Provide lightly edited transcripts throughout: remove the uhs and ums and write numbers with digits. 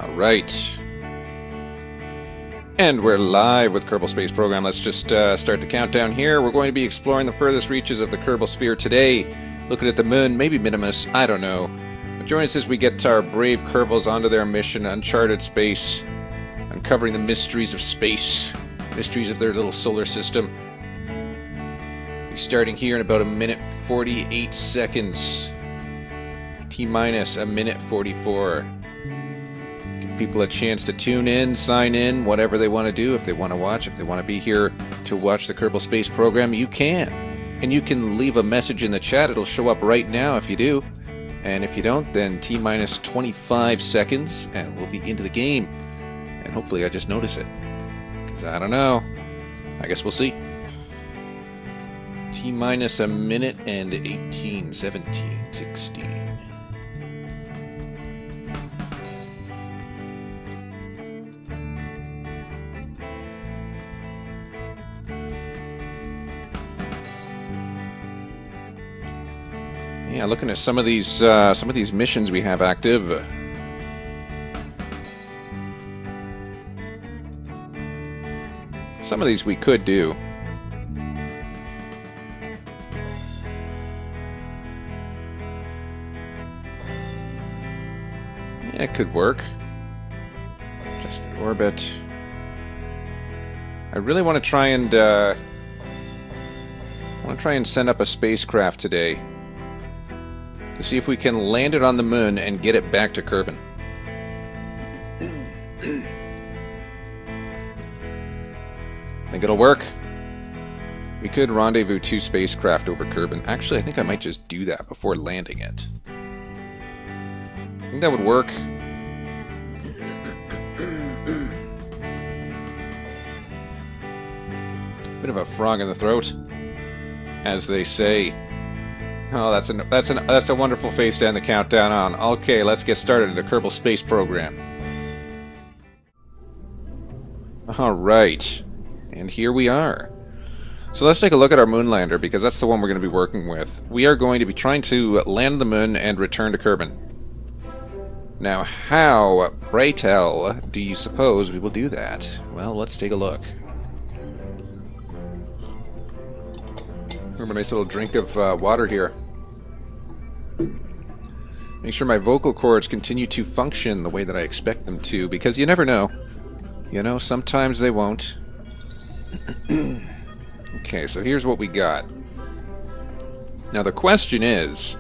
Alright. And we're live with Kerbal Space Program. Let's just start the countdown here. We're going to be exploring the furthest reaches of the Kerbal Sphere today. Looking at the moon, maybe Minimus, I don't know. But join us as we get our brave Kerbals onto their mission, Uncharted Space. Uncovering the mysteries of space. Mysteries of their little solar system. Starting here in about a minute 48 seconds. T-minus a minute 44. Give people a chance to tune in, sign in, whatever they want to do. If they want to watch, if they want to be here to watch the Kerbal Space Program, you can. And you can leave a message in the chat. It'll show up right now if you do. And if you don't, then T-minus 25 seconds and we'll be into the game. And hopefully I just notice it. Because I don't know. I guess we'll see. T-minus a minute and 18, 17, 16. Yeah, looking at some of these missions we have active. Some of these we could do. Yeah, it could work. Just in orbit. I really want to try and send up a spacecraft today to see if we can land it on the moon and get it back to Kerbin. Think it'll work? We could rendezvous 2 spacecraft over Kerbin. Actually, I think I might just do that before landing it. I think that would work. Bit of a frog in the throat, as they say. Oh, that's a wonderful face to end the countdown on. Okay, let's get started in the Kerbal Space Program. All right, and here we are. So let's take a look at our moonlander because that's the one we're going to be working with. We are going to be trying to land the moon and return to Kerbin. Now, how, pray tell, do you suppose we will do that? Well, let's take a look. Have a nice little drink of water here. Make sure my vocal cords continue to function the way that I expect them to, because you never know. You know, sometimes they won't. Okay, so here's what we got. Now the question is,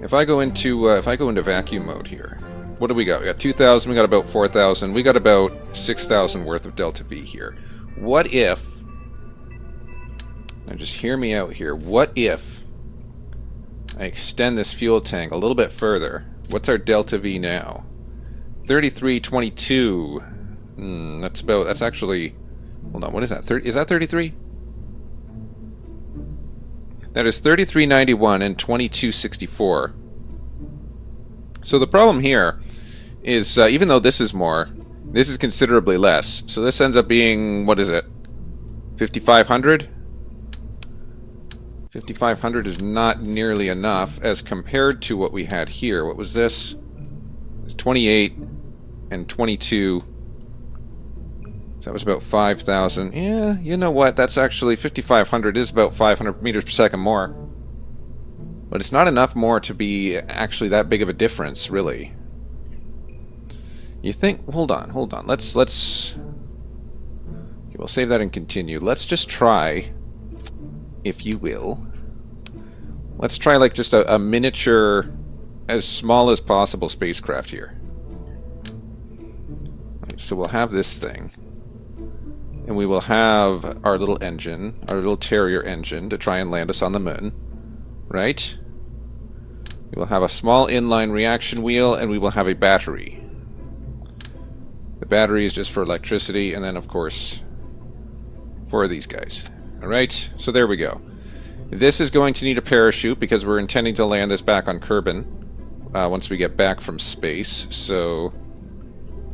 if I go into vacuum mode here, what do we got? We got 2,000. We got about 4,000. We got about 6,000 worth of delta V here. What if? Now just hear me out here. What if I extend this fuel tank a little bit further? What's our delta V now? 3322. That's actually, hold on, what is that? Is that 33? That is 3391 and 2264. So the problem here is, even though this is more, this is considerably less. So this ends up being, what is it? 5,500? 5,500 is not nearly enough as compared to what we had here. What was this? It's 28 and 22. So that was about 5,000. Yeah, you know what? That's actually 5,500 is about 500 meters per second more. But it's not enough more to be actually that big of a difference, really. You think? Hold on. Let's. Okay, we'll save that and continue. Let's just try, if you will. Let's try like just a miniature, as small as possible spacecraft here. Right, so we'll have this thing. And we will have our little engine, our little Terrier engine, to try and land us on the moon. Right? We will have a small inline reaction wheel, and we will have a battery. The battery is just for electricity, and then, of course, for these guys. Alright, so there we go. This is going to need a parachute, because we're intending to land this back on Kerbin once we get back from space. So,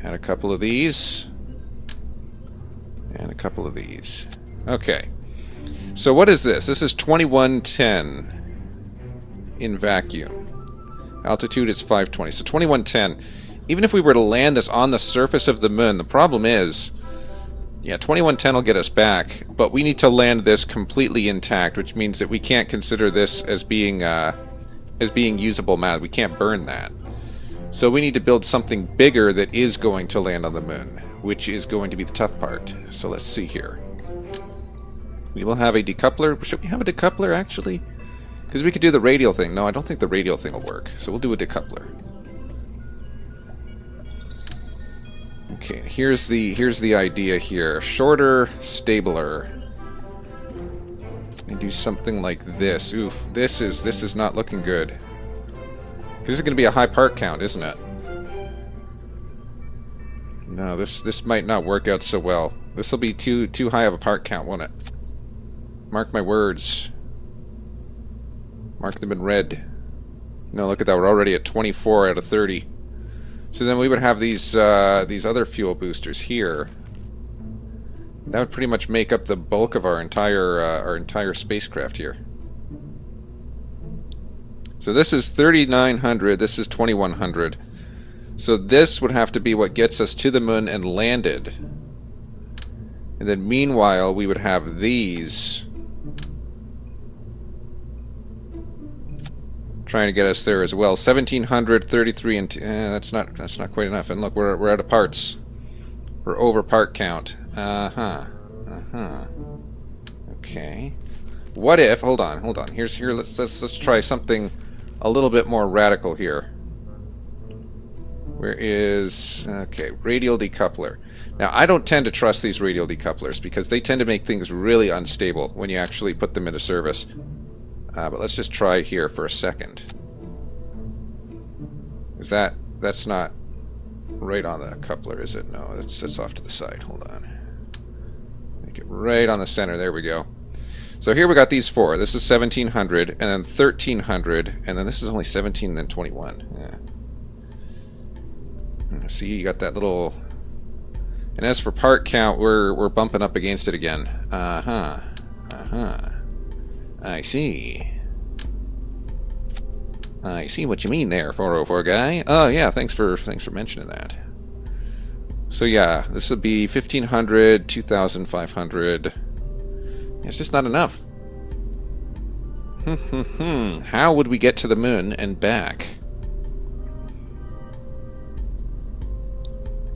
add a couple of these. And a couple of these. Okay. So what is this? This is 2110 in vacuum. Altitude is 520. So 2110. even if we were to land this on the surface of the moon, the problem is, yeah, 2110 will get us back, but we need to land this completely intact, which means that we can't consider this as being usable matter. We can't burn that. So we need to build something bigger that is going to land on the moon, which is going to be the tough part. So let's see here. We will have a decoupler. Should we have a decoupler, actually? Because we could do the radial thing. No, I don't think the radial thing will work. So we'll do a decoupler. Okay, here's the idea here. Shorter, stabler. And do something like this. Oof, this is not looking good. This is going to be a high part count, isn't it? No, this might not work out so well. This will be too high of a part count, won't it? Mark my words. Mark them in red. No, look at that. We're already at 24 out of 30. So then we would have these other fuel boosters here. That would pretty much make up the bulk of our entire spacecraft here. So this is 3,900. This is 2,100. So this would have to be what gets us to the moon and landed. And then meanwhile, we would have these trying to get us there as well. 1,700, 33, and that's not quite enough. And look, we're out of parts. We're over part count. Okay. What if? Hold on. Let's try something a little bit more radical here. Where is... Okay, radial decoupler. Now, I don't tend to trust these radial decouplers because they tend to make things really unstable when you actually put them into service. But let's just try here for a second. That's not right on the coupler, is it? No, that's off to the side. Hold on. Make it right on the center. There we go. So here we got these four. This is 1,700, and then 1,300, and then this is only 17, and then 21. Yeah. See, you got that little... And as for part count, we're bumping up against it again. I see. I see what you mean there, 404 guy. Oh yeah, thanks for mentioning that. So yeah, this would be 1,500, 2,500. It's just not enough. How would we get to the moon and back?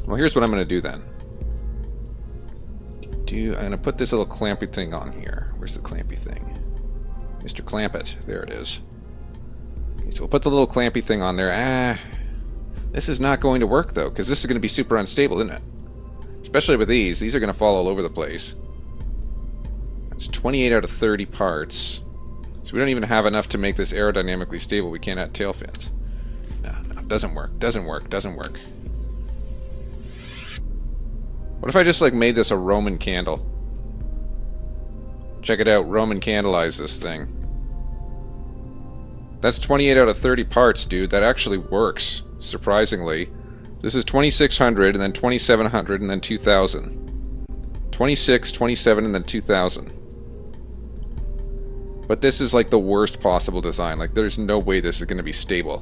Well, here's what I'm going to do then. I'm going to put this little clampy thing on here. Where's the clampy thing? Mr. Clamp It. There it is. Okay, so we'll put the little clampy thing on there. This is not going to work, though, because this is going to be super unstable, isn't it? Especially with these. These are going to fall all over the place. It's 28 out of 30 parts. So we don't even have enough to make this aerodynamically stable. We can't add tail fins. No, doesn't work. Doesn't work. What if I just, like, made this a Roman candle? Check it out. Roman candleize this thing. That's 28 out of 30 parts, dude. That actually works, surprisingly. This is 2,600, and then 2,700, and then 2,000. 26, 27, and then 2,000. But this is, like, the worst possible design. Like, there's no way this is going to be stable.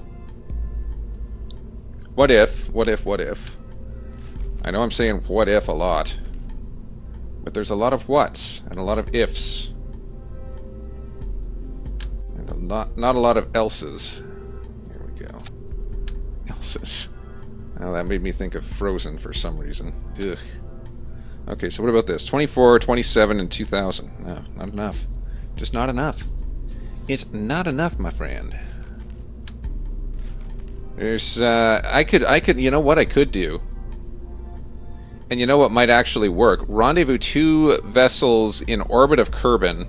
What if? I know I'm saying what if a lot. But there's a lot of whats and a lot of ifs. And not a lot of elses. Here we go. Elses. Well, that made me think of Frozen for some reason. Ugh. Okay, so what about this? 24, 27, and 2,000. No, not enough. Just not enough. It's not enough, my friend. There's, I could, you know what I could do? And you know what might actually work? Rendezvous 2 vessels in orbit of Kerbin,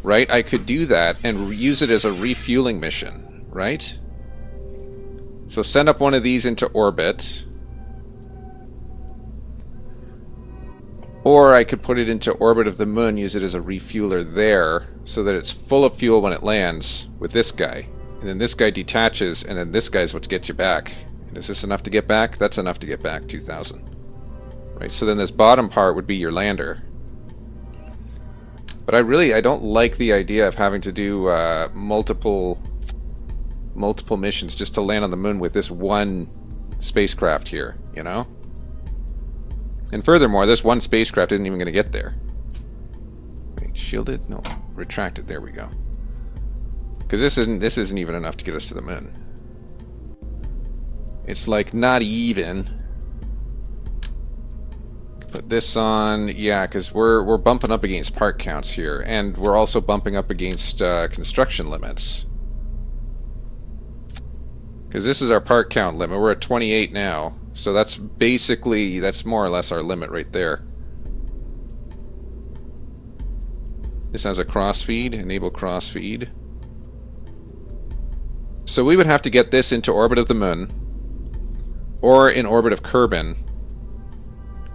right? I could do that and use it as a refueling mission, right? So send up one of these into orbit. Or I could put it into orbit of the moon, use it as a refueler there, so that it's full of fuel when it lands with this guy. And then this guy detaches, and then this guy's what gets you back. And is this enough to get back? That's enough to get back 2,000. Right, so then this bottom part would be your lander. But I don't like the idea of having to do multiple missions just to land on the moon with this one spacecraft here, you know? And furthermore, this one spacecraft isn't even going to get there. Wait, shielded? No, retracted. There we go. Because this isn't even enough to get us to the moon. It's like not even. Put this on, yeah, because we're bumping up against part counts here, and we're also bumping up against construction limits. Because this is our part count limit. We're at 28 now, so that's more or less our limit right there. This has a crossfeed, enable crossfeed. So we would have to get this into orbit of the moon, or in orbit of Kerbin,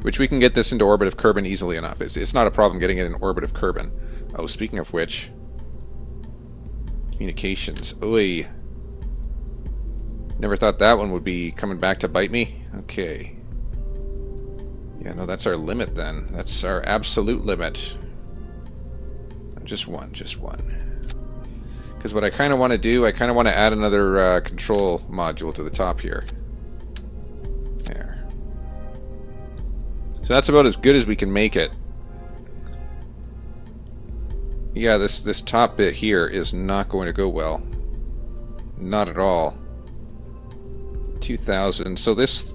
which we can get this into orbit of Kerbin easily enough. It's not a problem getting it in orbit of Kerbin. Oh, speaking of which, communications. Oy. Never thought that one would be coming back to bite me. Okay. Yeah, no, that's our limit then. That's our absolute limit. Just one. Because what I kind of want to do, I kind of want to add another control module to the top here. There. So that's about as good as we can make it. Yeah, this top bit here is not going to go well. Not at all. 2000. So this,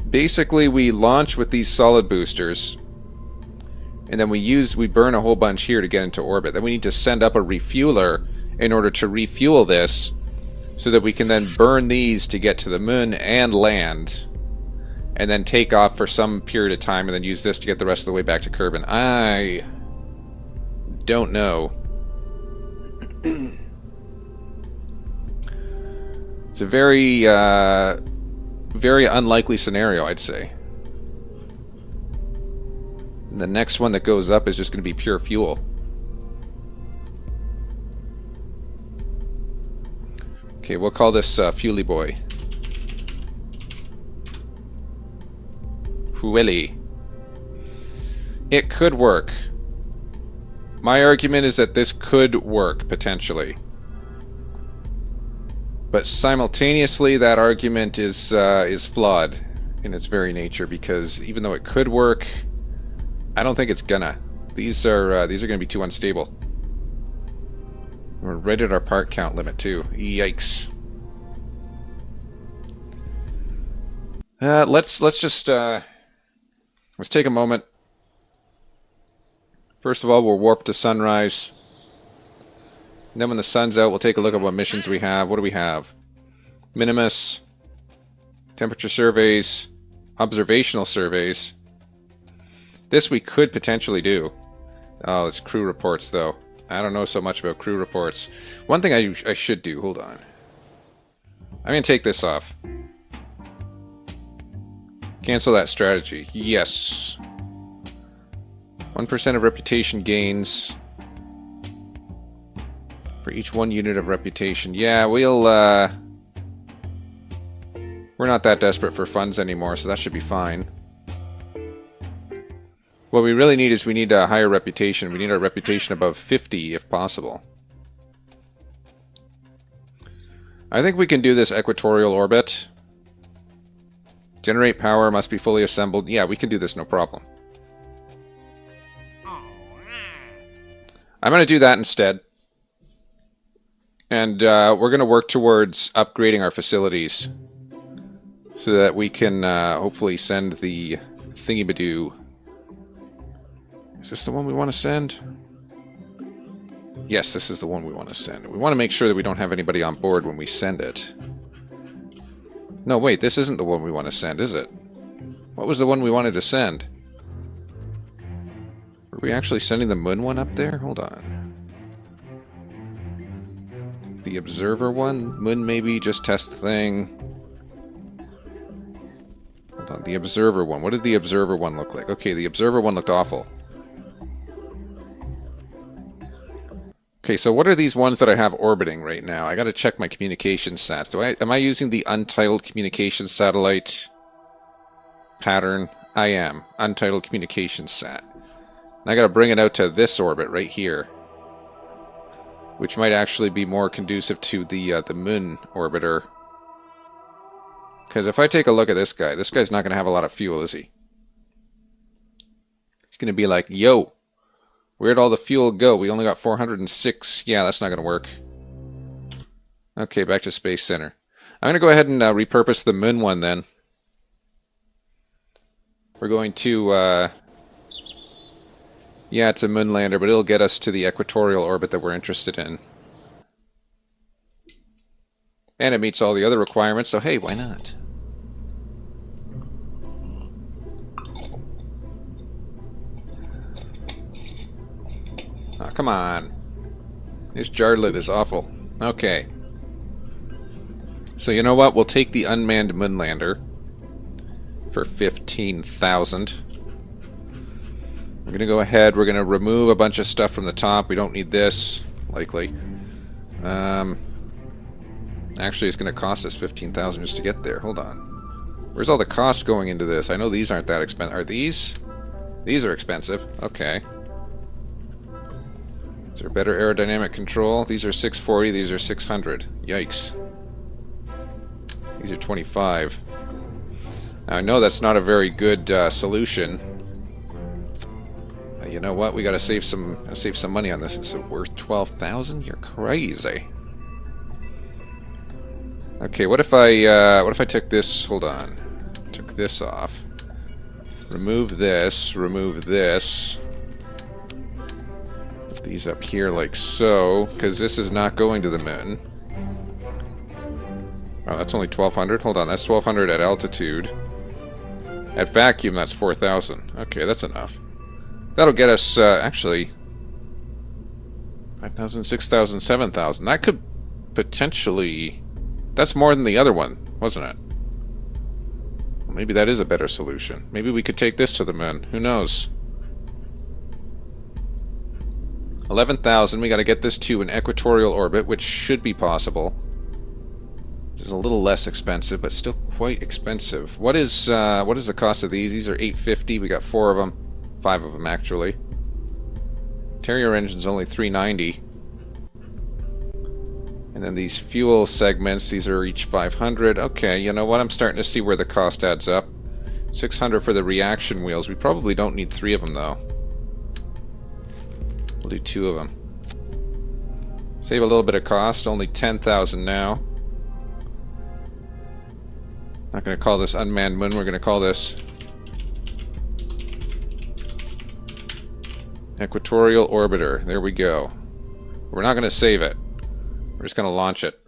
basically we launch with these solid boosters, and then we burn a whole bunch here to get into orbit. Then we need to send up a refueler in order to refuel this, so that we can then burn these to get to the moon and land, and then take off for some period of time, and then use this to get the rest of the way back to Kerbin. I don't know. It's a very, very unlikely scenario, I'd say. And the next one that goes up is just going to be pure fuel. Okay, we'll call this Fuely Boy. Fueli. It could work. My argument is that this could work, potentially. But simultaneously, that argument is flawed in its very nature, because even though it could work, I don't think it's gonna. These are gonna be too unstable. We're right at our part count limit too. Yikes. Let's take a moment. First of all, we'll warp to sunrise. And then when the sun's out, we'll take a look at what missions we have. What do we have? Minimus, temperature surveys, observational surveys. This we could potentially do. Oh, it's crew reports, though. I don't know so much about crew reports. One thing I should do, hold on. I'm going to take this off. Cancel that strategy. Yes. 1% of reputation gains for each 1 unit of reputation. Yeah, we're not that desperate for funds anymore, so that should be fine. What we really need is we need a higher reputation. We need our reputation above 50 if possible. I think we can do this equatorial orbit. Generate power, must be fully assembled. Yeah, we can do this no problem. I'm going to do that instead. And we're going to work towards upgrading our facilities so that we can hopefully send the thingy-badoo. Is this the one we want to send? Yes, this is the one we want to send. We want to make sure that we don't have anybody on board when we send it. No, wait, this isn't the one we want to send, is it? What was the one we wanted to send? Were we actually sending the moon one up there? Hold on. The observer one? Moon maybe, just test the thing. Hold on, the observer one. What did the observer one look like? Okay, the observer one looked awful. Okay, so what are these ones that I have orbiting right now? I gotta check my communication sats. Am I using the Untitled Communications Satellite pattern? I am. Untitled Communications Sat. And I gotta bring it out to this orbit right here, which might actually be more conducive to the moon orbiter. Because if I take a look at this guy's not going to have a lot of fuel, is he? He's going to be like, yo, where'd all the fuel go? We only got 406. Yeah, that's not going to work. Okay, back to Space Center. I'm going to go ahead and repurpose the moon one then. We're going to, yeah, it's a moon lander, but it'll get us to the equatorial orbit that we're interested in. And it meets all the other requirements, so hey, why not? Oh, come on. This jar lid is awful. Okay. So you know what? We'll take the unmanned moonlander for 15,000. We're going to go ahead. We're going to remove a bunch of stuff from the top. We don't need this, likely. Actually, it's going to cost us 15,000 just to get there. Hold on. Where's all the cost going into this? I know these aren't that expensive. Are these? These are expensive. Okay. Is there better aerodynamic control? These are 640. These are 600. Yikes. These are 25. Now, I know that's not a very good solution. You know what? We got to save some money on this. It's worth 12,000. You're crazy. Okay, what if I took this? Hold on. Took this off. Remove this. Remove this. Put these up here like so, because this is not going to the moon. Oh, that's only 1,200. Hold on, that's 1,200 at altitude. At vacuum, that's 4,000. Okay, that's enough. That'll get us, actually, 5,000, 6,000, 7,000. That could potentially... That's more than the other one, wasn't it? Well, maybe that is a better solution. Maybe we could take this to the moon. Who knows? 11,000. We got to get this to an equatorial orbit, which should be possible. This is a little less expensive, but still quite expensive. What is the cost of these? These are 850. We got 4 of them. 5 of them, actually. Terrier engine's only 390. And then these fuel segments, these are each 500. Okay, you know what? I'm starting to see where the cost adds up. 600 for the reaction wheels. We probably don't need 3 of them, though. We'll do 2 of them. Save a little bit of cost. Only 10,000 now. Not going to call this unmanned moon. We're going to call this equatorial orbiter. There we go. We're not going to save it. We're just going to launch it.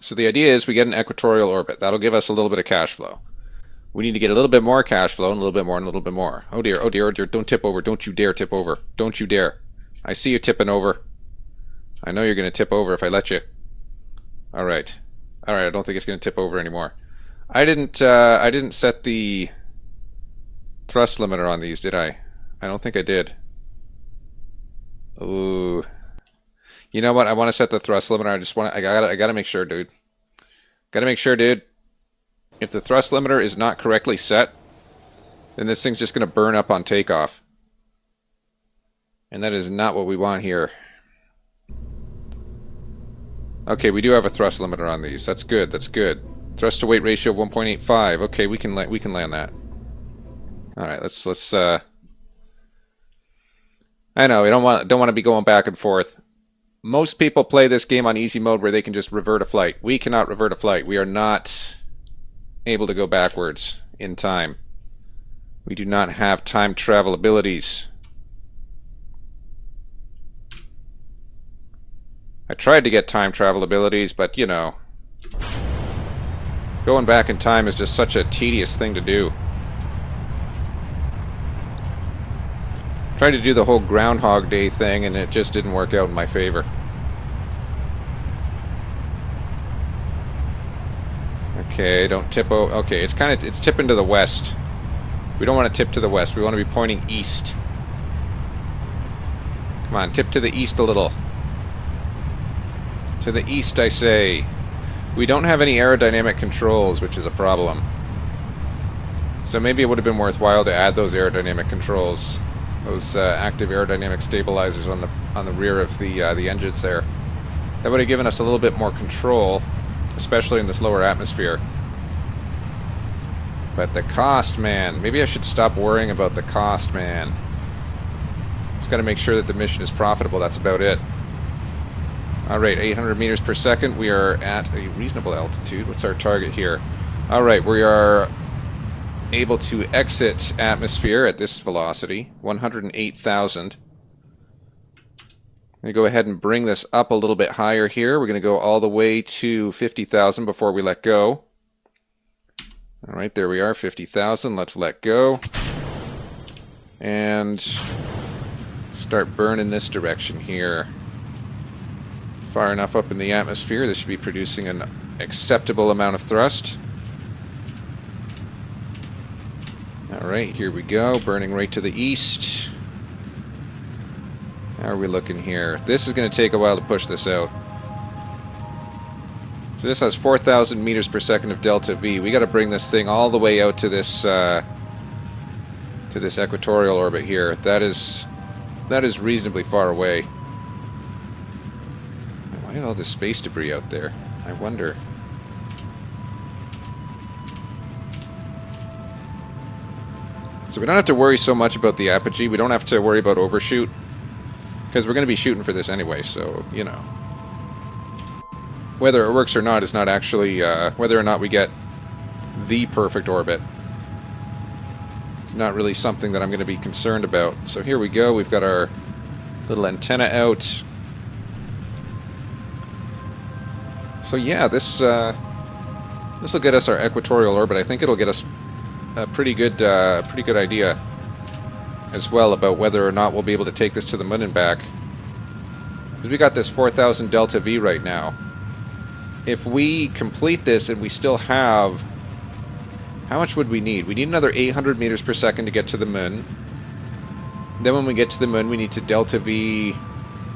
So the idea is we get an equatorial orbit. That'll give us a little bit of cash flow. We need to get a little bit more cash flow, and a little bit more, and a little bit more. Oh dear, oh dear, oh dear. Don't tip over. Don't you dare tip over. Don't you dare. I see you tipping over. I know you're going to tip over if I let you. Alright. Alright, I don't think it's going to tip over anymore. I didn't set the thrust limiter on these, did I? I don't think I did. Ooh. You know what? I want to set the thrust limiter. I gotta make sure, dude. Gotta make sure, dude. If the thrust limiter is not correctly set, then this thing's just gonna burn up on takeoff. And that is not what we want here. Okay, we do have a thrust limiter on these. That's good. That's good. Thrust to weight ratio 1.85. Okay, we can land that. All right, let's. I know we don't want to be going back and forth. Most people play this game on easy mode where they can just revert a flight. We cannot revert a flight. We are not able to go backwards in time. We do not have time travel abilities. I tried to get time travel abilities, but you know, going back in time is just such a tedious thing to do. Tried to do the whole Groundhog Day thing, and it just didn't work out in my favor. Okay, don't tip over. Okay, it's tipping to the west. We don't want to tip to the west. We want to be pointing east. Come on, tip to the east a little. To the east, I say. We don't have any aerodynamic controls, which is a problem. So maybe it would have been worthwhile to add those aerodynamic controls. Those active aerodynamic stabilizers on the rear of the engines there. That would have given us a little bit more control, especially in this lower atmosphere. But the cost, man. Maybe I should stop worrying about the cost, man. Just got to make sure that the mission is profitable. That's about it. Alright, 800 meters per second. We are at a reasonable altitude. What's our target here? Alright, we are able to exit atmosphere at this velocity. 108,000. I'm going to go ahead and bring this up a little bit higher here. We're going to go all the way to 50,000 before we let go. Alright, there we are, 50,000. Let's let go. And start burning this direction here. Far enough up in the atmosphere, this should be producing an acceptable amount of thrust. Alright, here we go, burning right to the east. How are we looking here? This is going to take a while to push this out. So this has 4,000 meters per second of delta V. We got to bring this thing all the way out to this equatorial orbit here. That is reasonably far away. Why is all this space debris out there? I wonder. So we don't have to worry so much about the apogee. We don't have to worry about overshoot, because we're going to be shooting for this anyway, so, you know. Whether it works or not is not actually, whether or not we get the perfect orbit. It's not really something that I'm going to be concerned about. So here we go, we've got our little antenna out. So yeah, this will get us our equatorial orbit. I think it'll get us a pretty good idea as well about whether or not we'll be able to take this to the moon and back. Because we got this 4,000 delta V right now. If we complete this and we still have... How much would we need? We need another 800 meters per second to get to the moon. Then when we get to the moon, we need to delta V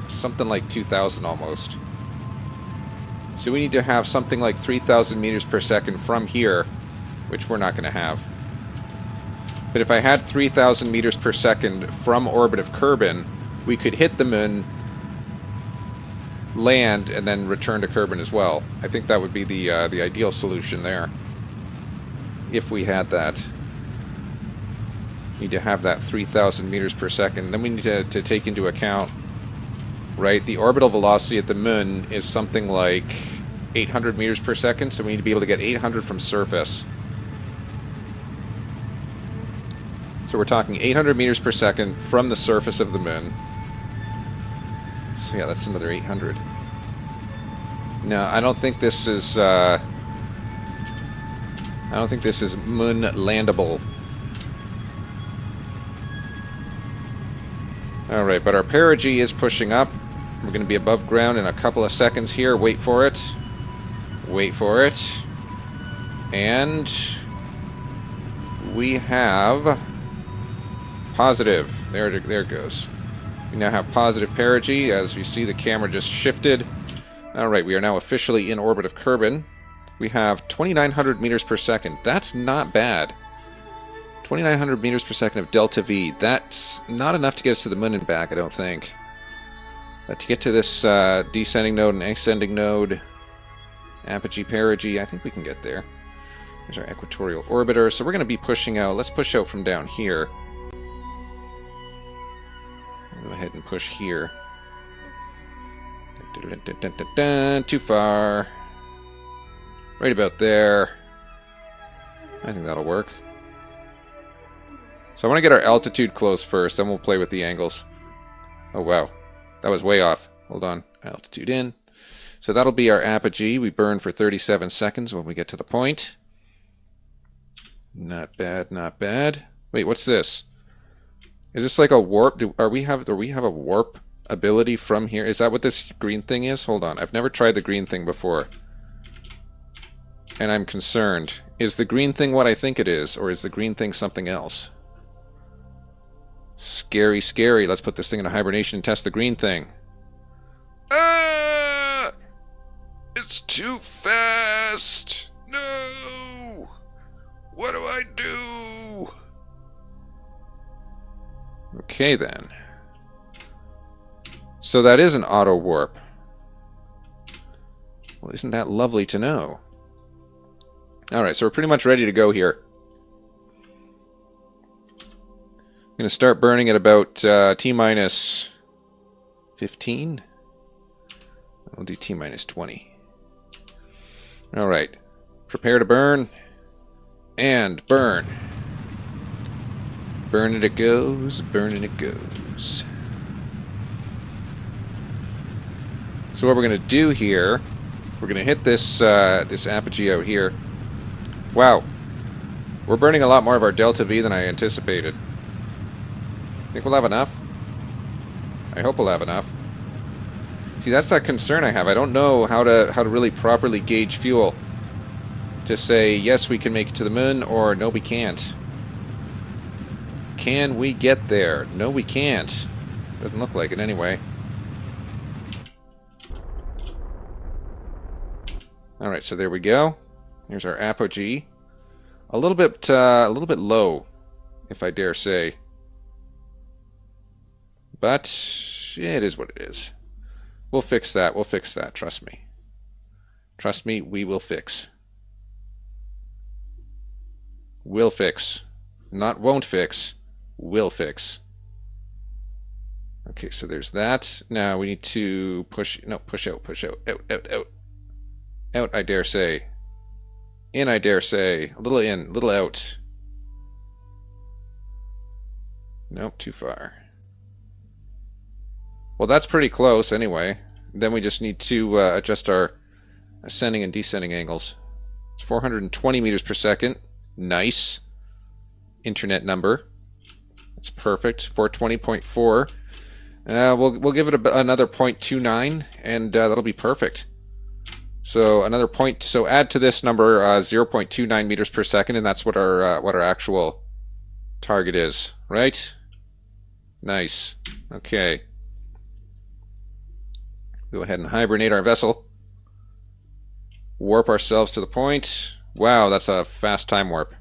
something like 2,000 almost. So we need to have something like 3,000 meters per second from here, which we're not going to have. But if I had 3,000 meters per second from orbit of Kerbin, we could hit the moon, land, and then return to Kerbin as well. I think that would be the ideal solution there. If we had that. Need to have that 3,000 meters per second. Then we need to take into account, right, the orbital velocity at the moon is something like 800 meters per second, so we need to be able to get 800 from surface. So we're talking 800 meters per second from the surface of the moon. So yeah, that's another 800. No, I don't think this is moon landable. Alright, but our perigee is pushing up. We're going to be above ground in a couple of seconds here. Wait for it. Wait for it. And we have positive. There it goes. We now have positive perigee. As you see, the camera just shifted. Alright, we are now officially in orbit of Kerbin. We have 2,900 meters per second. That's not bad. 2,900 meters per second of delta V. That's not enough to get us to the moon and back, I don't think. But to get to this descending node and ascending node, apogee, perigee, I think we can get there. There's our equatorial orbiter. So we're going to be pushing out. Let's push out from down here. Go ahead and push here. Too far. Right about there. I think that'll work. So I want to get our altitude close first, then we'll play with the angles. Oh wow, that was way off. Hold on, altitude in. So that'll be our apogee. We burn for 37 seconds when we get to the point. Not bad, not bad. Wait, what's this? Is this like a warp? Do we have a warp ability from here? Is that what this green thing is? Hold on, I've never tried the green thing before. And I'm concerned. Is the green thing what I think it is, or is the green thing something else? Scary, scary. Let's put this thing in a hibernation and test the green thing. Ah! It's too fast! No! What do I do? Okay then. So that is an auto warp. Well, isn't that lovely to know? Alright, so we're pretty much ready to go here. I'm going to start burning at about T-minus 15. We'll do T-minus 20. Alright. Prepare to burn. And burn. Burning it goes, burning it goes. So what we're going to do here, we're going to hit this this apogee out here. Wow. We're burning a lot more of our delta V than I anticipated. Think we'll have enough? I hope we'll have enough. See, that's that concern I have. I don't know how to really properly gauge fuel. To say, yes, we can make it to the moon, or no, we can't. Can we get there? No, we can't. Doesn't look like it anyway. Alright, so there we go. Here's our apogee. A little bit low, if I dare say. But it is what it is. We'll fix that. We'll fix that. Trust me. Trust me, we will fix. Will fix. Not won't fix. Will fix. Okay, so there's that. Now we need to push... No, push out, push out. Out, out, out. Out, I dare say. In, I dare say. A little in, a little out. Nope, too far. Well, that's pretty close anyway. Then we just need to adjust our ascending and descending angles. It's 420 meters per second. Nice. Internet number. That's perfect. 420.4. We'll give it another 0.29, and that'll be perfect. So another point. So add to this number 0.29 meters per second, and that's what our actual target is, right? Nice. Okay. Go ahead and hibernate our vessel. Warp ourselves to the point. Wow, that's a fast time warp.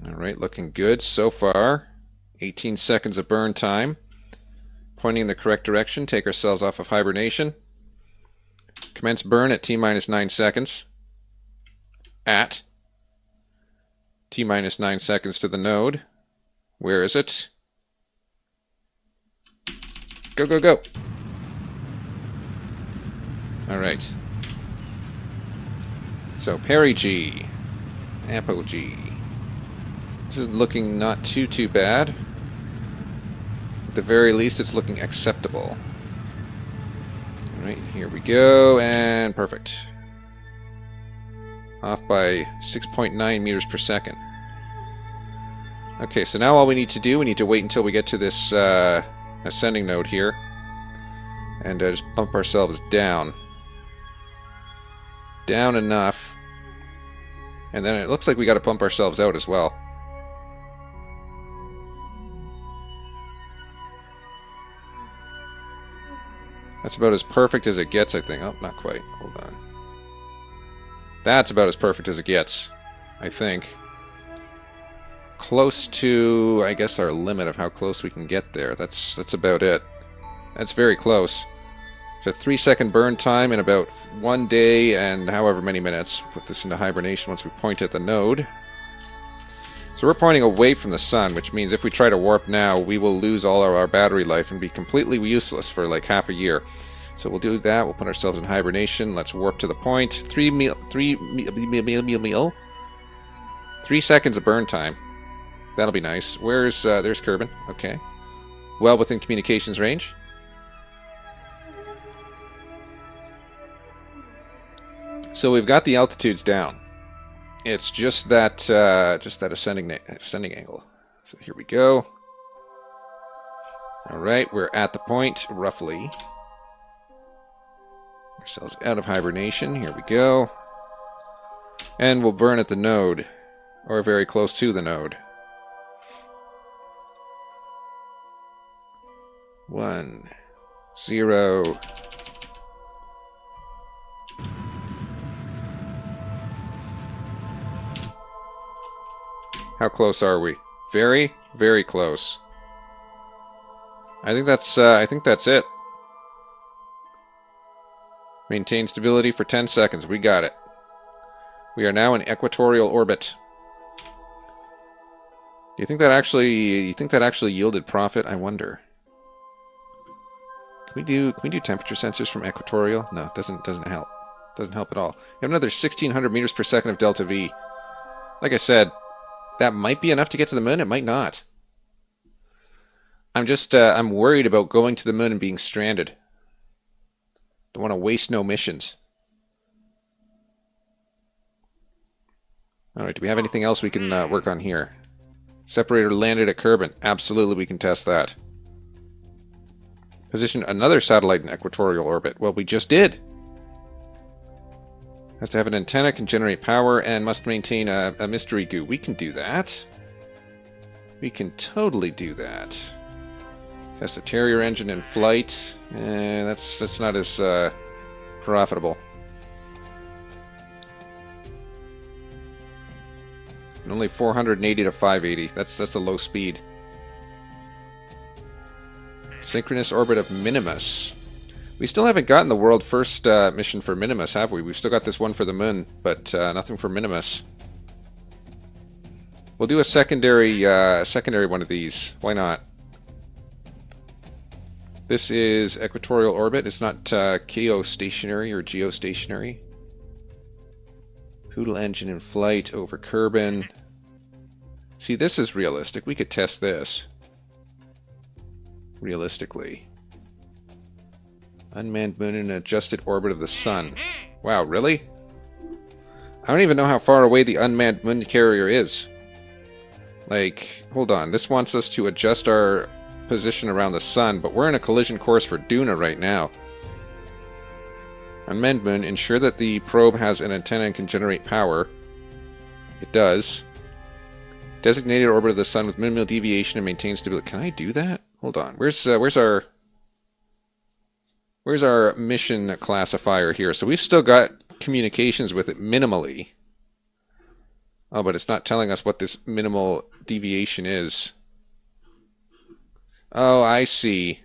Alright, looking good so far. 18 seconds of burn time. Pointing in the correct direction. Take ourselves off of hibernation. Commence burn at T-minus 9 seconds. At T-minus 9 seconds to the node. Where is it? Go, go, go! Alright. So, perigee. Apogee. This is looking not too bad. At the very least, it's looking acceptable. Alright, here we go, and perfect. Off by 6.9 meters per second. Okay, so now all we need to do, we need to wait until we get to this ascending node here. And just bump ourselves down. Down enough. And then it looks like we got to pump ourselves out as well. That's about as perfect as it gets, I think. Oh, not quite. Hold on. That's about as perfect as it gets, I think. Close to, I guess, our limit of how close we can get there. That's about it. That's very close. It's a 3-second burn time in about 1 day and however many minutes. Put this into hibernation once we point at the node. So we're pointing away from the sun, which means if we try to warp now, we will lose all of our battery life and be completely useless for like half a year. So we'll do that. We'll put ourselves in hibernation. Let's warp to the point. 3 seconds of burn time. That'll be nice. There's Kerbin. Okay. Well within communications range. So we've got the altitudes down. It's just that ascending angle. So here we go. All right, we're at the point roughly. Ourselves out of hibernation. Here we go. And we'll burn at the node, or very close to the node. 1, 0. How close are we? Very, very close. I think that's it. Maintain stability for 10 seconds. We got it. We are now in equatorial orbit. Do you think that actually yielded profit? I wonder. Can we do temperature sensors from equatorial? No, it doesn't help. Doesn't help at all. We have another 1600 meters per second of delta V. Like I said, that might be enough to get to the moon. It might not. I'm worried about going to the moon and being stranded. Don't want to waste no missions. Alright, do we have anything else we can work on here? Separator landed at Kerbal. Absolutely, we can test that. Position another satellite in equatorial orbit. Well, we just did. Has to have an antenna, can generate power, and must maintain a mystery goo. We can do that. We can totally do that. Test the Terrier engine in flight. That's not as profitable. And only 480 to 580. That's a low speed. Synchronous orbit of Minimus. We still haven't gotten the world first mission for Minimus, have we? We've still got this one for the moon, but nothing for Minimus. We'll do a secondary one of these. Why not? This is equatorial orbit. It's not geostationary or geostationary. Poodle engine in flight over Kerbal. See, this is realistic. We could test this. Realistically. Unmanned moon in an adjusted orbit of the sun. Wow, really? I don't even know how far away the unmanned moon carrier is. Like, hold on. This wants us to adjust our position around the sun, but we're in a collision course for Duna right now. Unmanned moon, ensure that the probe has an antenna and can generate power. It does. Designated orbit of the sun with minimal deviation and maintain stability. Can I do that? Hold on. Where's our mission classifier here? So we've still got communications with it minimally. Oh, but it's not telling us what this minimal deviation is. Oh, I see.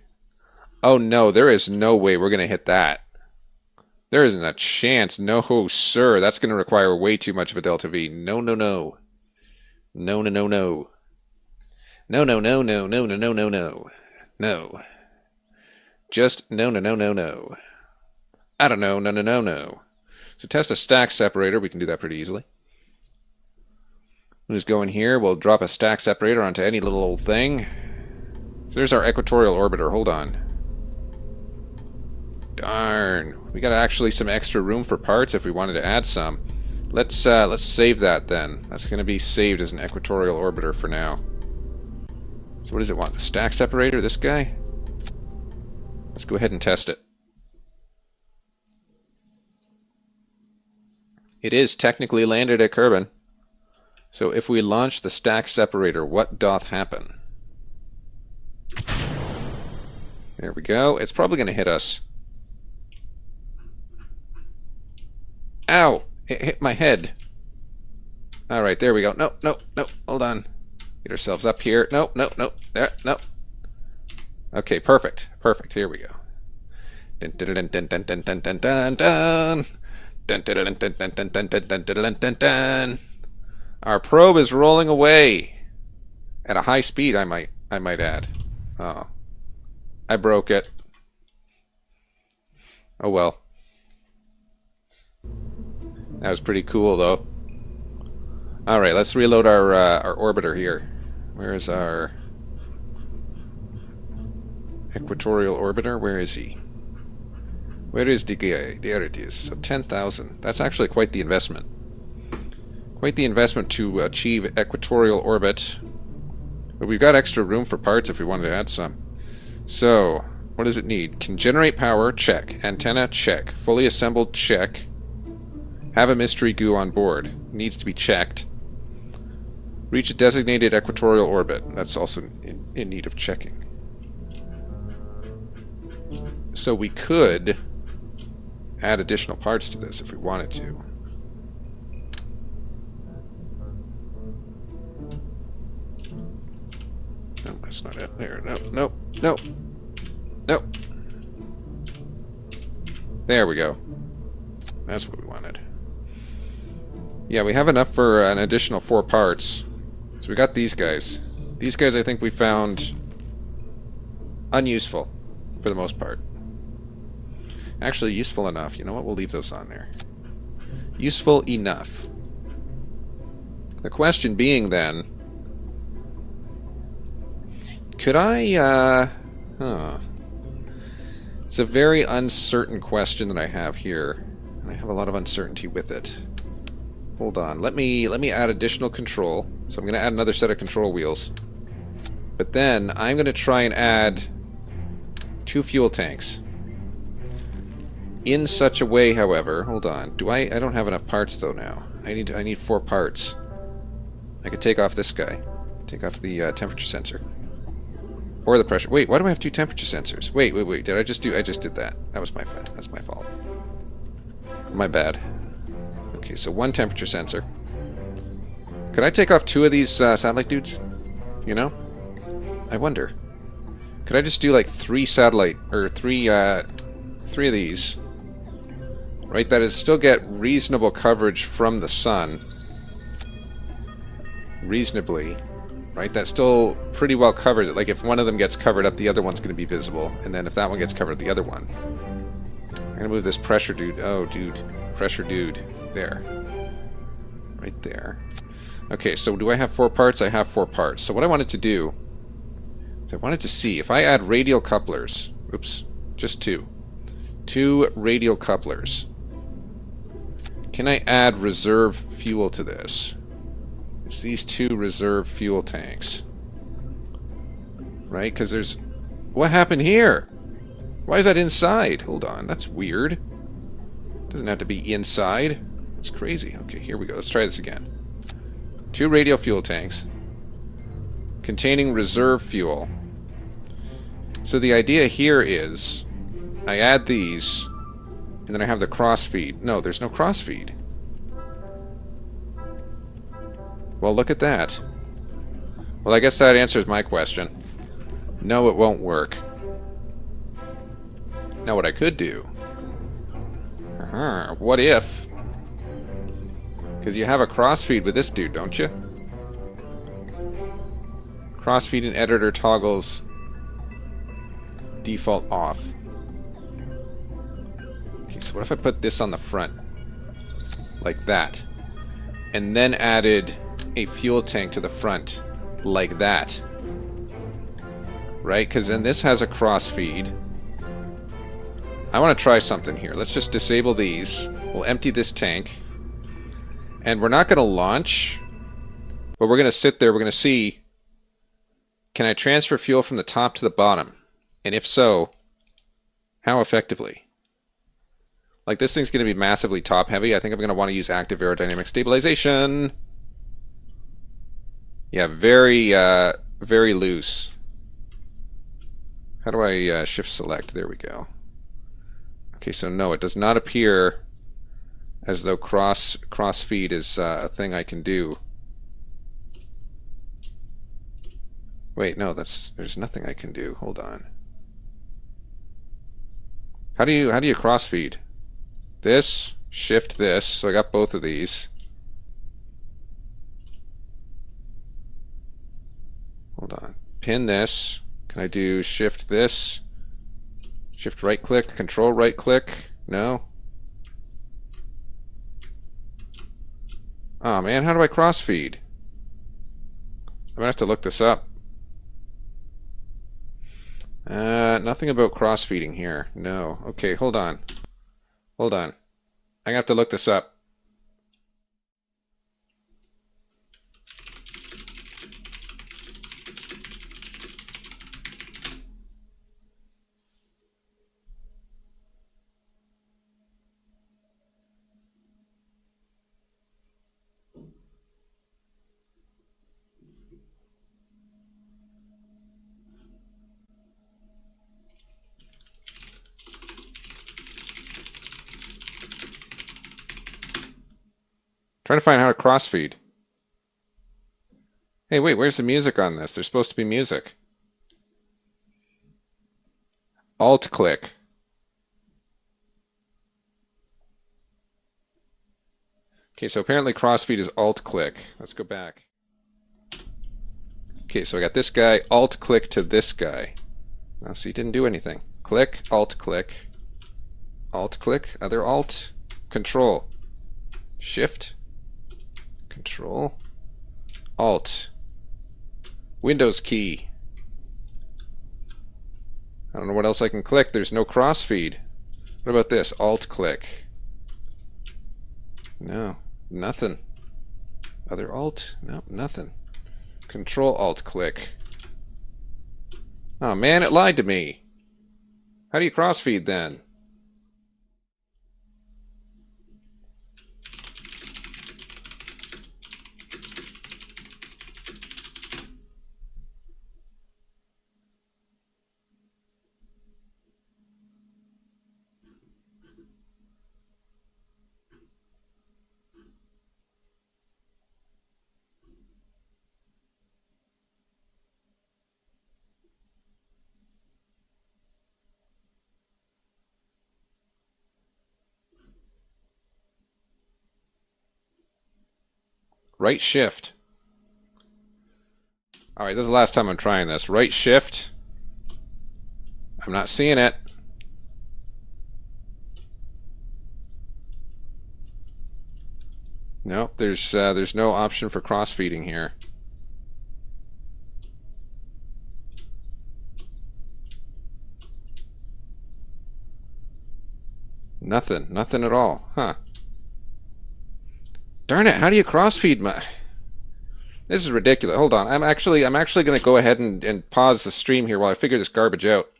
Oh no, there is no way we're going to hit that. There isn't a chance. No, sir. That's going to require way too much of a delta V. No, no, no. No, no, no, no. No, no, no, no, no, no, no, no, no. No. Just no, no, no, no, no. I don't know. No, no, no, no. So test a stack separator. We can do that pretty easily. We'll just go in here. We'll drop a stack separator onto any little old thing. So there's our equatorial orbiter. Hold on. Darn. We got actually some extra room for parts if we wanted to add some. Let's save that then. That's going to be saved as an equatorial orbiter for now. So what does it want? The stack separator? This guy? Let's go ahead and test it. It is technically landed at Kerbal. So if we launch the stack separator, what doth happen? There we go. It's probably going to hit us. Ow! It hit my head. Alright, there we go. No, no, no. Hold on. Get ourselves up here. No, no, no. There, no. Okay, perfect. Perfect. Here we go. Dun dun dun dun dun dun dun dun dun dun. Dun dun dun dun dun dun dun dun dun dun dun. Our probe is rolling away. At a high speed, I might add. Oh. I broke it. Oh well. That was pretty cool, though. Alright, let's reload our orbiter here. Where is our equatorial orbiter? Where is he? Where is the guy? There it is. So 10,000. That's actually quite the investment. Quite the investment to achieve equatorial orbit. But we've got extra room for parts if we wanted to add some. So, what does it need? Can generate power? Check. Antenna? Check. Fully assembled? Check. Have a mystery goo on board. Needs to be checked. Reach a designated equatorial orbit. That's also in need of checking. So we could add additional parts to this if we wanted to. No, that's not it. There. No, no, no. No. There we go. That's what we wanted. Yeah, we have enough for an additional 4 parts. So we got these guys. These guys I think we found unuseful for the most part. Actually, useful enough. You know what? We'll leave those on there. Useful enough. The question being then, could I, It's a very uncertain question that I have here, and I have a lot of uncertainty with it. Hold on. Let me add additional control. So I'm going to add another set of control wheels. But then I'm going to try and add 2 fuel tanks. In such a way, however, hold on. I don't have enough parts though now. I need 4 parts. I could take off this guy. Take off the temperature sensor. Or the pressure. Wait, why do I have 2 temperature sensors? Wait. Did I just did that. That's my fault. My bad. Okay, so 1 temperature sensor. Could I take off 2 of these satellite dudes? You know? I wonder. Could I just do like 3 satellite, or 3 of these? Right, that is still get reasonable coverage from the sun. Reasonably. Right, that still pretty well covers it. Like if one of them gets covered up, the other one's going to be visible. And then if that one gets covered, the other one. I'm going to move this pressure dude. Oh, dude. Pressure dude. There. Right there. Okay, so do I have 4 parts? I have 4 parts. So what I wanted to do is I wanted to see if I add radial couplers. Oops. Just 2. 2 radial couplers. Can I add reserve fuel to this? It's these 2 reserve fuel tanks. Right? Because there's... What happened here? Why is that inside? Hold on. That's weird. Doesn't have to be inside. It's crazy. Okay, here we go. Let's try this again. 2 radial fuel tanks containing reserve fuel. So the idea here is I add these and then I have the crossfeed. No, there's no crossfeed. Well, look at that. Well, I guess that answers my question. No, it won't work. Now what I could do... What if... Because you have a crossfeed with this dude, don't you? Crossfeed and editor toggles default off. Okay, so what if I put this on the front? Like that. And then added a fuel tank to the front. Like that. Right? Because then this has a crossfeed. I want to try something here. Let's just disable these. We'll empty this tank. And we're not going to launch. But we're going to sit there. We're going to see... Can I transfer fuel from the top to the bottom? And if so, how effectively? Like, this thing's going to be massively top-heavy. I think I'm going to want to use active aerodynamic stabilization. Yeah, very loose. How do I shift select? There we go. Okay, so no, it does not appear as though cross feed is a thing I can do. Wait, no, there's nothing I can do. Hold on. How do you cross feed? This, shift this, so I got both of these. Hold on. Pin this. Can I do shift this? Shift right click, control right click? No? Oh man, how do I cross feed? I'm gonna have to look this up. Nothing about cross feeding here. No. Okay, hold on. Hold on. I'm gonna have to look this up. Trying to find how to crossfeed. Hey, wait, where's the music on this? There's supposed to be music. Alt click. Okay, so apparently crossfeed is alt-click. Let's go back. Okay, so I got this guy, alt-click to this guy. Oh, so he didn't do anything. Click, alt-click. Alt-click, other alt, control. Shift, control, alt. Windows key. I don't know what else I can click. There's no crossfeed. What about this? Alt-click. No, nothing. Other alt? No, nothing. Control alt click. Oh man, it lied to me. How do you crossfeed then? Right shift. Alright, this is the last time I'm trying this. Right shift. I'm not seeing it. Nope, there's no option for crossfeeding here. Nothing at all. Huh. Darn it, how do you crossfeed my... This is ridiculous. Hold on. I'm actually going to go ahead and pause the stream here while I figure this garbage out.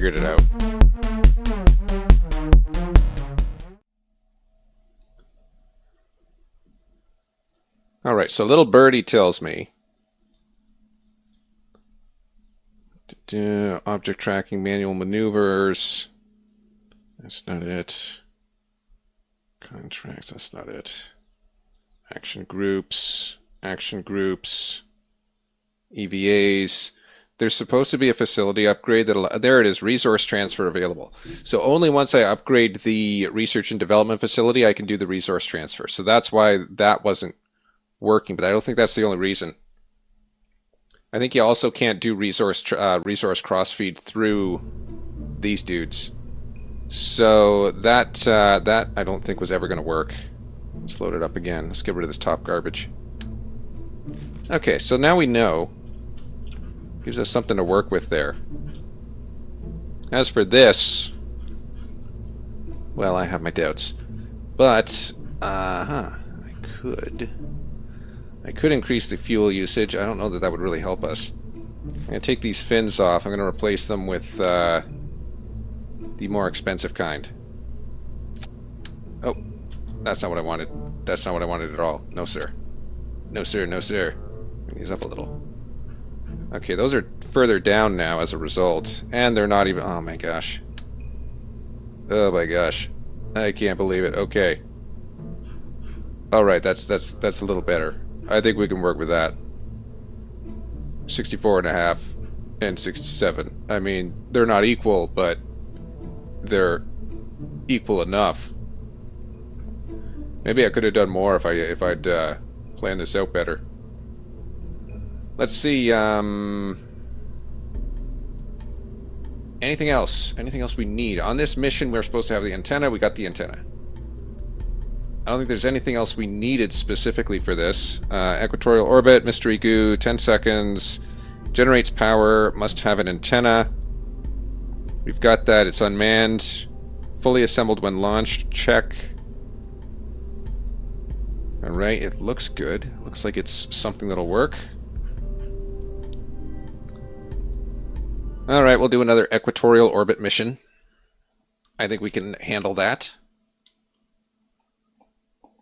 figured it out. Alright, so little birdie tells me object tracking, manual maneuvers. That's not it. Contracts, that's not it. Action groups, EVAs. There's supposed to be a facility upgrade that'll, there it is, resource transfer available. So only once I upgrade the research and development facility, I can do the resource transfer. So that's why that wasn't working, but I don't think that's the only reason. I think you also can't do resource crossfeed through these dudes. So that I don't think was ever going to work. Let's load it up again. Let's get rid of this top garbage. Okay, so now we know. Gives us something to work with there. As for this, well, I have my doubts. But, I could increase the fuel usage. I don't know that that would really help us. I'm going to take these fins off. I'm going to replace them with the more expensive kind. Oh, that's not what I wanted. That's not what I wanted at all. No, sir. No, sir. No, sir. Bring these up a little. Okay, those are further down now as a result. And they're not even... Oh, my gosh. Oh, my gosh. I can't believe it. Okay. Alright, that's a little better. I think we can work with that. 64.5 and 67. I mean, they're not equal, but they're equal enough. Maybe I could have done more if I'd planned this out better. Let's see. Anything else? Anything else we need on this mission? We're supposed to have the antenna. We got the antenna. I don't think there's anything else we needed specifically for this. Equatorial orbit, mystery goo, 10 seconds, generates power, must have an antenna. We've got that, it's unmanned, fully assembled when launched, check. Alright, it looks good. Looks like it's something that'll work. Alright, we'll do another equatorial orbit mission. I think we can handle that.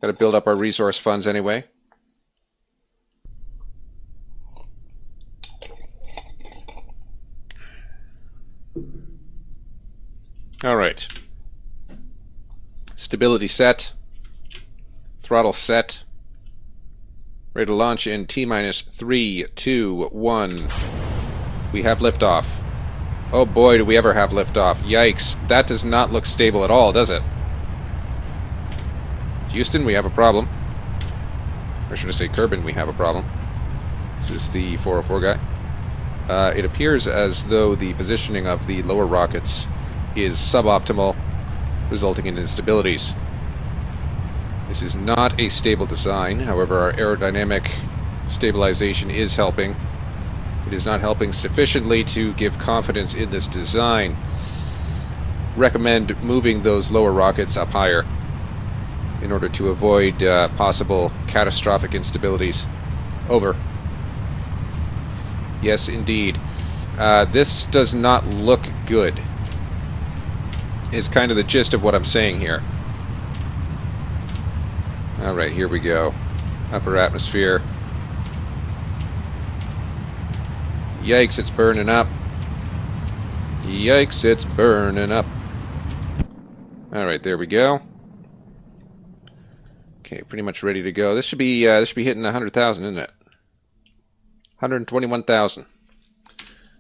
Got to build up our resource funds anyway. All right. Stability set. Throttle set. Ready to launch in T-minus 3, 2, 1. We have liftoff. Oh boy, do we ever have liftoff. Yikes. That does not look stable at all, does it? Houston, we have a problem. Or should I say Kerbin, we have a problem. This is the 404 guy. It appears as though the positioning of the lower rockets is suboptimal, resulting in instabilities. This is not a stable design, however our aerodynamic stabilization is helping. It is not helping sufficiently to give confidence in this design. Recommend moving those lower rockets up higher in order to avoid possible catastrophic instabilities. Over. Yes, indeed. This does not look good, is kind of the gist of what I'm saying here. Alright, here we go. Upper atmosphere. Yikes, it's burning up. Yikes, it's burning up. Alright, there we go. Okay, pretty much ready to go. This should be hitting 100,000, isn't it? 121,000.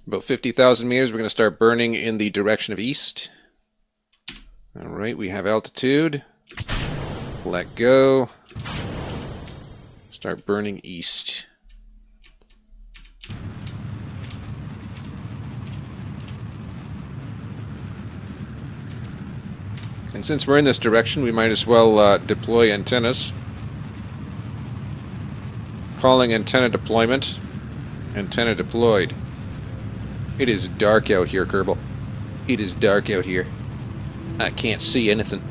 About 50,000 meters. We're going to start burning in the direction of east. All right, we have altitude. Let go. Start burning east. And since we're in this direction, we might as well deploy antennas. Calling antenna deployment. Antenna deployed. It is dark out here, Kerbal. It is dark out here. I can't see anything.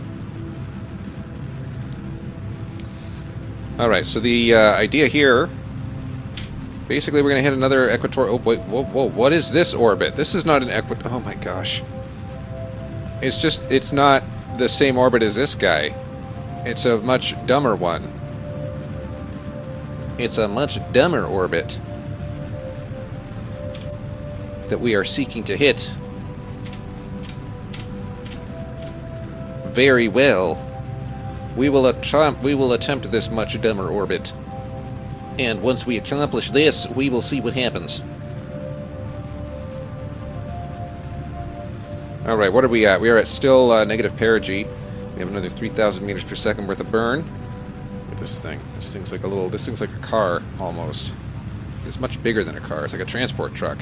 Alright, so the idea here... Basically, we're going to hit another equatorial... Oh, wait, whoa, whoa, what is this orbit? This is not an equatorial... Oh my gosh. It's just, it's not the same orbit as this guy. It's a much dumber one. It's a much dumber orbit that we are seeking to hit. Very well. We will attempt this much dumber orbit. And once we accomplish this, we will see what happens. Alright, what are we at? We are at still negative perigee. We have another 3,000 meters per second worth of burn. Look at this thing. This thing's like a car, almost. It's much bigger than a car. It's like a transport truck.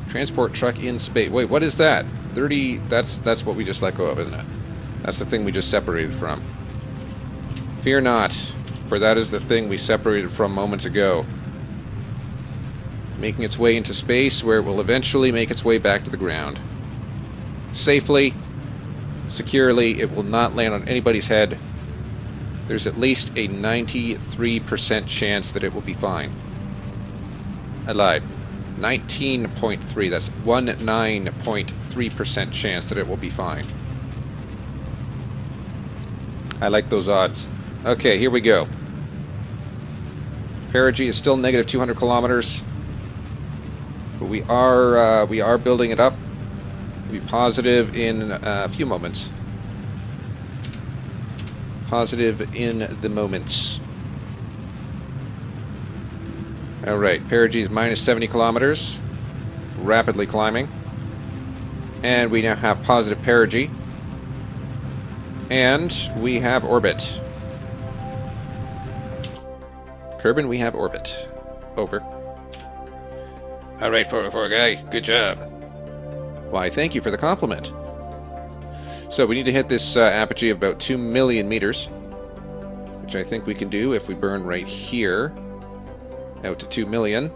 Transport truck in space. Wait, what is that? 30, that's what we just let go of, isn't it? That's the thing we just separated from. Fear not, for that is the thing we separated from moments ago. Making its way into space, where it will eventually make its way back to the ground. Safely, securely, it will not land on anybody's head. There's at least a 93% chance that it will be fine. I lied. 19.3, that's 19.3% chance that it will be fine. I like those odds. Okay, here we go. Perigee is still negative 200 kilometers. But we are building it up. We'll be positive in a few moments. Positive in the moments. Alright, perigee is minus 70 kilometers. Rapidly climbing. And we now have positive perigee. And we have orbit. Kerbin, we have orbit. Over. Alright, 404 guy. Good job. Why, thank you for the compliment. So we need to hit this apogee of about 2 million meters. Which I think we can do if we burn right here. Out to 2 million.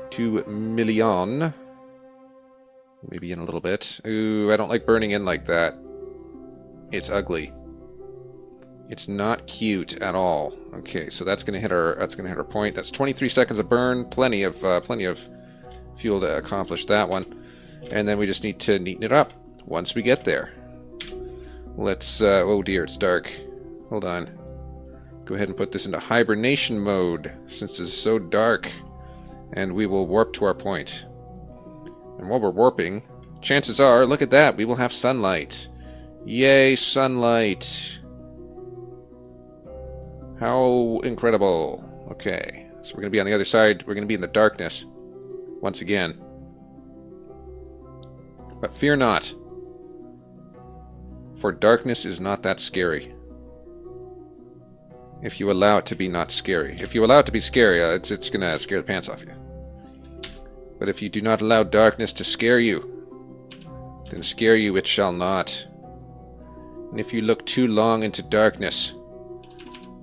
2 million. Maybe in a little bit. Ooh, I don't like burning in like that. It's ugly. It's not cute at all. Okay, so that's gonna hit our point. That's 23 seconds of burn. Plenty of fuel to accomplish that one. And then we just need to neaten it up once we get there. Let's oh dear, it's dark. Hold on. Go ahead and put this into hibernation mode, since it's so dark. And we will warp to our point. And while we're warping, chances are, look at that, we will have sunlight. Yay, sunlight. How incredible. Okay, so we're going to be on the other side. We're going to be in the darkness once again. But fear not, for darkness is not that scary. If you allow it to be not scary. If you allow it to be scary, it's going to scare the pants off you. But if you do not allow darkness to scare you, then scare you it shall not. And if you look too long into darkness,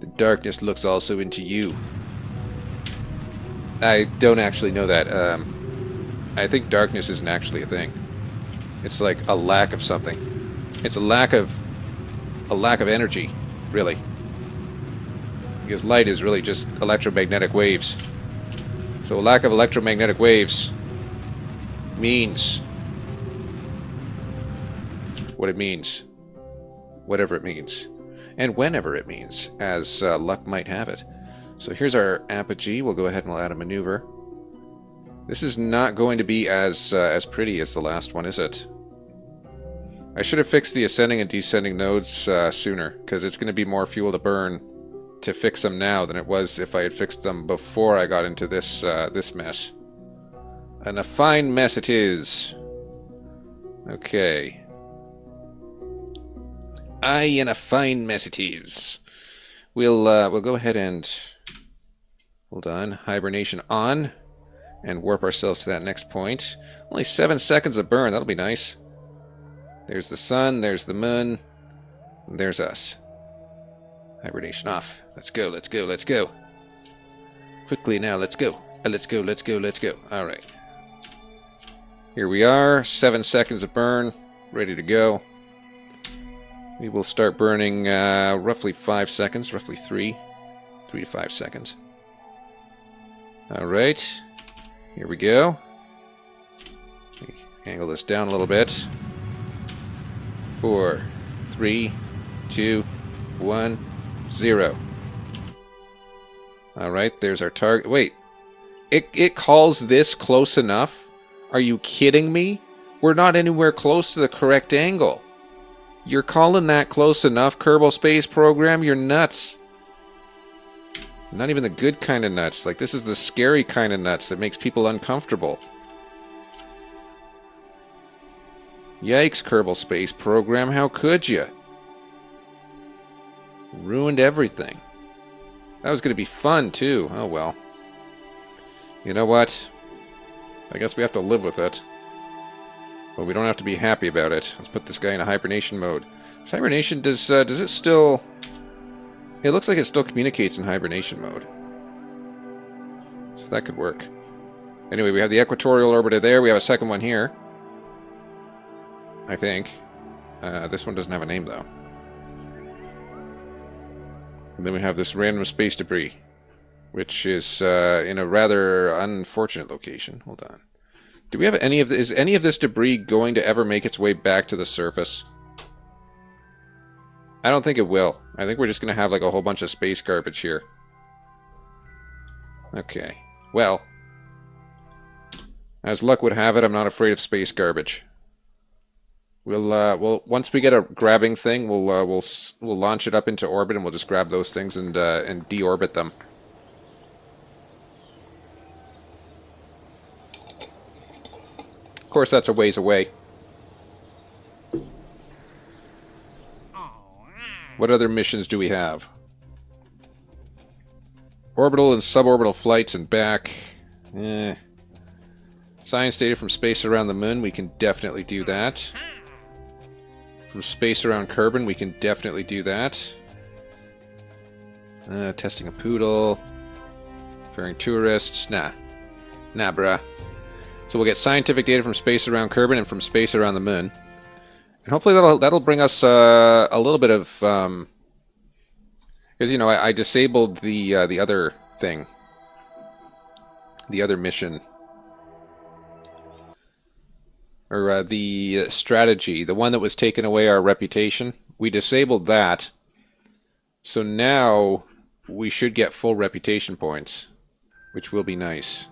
the darkness looks also into you. I don't actually know that. I think darkness isn't actually a thing. It's like a lack of something. It's a lack of energy, really. Because light is really just electromagnetic waves. So a lack of electromagnetic waves means what it means. Whatever it means. And whenever it means, as luck might have it. So here's our apogee. We'll go ahead and we'll add a maneuver. This is not going to be as pretty as the last one, is it? I should have fixed the ascending and descending nodes sooner, because it's going to be more fuel to burn to fix them now than it was if I had fixed them before I got into this this mess. And a fine mess it is. Okay. Aye, and a fine mess it is. We'll go ahead and hold on, hibernation on, and warp ourselves to that next point. Only 7 seconds of burn. That'll be nice. There's the sun. There's the moon. And there's us. Hibernation off. Let's go. Let's go. Let's go. Quickly now. Let's go. Let's go. Let's go. Let's go. All right. Here we are. 7 seconds of burn. Ready to go. We will start burning roughly 5 seconds, roughly 3 to 5 seconds. Alright, here we go. Angle this down a little bit. 4, 3, 2, 1, 0. Alright, there's our target. Wait. It calls this close enough? Are you kidding me? We're not anywhere close to the correct angle. You're calling that close enough, Kerbal Space Program? You're nuts. Not even the good kind of nuts. Like, this is the scary kind of nuts that makes people uncomfortable. Yikes, Kerbal Space Program, how could you? Ruined everything. That was going to be fun, too. Oh, well. You know what? I guess we have to live with it. But we don't have to be happy about it. Let's put this guy in a hibernation mode. Does hibernation, does it still... It looks like it still communicates in hibernation mode. So that could work. Anyway, we have the equatorial orbiter there. We have a second one here. I think. This one doesn't have a name, though. And then we have this random space debris, which is in a rather unfortunate location. Hold on. Do we have any of is any of this debris going to ever make its way back to the surface? I don't think it will. I think we're just going to have like a whole bunch of space garbage here. Okay. Well, as luck would have it, I'm not afraid of space garbage. We'll once we get a grabbing thing, we'll launch it up into orbit, and we'll just grab those things and deorbit them. Of course, that's a ways away. What other missions do we have? Orbital and suborbital flights and back. Science data from space around the moon, we can definitely do that. From space around Kerbin, we can definitely do that. Testing a poodle. Ferrying tourists. Nah, bruh. So we'll get scientific data from space around Kerbin and from space around the moon. And hopefully that'll bring us a little bit of... Because, you know, I disabled the other thing. The other mission. Or the strategy. The one that was taking away our reputation. We disabled that. So now we should get full reputation points. Which will be nice.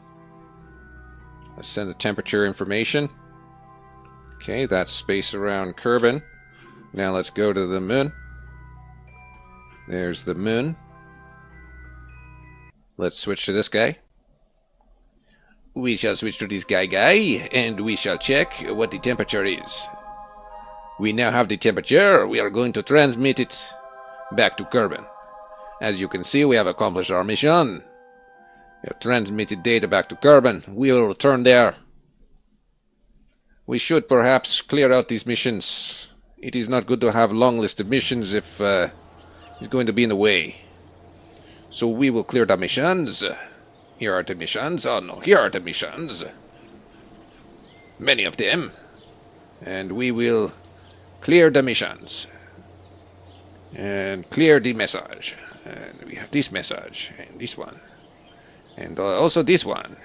Let's send the temperature information. Okay, that's space around Kerbin. Now let's go to the moon. There's the moon. Let's switch to this guy. We shall switch to this guy, and we shall check what the temperature is. We now have the temperature. We are going to transmit it back to Kerbin. As you can see, we have accomplished our mission. We have transmitted data back to Kerbin. We will return there. We should perhaps clear out these missions. It is not good to have a long list of missions if it's going to be in the way. So we will clear the missions. Here are the missions. Oh no, here are the missions. Many of them. And we will clear the missions. And clear the message. And we have this message. And this one. And also this one.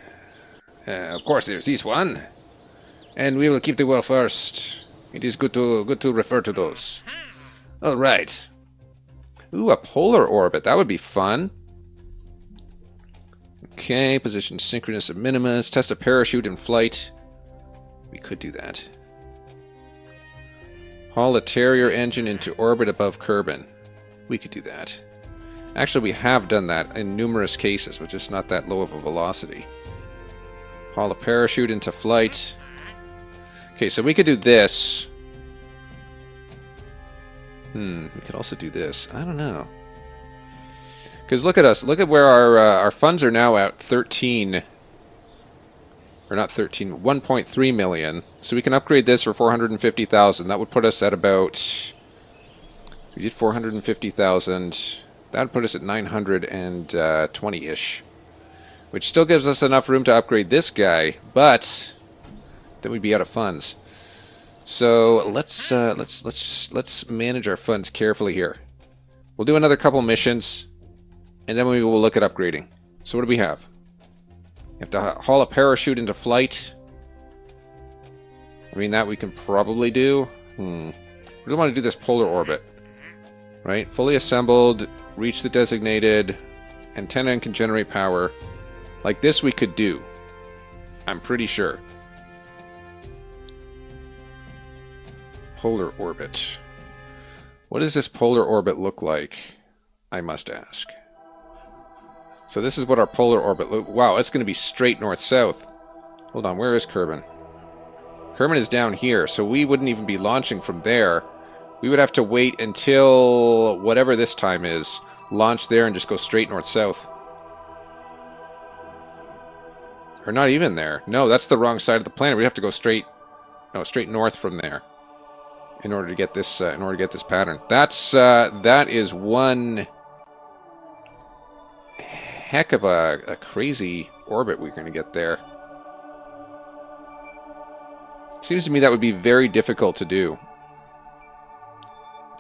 Of course there's this one. And we will keep the well first. It is good to refer to those. Alright. Ooh, a polar orbit. That would be fun. Okay, position synchronous at minimus. Test a parachute in flight. We could do that. Haul a Terrier engine into orbit above Kerbin. We could do that. Actually, we have done that in numerous cases, but just not that low of a velocity. Haul a parachute into flight. Okay, so we could do this. We could also do this. I don't know. Because look at us. Look at where our funds are now at 13. Or not 13, 1.3 million. So we can upgrade this for 450,000. That would put us at about... We did 450,000. That would put us at 920-ish. Which still gives us enough room to upgrade this guy, but then we'd be out of funds. So let's manage our funds carefully here. We'll do another couple missions, and then we will look at upgrading. So what do we have? You have to haul a parachute into flight. I mean, that we can probably do. We We don't want to do this polar orbit. Right? Fully assembled, reach the designated, antenna and can generate power. Like this we could do. I'm pretty sure. Polar orbit. What does this polar orbit look like? I must ask. So this is what our polar orbit look. Wow, it's going to be straight north-south. Hold on, where is Kerbin? Kerbin is down here, so we wouldn't even be launching from there. We would have to wait until whatever this time is, launch there and just go straight north-south. Or not even there. No, that's the wrong side of the planet. We'd have to go straight north from there in order to get this pattern. That is one heck of a crazy orbit we're going to get there. Seems to me that would be very difficult to do.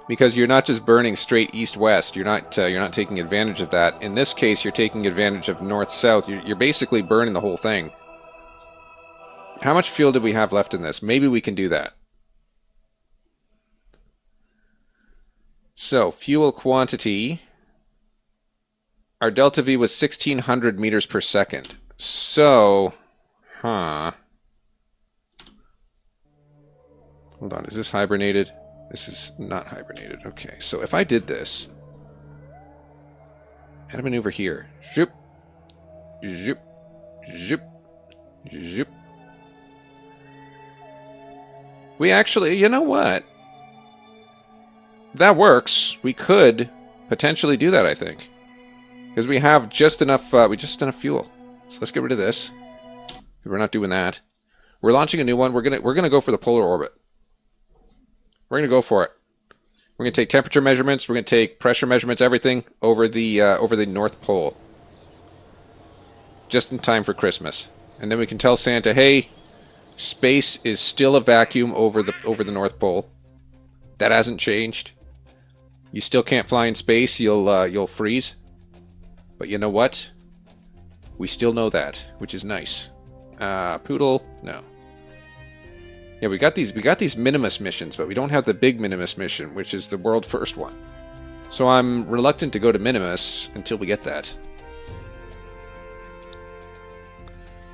Because you're not just burning straight east-west. You're not taking advantage of that. In this case, you're taking advantage of north-south. You're basically burning the whole thing. How much fuel did we have left in this? Maybe we can do that. So, fuel quantity. Our delta V was 1,600 meters per second. So, Hold on, is this hibernated? This is not hibernated. Okay, so if I did this, how to maneuver here? Zoop, zoop, zoop, zoop. We actually, you know what? That works. We could potentially do that, I think, because we have just enough. Just enough fuel. So let's get rid of this. We're not doing that. We're launching a new one. We're gonna go for the polar orbit. We're going to go for it. We're going to take temperature measurements. We're going to take pressure measurements, everything over the North Pole. Just in time for Christmas. And then we can tell Santa, hey, space is still a vacuum over the North Pole. That hasn't changed. You still can't fly in space. You'll freeze. But you know what? We still know that, which is nice. Poodle? No. Yeah, we got these Minimus missions, but we don't have the big Minimus mission, which is the world first one. So I'm reluctant to go to Minimus until we get that.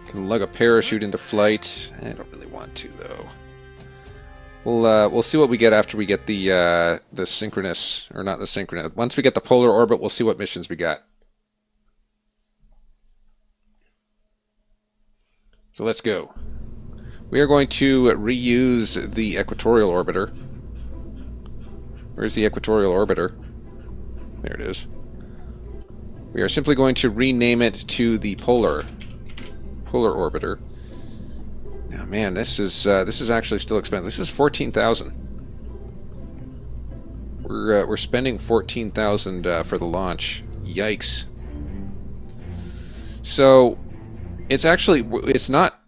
Can lug a parachute into flight. I don't really want to though. We'll see what we get after we get the synchronous, or not the synchronous. Once we get the polar orbit, we'll see what missions we got. So let's go. We are going to reuse the equatorial orbiter. Where's the equatorial orbiter? There it is. We are simply going to rename it to the polar orbiter. Now, man, this is actually still expensive. This is 14,000. We're spending 14,000 for the launch. Yikes. So it's not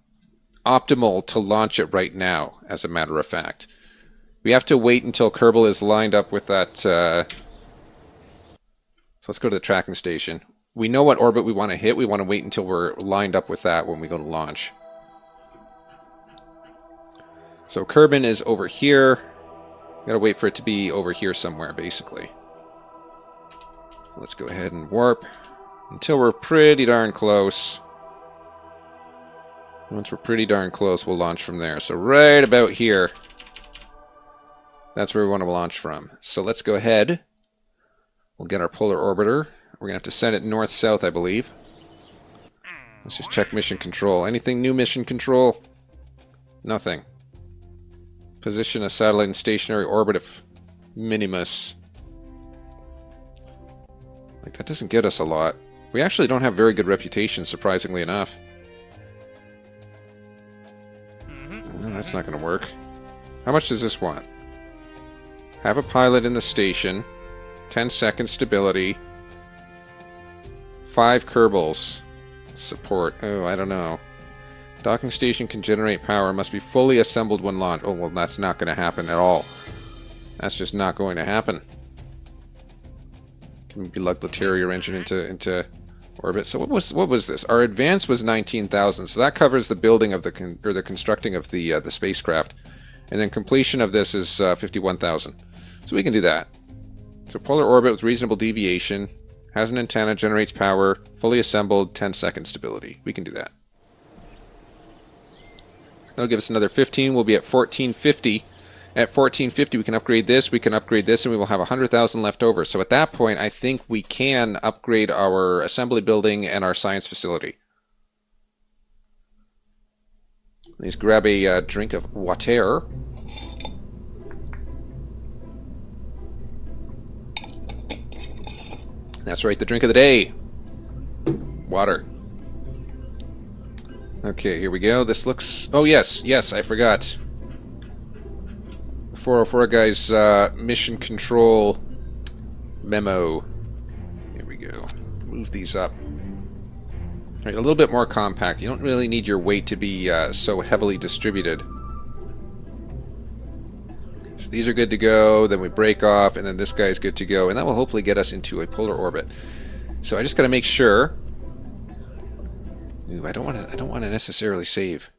optimal to launch it right now, as a matter of fact. We have to wait until Kerbal is lined up with that. So let's go to the tracking station. We know what orbit we want to hit. We want to wait until we're lined up with that when we go to launch. So Kerbin is over here. We gotta wait for it to be over here somewhere, basically. Let's go ahead and warp until we're pretty darn close. Once we're pretty darn close, we'll launch from there. So right about here, that's where we want to launch from. So let's go ahead. We'll get our polar orbiter. We're going to have to send it north-south, I believe. Let's just check mission control. Anything new mission control? Nothing. Position a satellite in stationary orbit of Minimus. Like, that doesn't get us a lot. We actually don't have very good reputation, surprisingly enough. That's not going to work. How much does this want? Have a pilot in the station. 10-second stability. 5 Kerbals. Support. Oh, I don't know. Docking station can generate power. Must be fully assembled when launched. Oh, well, that's not going to happen at all. That's just not going to happen. Can we lug the Terrier engine into orbit? So what was this? Our advance was 19,000, so that covers the building of the constructing of the spacecraft. And then completion of this is 51,000. So we can do that. So polar orbit with reasonable deviation, has an antenna, generates power, fully assembled, 10-second stability. We can do that. That'll give us another 15. We'll be at 1450. At 1450, we can upgrade this, and we will have 100,000 left over. So at that point, I think we can upgrade our assembly building and our science facility. Let's grab a drink of water. That's right, the drink of the day. Water. Okay, here we go. This looks... Oh, yes, I forgot. 404 guy's mission control memo. Here we go. Move these up. All right, a little bit more compact. You don't really need your weight to be so heavily distributed. So these are good to go. Then we break off, and then this guy's good to go, and that will hopefully get us into a polar orbit. So I just got to make sure. Ooh, I don't want to necessarily save.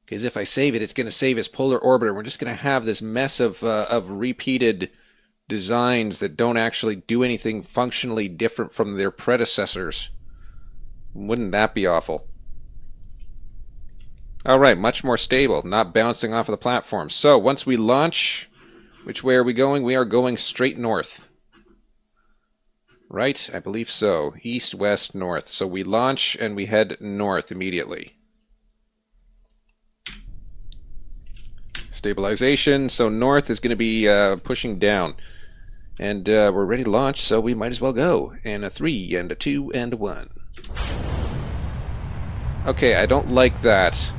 Because if I save it, it's going to save as polar orbiter. We're just going to have this mess of repeated designs that don't actually do anything functionally different from their predecessors. Wouldn't that be awful? Alright, much more stable, not bouncing off of the platform. So, once we launch, which way are we going? We are going straight north. Right? I believe so. East, west, north. So we launch and we head north immediately. Stabilization. So north is going to be pushing down. And we're ready to launch, so we might as well go. And a 3, and a 2, and a 1. Okay, I don't like that.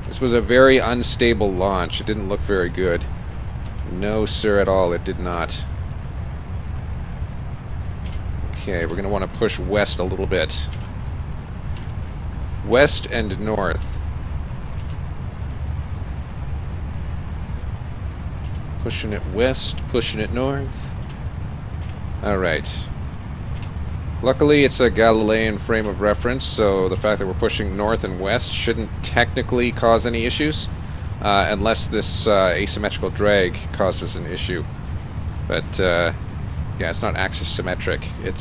This was a very unstable launch. It didn't look very good. No, sir, at all. It did not. Okay, we're going to want to push west a little bit. West and north. Pushing it west, pushing it north. Alright. Luckily, it's a Galilean frame of reference, so the fact that we're pushing north and west shouldn't technically cause any issues, unless this asymmetrical drag causes an issue. But, yeah, it's not axis symmetric. It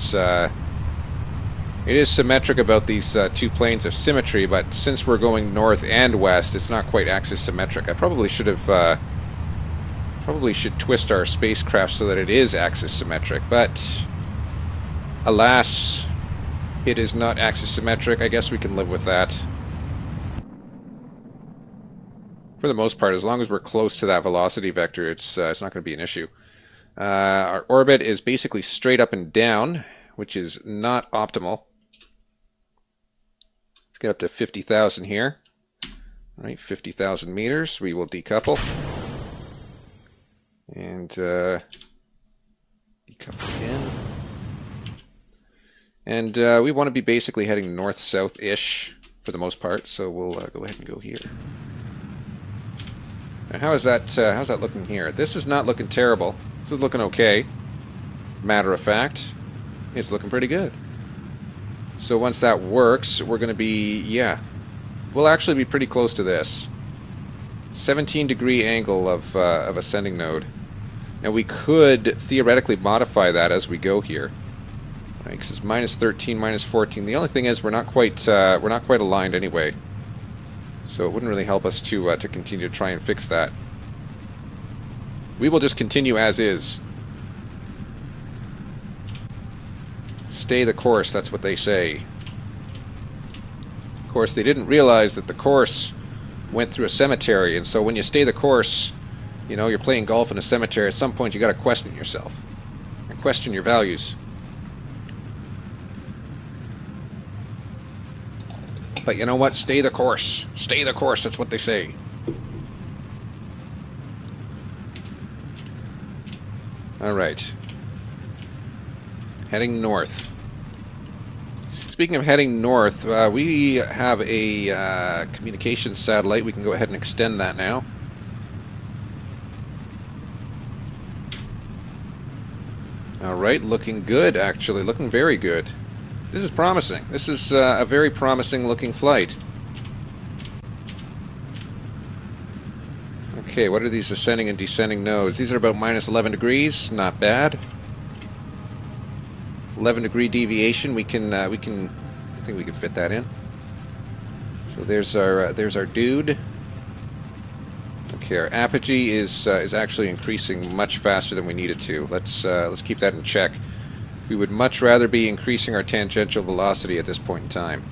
is symmetric about these two planes of symmetry, but since we're going north and west, it's not quite axis symmetric. I probably should have, probably should twist our spacecraft so that it is axis symmetric, but alas, it is not axis symmetric. I guess we can live with that. For the most part, as long as we're close to that velocity vector, it's not going to be an issue. Our orbit is basically straight up and down, which is not optimal. Let's get up to 50,000 here. All right, 50,000 meters. We will decouple. And decouple again. And we want to be basically heading north-south-ish for the most part, so we'll go ahead and go here. Now, how's that looking here? This is not looking terrible. This is looking okay. Matter of fact, it's looking pretty good. So once that works, we're going to be, yeah, we'll actually be pretty close to this. 17-degree angle of ascending node. Now we could theoretically modify that as we go here. Right, because it's minus 13, minus 14. The only thing is we're not quite aligned anyway. So it wouldn't really help us to continue to try and fix that. We will just continue as is. Stay the course, that's what they say. Of course, they didn't realize that the course went through a cemetery, and so when you stay the course, you know, you're playing golf in a cemetery, at some point you got to question yourself and question your values. But you know what? Stay the course. Stay the course, that's what they say. Alright. Heading north. Speaking of heading north, we have a communications satellite. We can go ahead and extend that now. Alright, looking good, actually. Looking very good. This is promising. This is a very promising looking flight. Okay, what are these ascending and descending nodes? These are about minus 11 degrees. Not bad. 11-degree deviation. We can. I think we can fit that in. So there's our dude. Okay, our apogee is actually increasing much faster than we need it to. Let's keep that in check. We would much rather be increasing our tangential velocity at this point in time.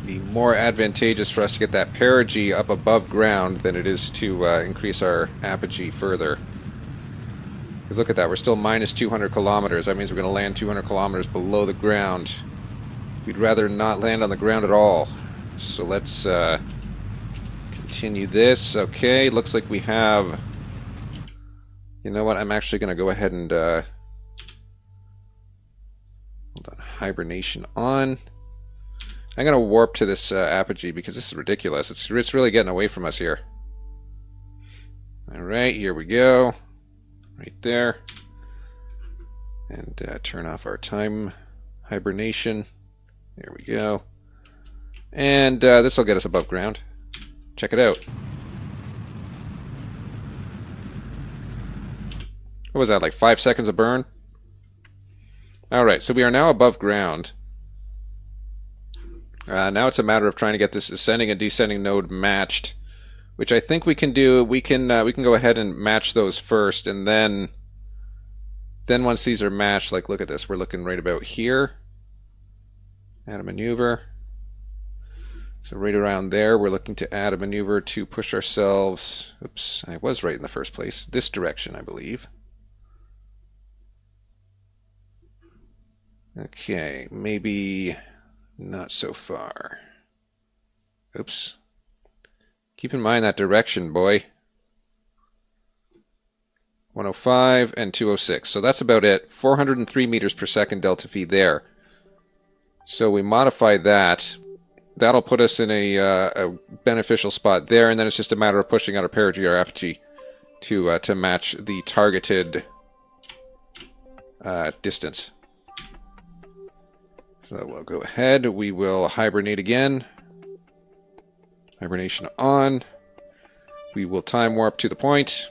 Be more advantageous for us to get that perigee up above ground than it is to increase our apogee further. Because look at that, we're still minus 200 kilometers. That means we're going to land 200 kilometers below the ground. We'd rather not land on the ground at all. So let's continue this. Okay, looks like we have... You know what, I'm actually going to go ahead and... hold on, hibernation on. I'm going to warp to this apogee because this is ridiculous. It's really getting away from us here. Alright, here we go. Right there. And turn off our time hibernation. There we go. And this will get us above ground. Check it out. What was that, like 5 seconds of burn? Alright, so we are now above ground. Now it's a matter of trying to get this ascending and descending node matched, which I think we can do. We can go ahead and match those first, and then once these are matched, like look at this, we're looking right about here. Add a maneuver. So right around there, we're looking to add a maneuver to push ourselves. Oops, I was right in the first place. This direction, I believe. Okay, maybe. Not so far. Oops. Keep in mind that direction, boy. 105 and 206. So that's about it. 403 meters per second delta V there. So we modify that. That'll put us in a beneficial spot there, and then it's just a matter of pushing out our perigee or apogee to match the targeted distance. So we'll go ahead, we will hibernate again. Hibernation on. We will time warp to the point.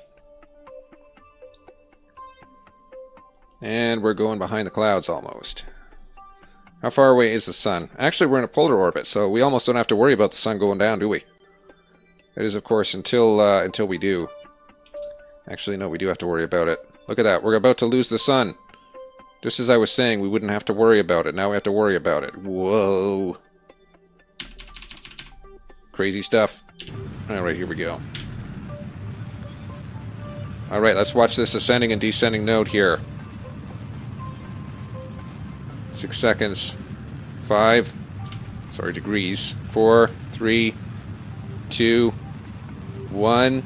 And we're going behind the clouds almost. How far away is the sun? Actually, we're in a polar orbit, so we almost don't have to worry about the sun going down, do we? That is, of course, until we do. Actually, no, we do have to worry about it. Look at that, we're about to lose the sun. Just as I was saying, we wouldn't have to worry about it. Now we have to worry about it. Whoa. Crazy stuff. Alright, here we go. Alright, let's watch this ascending and descending node here. 6 seconds. 5. Sorry, degrees. 4, 3, 2, 1.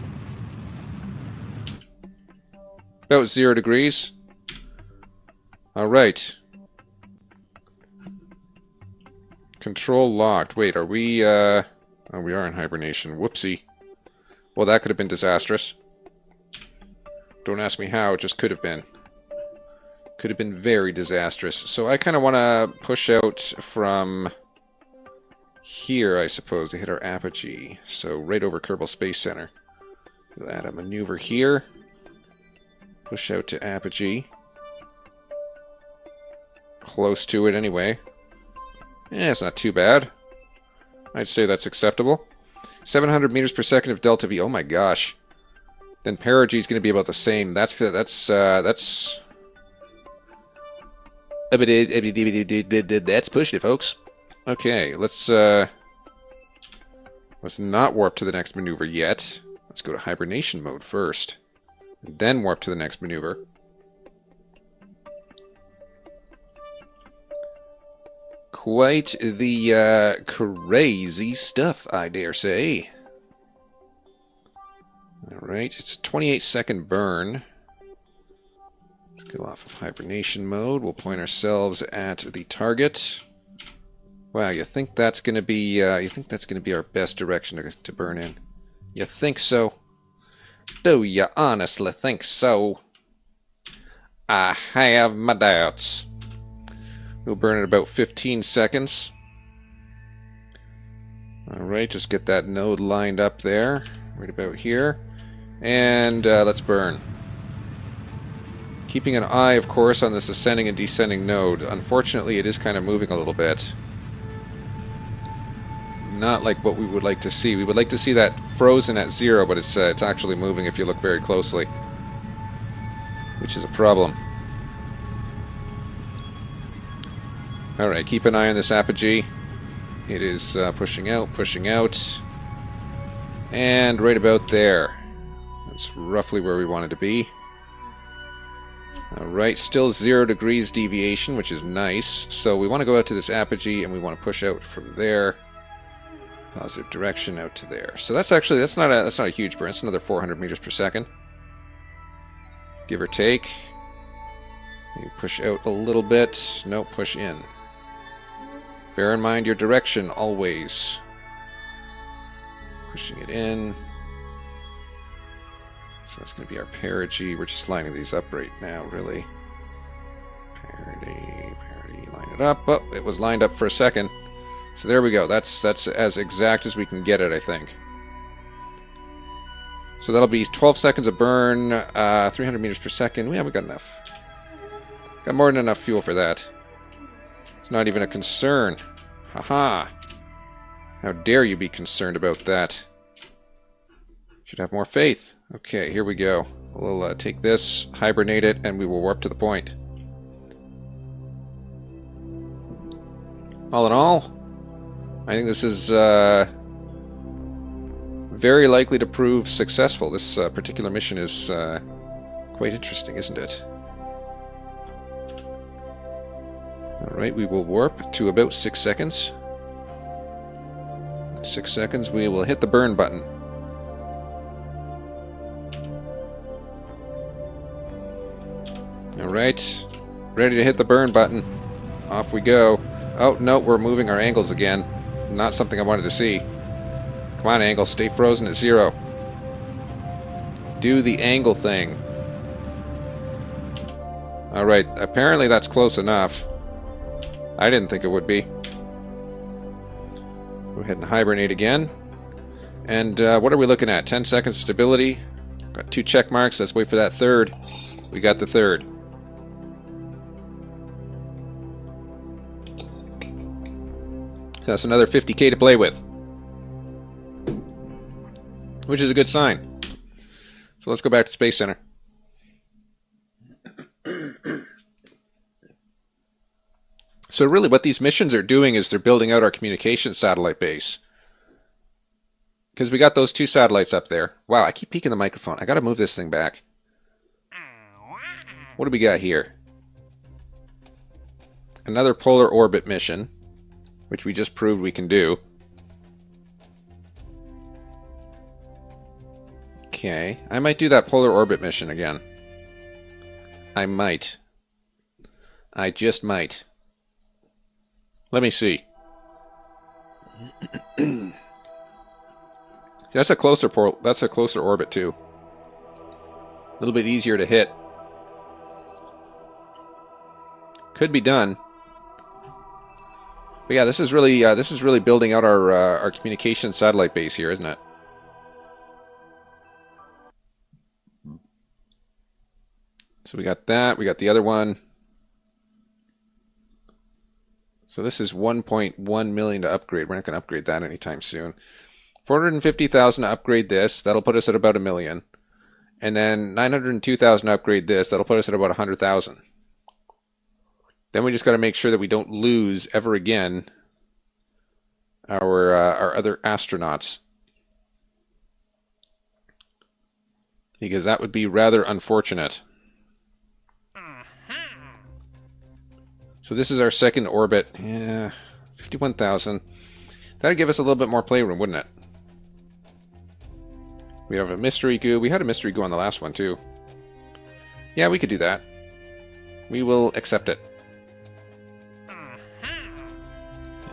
About 0 degrees. Alright. Control locked. Wait, are we, Oh, we are in hibernation. Whoopsie. Well, that could have been disastrous. Don't ask me how, it just could have been. Could have been very disastrous. So I kind of want to push out from here, I suppose, to hit our apogee. So right over Kerbal Space Center. We'll add a maneuver here. Push out to apogee. Close to it anyway. Yeah, it's not too bad. I'd say that's acceptable. 700 meters per second of delta V. Oh my gosh. Then perigee is going to be about the same. That's pushing it, folks. Okay, let's not warp to the next maneuver yet. Let's go to hibernation mode first, and then warp to the next maneuver. Quite the crazy stuff, I dare say. Alright, it's a 28-second burn. Let's go off of hibernation mode. We'll point ourselves at the target. Wow, you think that's going to be our best direction to burn in? You think so? Do you honestly think so? I have my doubts. We'll burn in about 15 seconds. Alright, just get that node lined up there, right about here. And let's burn. Keeping an eye, of course, on this ascending and descending node. Unfortunately, it is kind of moving a little bit. Not like what we would like to see. We would like to see that frozen at 0, but it's actually moving if you look very closely. Which is a problem. Alright, keep an eye on this apogee. It is pushing out. And right about there. That's roughly where we want it to be. Alright, still 0 degrees deviation, which is nice. So we want to go out to this apogee, and we want to push out from there. Positive direction out to there. So that's not a huge burn. It's another 400 meters per second. Give or take. You push out a little bit. No, push in. Bear in mind your direction always. Pushing it in. So that's going to be our perigee. We're just lining these up right now, really. Parity, line it up. Oh, it was lined up for a second. So there we go. That's as exact as we can get it, I think. So that'll be 12 seconds of burn, 300 meters per second. We haven't got enough. Got more than enough fuel for that. It's not even a concern. Haha. How dare you be concerned about that? Should have more faith. Okay, here we go. We'll take this, hibernate it, and we will warp to the point. All in all, I think this is very likely to prove successful. This particular mission is quite interesting, isn't it? Alright, we will warp to about 6 seconds. 6 seconds, we will hit the burn button. Alright, ready to hit the burn button. Off we go. Oh, no, we're moving our angles again. Not something I wanted to see. Come on, angle, stay frozen at 0. Do the angle thing. Alright, apparently that's close enough. I didn't think it would be. Go ahead and hibernate again. And what are we looking at? 10 seconds stability. Got 2 check marks. Let's wait for that third. We got the third. So that's another 50k to play with. Which is a good sign. So let's go back to Space Center. So really what these missions are doing is they're building out our communication satellite base. Because we got those 2 satellites up there. Wow, I keep peeking the microphone. I gotta move this thing back. What do we got here? Another polar orbit mission, which we just proved we can do. Okay, I might do that polar orbit mission again. I might. I just might. Let me see. That's a closer orbit too. A little bit easier to hit. Could be done. But yeah, this is really building out our communication satellite base here, isn't it? So we got that. We got the other one. So this is 1.1 million to upgrade. We're not going to upgrade that anytime soon. 450,000 to upgrade this. That'll put us at about 1 million. And then 902,000 to upgrade this. That'll put us at about 100,000. Then we just got to make sure that we don't lose ever again our other astronauts. Because that would be rather unfortunate. So this is our second orbit. Yeah, 51,000. That'd give us a little bit more playroom, wouldn't it? We have a mystery goo. We had a mystery goo on the last one, too. Yeah, we could do that. We will accept it.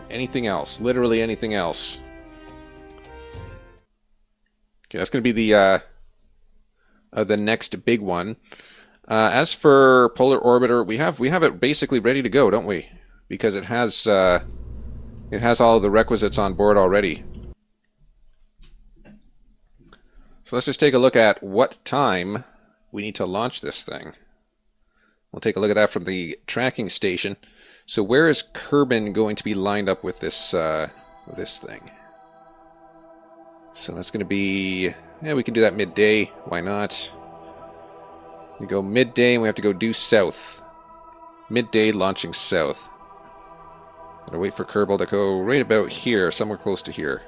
Anything else? Literally anything else. Okay, that's going to be the next big one. As for Polar Orbiter, we have it basically ready to go, don't we? Because it has all the requisites on board already. So let's just take a look at what time we need to launch this thing. We'll take a look at that from the tracking station. So where is Kerbin going to be lined up with this thing? So that's going to be... Yeah, we can do that midday. Why not? We go midday and we have to go due south. Midday launching south. Gotta wait for Kerbal to go right about here, somewhere close to here.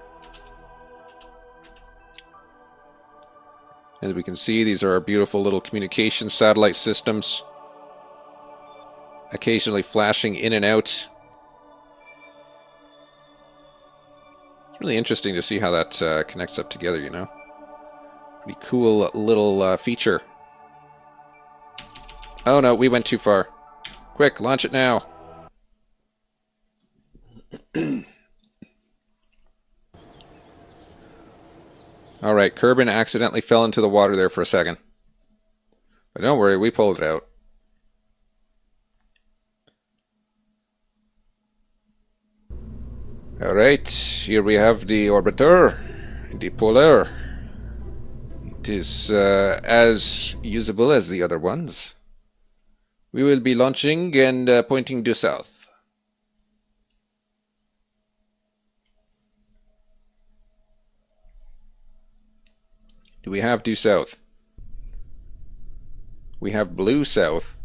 As we can see, these are our beautiful little communication satellite systems. Occasionally flashing in and out. It's really interesting to see how that connects up together, you know? Pretty cool little feature. Oh no, we went too far. Quick, launch it now. Alright, Kerbin accidentally fell into the water there for a second. But don't worry, we pulled it out. Alright, here we have the orbiter, the polar. It is as usable as the other ones. We will be launching and pointing due south. Do we have due south? We have blue south,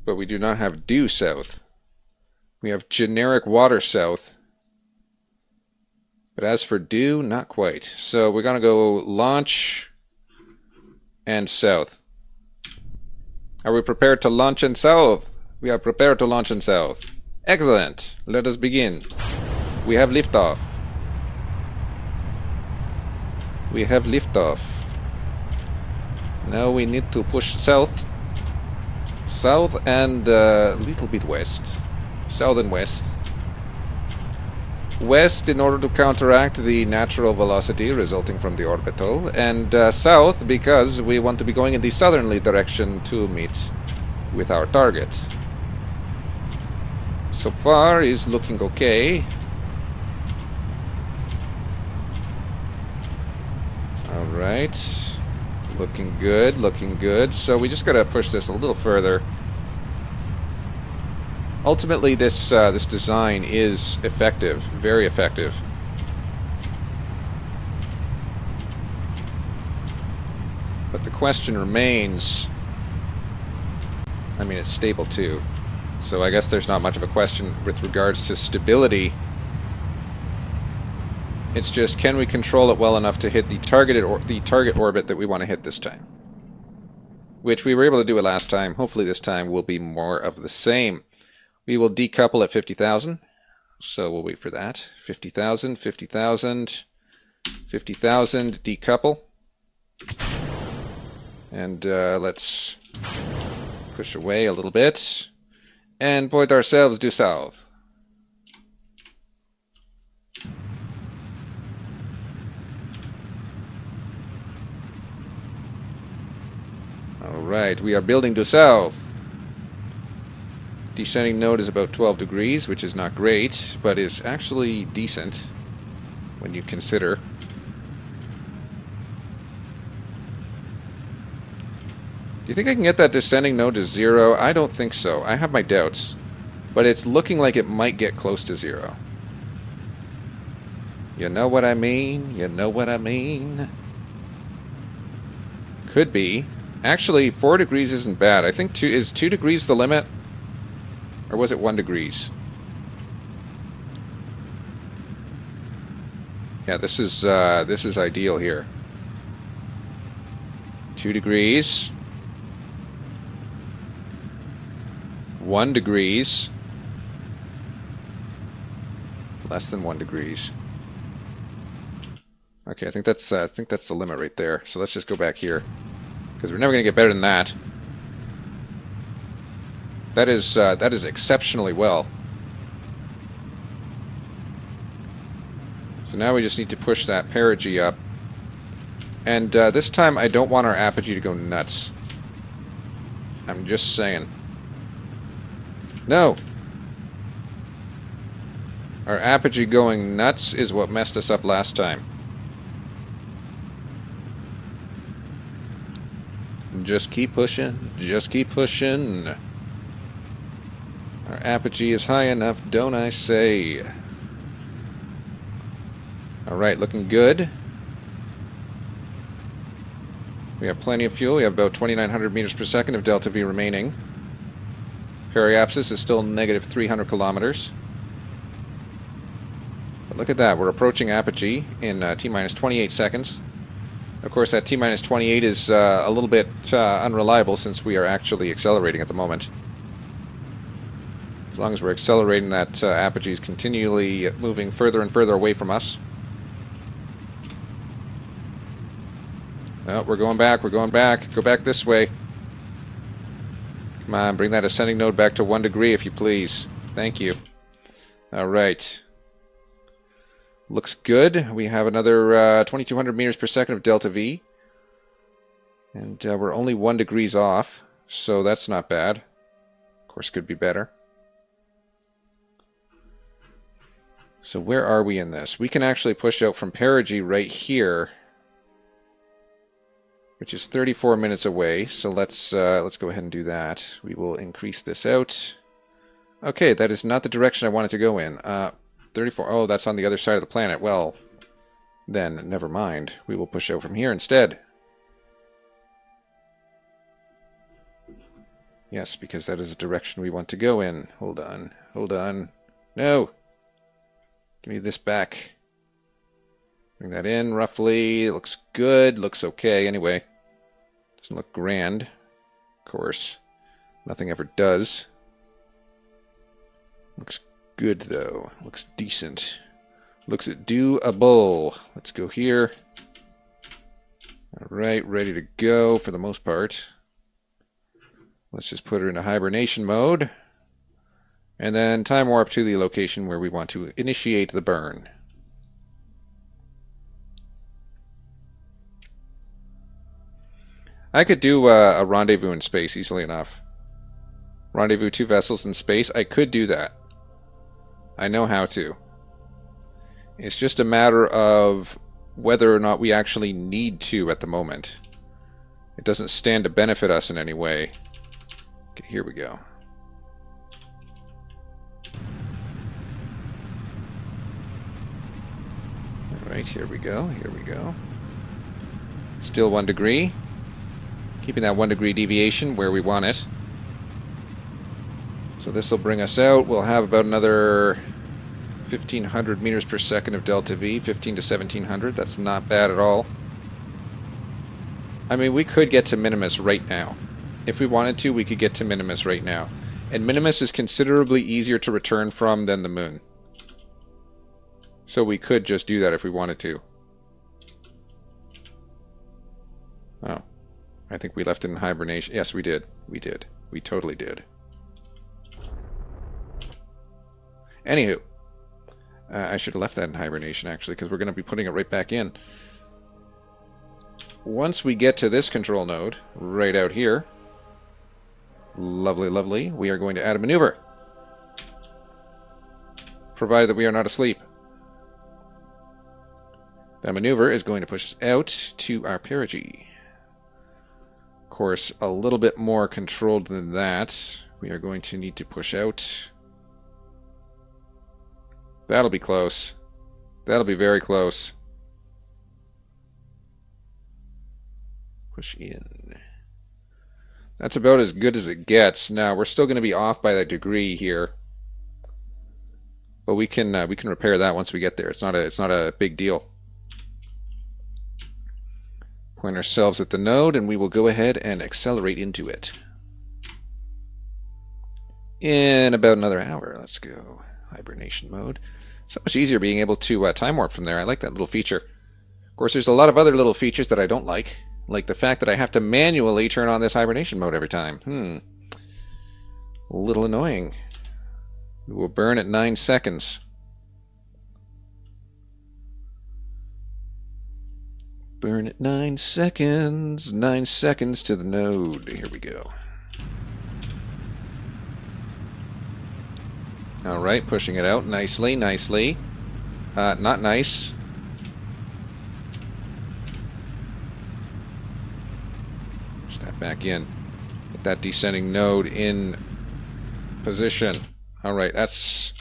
but we do not have due south. We have generic water south, but as for due, not quite. So we're going to go launch and south. Are we prepared to launch and south? We are prepared to launch and south. Excellent. Let us begin. We have liftoff. We have liftoff. Now we need to push south. South and a little bit west. South and west. West in order to counteract the natural velocity resulting from the orbital, and south because we want to be going in the southerly direction to meet with our target. So far is looking okay. Alright. Looking good, looking good. So we just gotta push this a little further. Ultimately, this design is effective, very effective. But the question remains, I mean, it's stable too, so I guess there's not much of a question with regards to stability. It's just, can we control it well enough to hit the target orbit that we want to hit this time? Which we were able to do it last time. Hopefully this time will be more of the same. We will decouple at 50,000, so we'll wait for that. 50,000, 50,000, 50,000, decouple. And let's push away a little bit and point ourselves due south. Alright, we are building due south. Descending node is about 12 degrees, which is not great, but is actually decent when you consider. Do you think I can get that descending node to 0? I don't think so. I have my doubts. But it's looking like it might get close to 0. You know what I mean? You know what I mean? Could be. Actually, 4 degrees isn't bad. I think is 2 degrees the limit? Or was it 1 degrees? Yeah, this is ideal here. 2 degrees. 1 degrees. Less than 1 degrees. Okay, I think that's the limit right there. So let's just go back here, because we're never going to get better than that. That is exceptionally well. So now we just need to push that perigee up. And this time I don't want our apogee to go nuts. I'm just saying. No! Our apogee going nuts is what messed us up last time. Just keep pushing. Just keep pushing. Our apogee is high enough, don't I say? Alright, looking good. We have plenty of fuel. We have about 2,900 meters per second of delta V remaining. Periapsis is still negative 300 kilometers. But look at that. We're approaching apogee in T-minus 28 seconds. Of course, that T-minus 28 is a little bit unreliable since we are actually accelerating at the moment. As long as we're accelerating, that apogee is continually moving further and further away from us. Oh, we're going back, we're going back. Go back this way. Come on, bring that ascending node back to 1 degree if you please. Thank you. Alright. Looks good. We have another 2,200 meters per second of delta V. And we're only 1 degrees off, so that's not bad. Of course, could be better. So where are we in this? We can actually push out from perigee right here, which is 34 minutes away. So let's go ahead and do that. We will increase this out. Okay, that is not the direction I wanted to go in. 34. Oh, that's on the other side of the planet. Well, then never mind. We will push out from here instead. Yes, because that is the direction we want to go in. Hold on. Hold on. No! Give me this back. Bring that in, roughly. It looks good. Looks okay, anyway. Doesn't look grand. Of course. Nothing ever does. Looks good, though. Looks decent. Looks doable. Let's go here. Alright, ready to go for the most part. Let's just put her into hibernation mode. And then time warp to the location where we want to initiate the burn. I could do a rendezvous in space easily enough. Rendezvous 2 vessels in space. I could do that. I know how to. It's just a matter of whether or not we actually need to at the moment. It doesn't stand to benefit us in any way. Okay, here we go. Alright, here we go, here we go. Still 1 degree. Keeping that 1 degree deviation where we want it. So this will bring us out. We'll have about another 1,500 meters per second of delta V, 15 to 1,700. That's not bad at all. I mean, we could get to Minimus right now. If we wanted to, we could get to Minimus right now. And Minimus is considerably easier to return from than the moon. So we could just do that if we wanted to. Oh. I think we left it in hibernation. Yes, we did. We did. We totally did. Anywho. I should have left that in hibernation, actually, because we're going to be putting it right back in. Once we get to this control node, right out here, lovely, lovely, we are going to add a maneuver. Provided that we are not asleep. That maneuver is going to push us out to our perigee. Of course, a little bit more controlled than that. We are going to need to push out. That'll be close. That'll be very close. Push in. That's about as good as it gets. Now, we're still going to be off by a degree here. But we can repair that once we get there. It's not a big deal. Point ourselves at the node, and we will go ahead and accelerate into it. In about another hour. Let's go. Hibernation mode. So much easier being able to time warp from there. I like that little feature. Of course, there's a lot of other little features that I don't like. Like the fact that I have to manually turn on this hibernation mode every time. A little annoying. We will burn at 9 seconds. Burn at 9 seconds. 9 seconds to the node. Here we go. Alright, pushing it out nicely, nicely. Not nice. that back in. Get that descending node in position. Alright, that's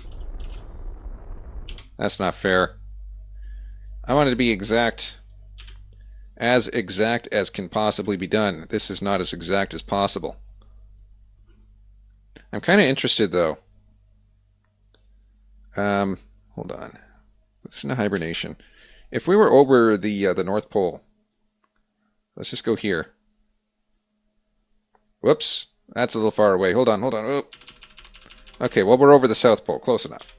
not fair. I want it to be exact as can possibly be done. This is not as exact as possible. I'm kind of interested, though. Hold on. Listen to hibernation. If we were over the North Pole, let's just go here. Whoops, that's a little far away. Hold on. Oh. Okay, well, we're over the South Pole. Close enough.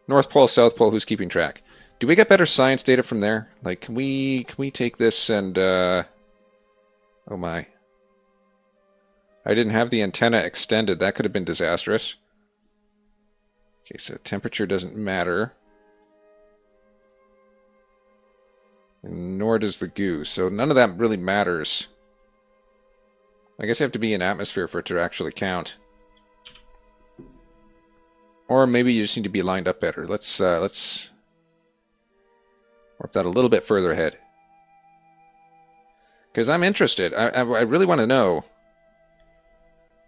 North Pole, South Pole, who's keeping track? Do we get better science data from there? Like, can we take this and, oh my. I didn't have the antenna extended. That could have been disastrous. Okay, so temperature doesn't matter. And nor does the goo, so none of that really matters. I guess you have to be in atmosphere for it to actually count. Or maybe you just need to be lined up better. Let's warp that a little bit further ahead. Because I'm interested. I really want to know.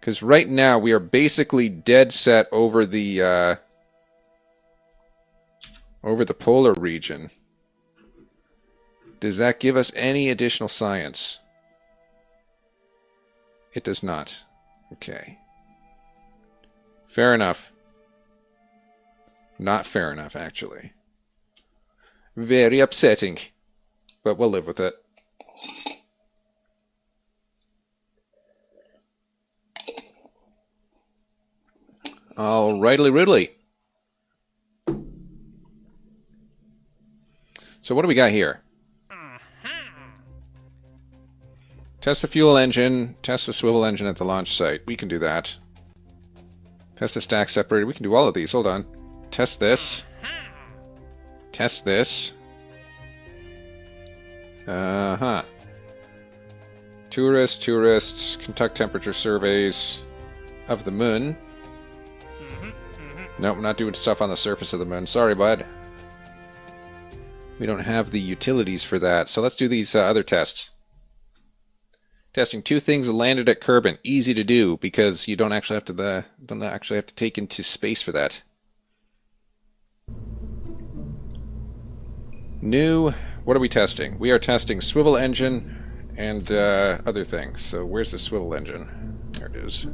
Because right now we are basically dead set over the polar region. Does that give us any additional science? It does not. Okay. Fair enough. Not fair enough, actually. Very upsetting. But we'll live with it. Alrighty Ridley. So what do we got here? Test the fuel engine. Test the swivel engine at the launch site. We can do that. Test the stack separator. We can do all of these. Hold on. Test this. Test this. Uh-huh. Tourists. Conduct temperature surveys of the moon. Nope, not doing stuff on the surface of the moon. Sorry, bud. We don't have the utilities for that. So let's do these other tests. Testing 2 things landed at Kerbin. Easy to do because you don't actually have to take into space for that. New. What are we testing? We are testing swivel engine and other things. So where's the swivel engine? There it is.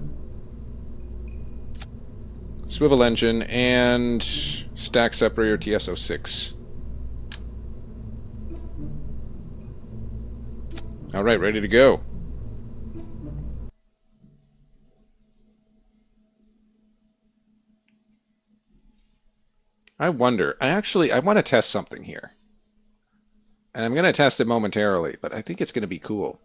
Swivel engine and stack separator TS06. Alright, ready to go. I wonder. I want to test something here. And I'm going to test it momentarily, but I think it's going to be cool.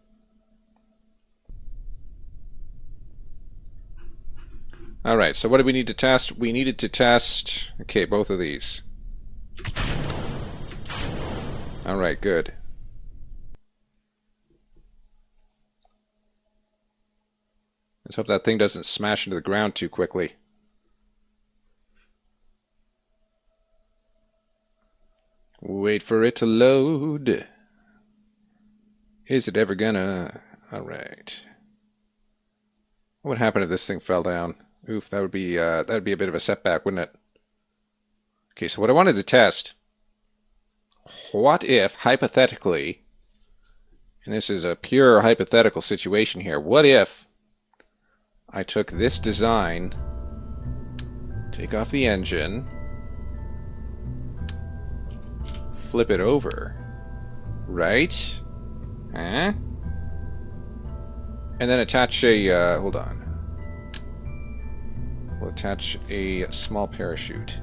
Alright, so what do we need to test? We needed to test... Okay, both of these. Alright, good. Let's hope that thing doesn't smash into the ground too quickly. Wait for it to load. Is it ever gonna... Alright. What would happen if this thing fell down? Oof, that'd be a bit of a setback, wouldn't it? Okay, so what I wanted to test... What if, hypothetically... And this is a pure hypothetical situation here. What if I took this design... Take off the engine... Flip it over, right? Huh? And then attach a, hold on. We'll attach a small parachute.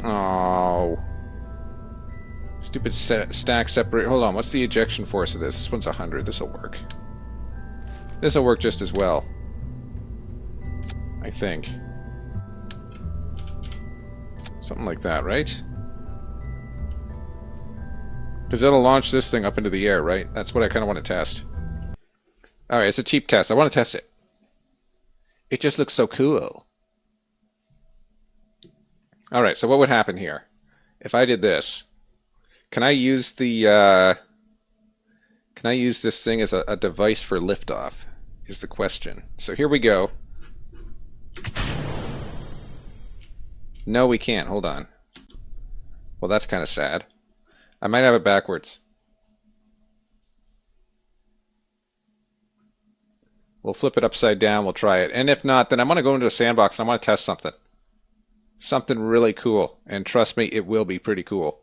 Oh. Stupid stack separate. Hold on, what's the ejection force of this? This one's 100. This'll work. This'll work just as well. I think. Something like that, right? Because it'll launch this thing up into the air, right? That's what I kind of want to test. Alright, it's a cheap test. I want to test it. It just looks so cool. Alright, so what would happen here? If I did this, can I use the Can I use this thing as a device for liftoff? Is the question. So here we go. No, we can't. Hold on. Well, that's kind of sad. I might have it backwards. We'll flip it upside down. We'll try it. And if not, then I'm going to go into a sandbox and I want to test something. Something really cool. And trust me, it will be pretty cool.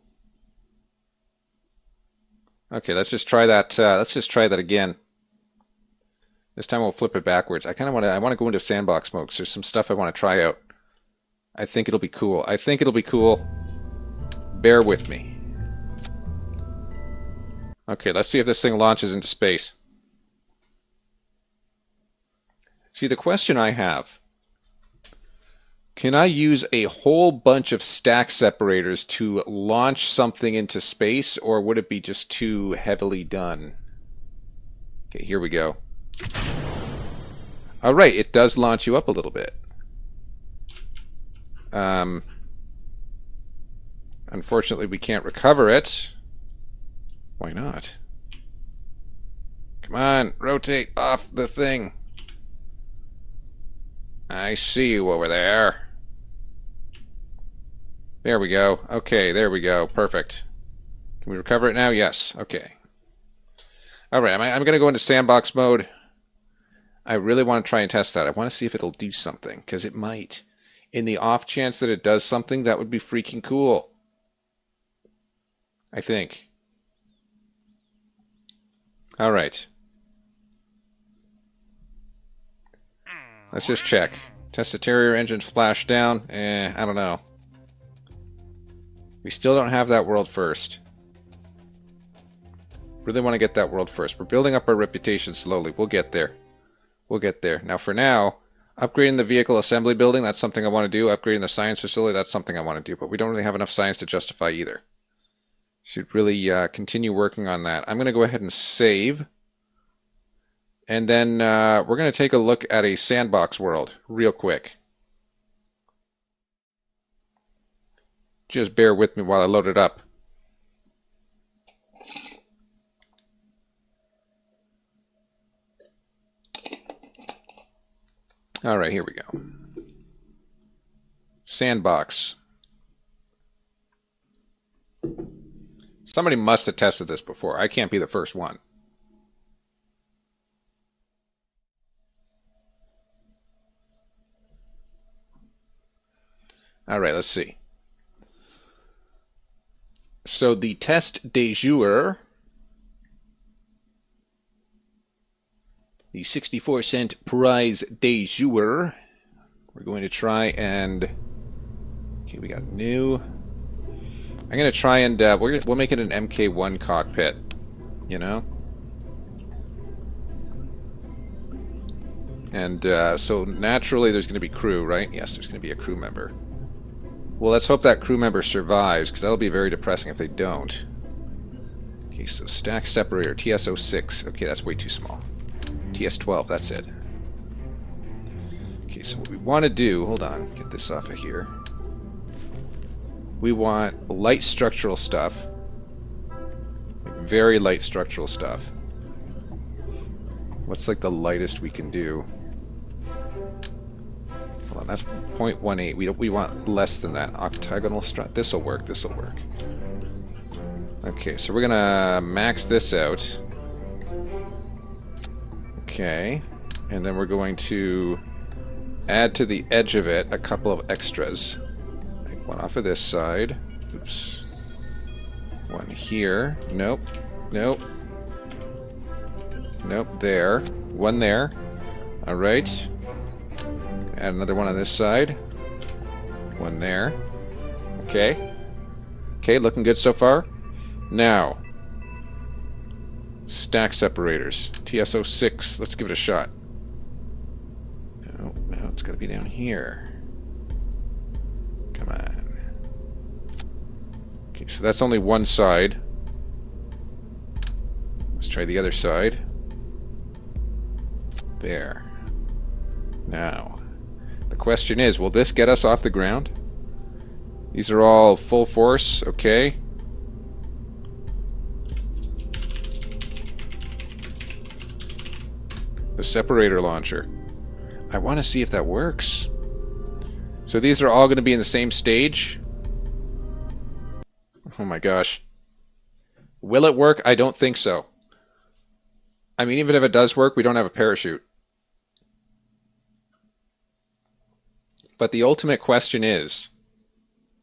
Okay, let's just try that. Let's just try that again. This time we'll flip it backwards. I kind of want to. I want to go into sandbox mode. 'Cause there's some stuff I want to try out. I think it'll be cool. I think it'll be cool. Bear with me. Okay, let's see if this thing launches into space. See, the question I have. Can I use a whole bunch of stack separators to launch something into space, or would it be just too heavily done? Okay, here we go. All right, it does launch you up a little bit. Unfortunately, we can't recover it. Why not? Come on, rotate off the thing. I see you over there. There we go. Okay, there we go. Perfect. Can we recover it now? Yes. Okay. All right, I'm going to go into sandbox mode. I really want to try and test that. I want to see if it'll do something, because it might. In the off chance that it does something, that would be freaking cool. I think. All right. Let's just check. Test the Terrier engine splash down. I don't know. We still don't have that world first. Really want to get that world first. We're building up our reputation slowly. We'll get there. We'll get there. Now, for now, upgrading the vehicle assembly building, that's something I want to do. Upgrading the science facility, that's something I want to do. But we don't really have enough science to justify either. Should really continue working on that. I'm going to go ahead and save. And then we're going to take a look at a sandbox world real quick. Just bear with me while I load it up. All right, here we go. Sandbox. Somebody must have tested this before. I can't be the first one. All right, let's see. So the test de jour, the 64-cent prize de jour, we're going to try and, okay, we got new. I'm going to try and, we'll make it an MK1 cockpit, you know? And so naturally there's going to be crew, right? Yes, there's going to be a crew member. Well, let's hope that crew member survives, because that'll be very depressing if they don't. Okay, so stack separator, TS06. Okay, that's way too small. TS12, that's it. Okay, so what we want to do, hold on, get this off of here. We want light structural stuff. Like very light structural stuff. What's like the lightest we can do? Hold on, that's 0.18. We want less than that. Octagonal strut. This'll work. This'll work. Okay, so we're gonna max this out. Okay, and then we're going to add to the edge of it a couple of extras. One off of this side. Oops. One here. Nope. Nope. Nope. There. One there. Alright. Add another one on this side. One there. Okay. Okay, looking good so far. Now, stack separators. TS06. Let's give it a shot. No, no, it's got to be down here. Come on. Okay, so that's only one side. Let's try the other side. There. Now, the question is, will this get us off the ground? These are all full force, okay. separator launcher. I want to see if that works. So these are all going to be in the same stage. Oh my gosh. Will it work? I don't think so. I mean, even if it does work, we don't have a parachute. But the ultimate question is,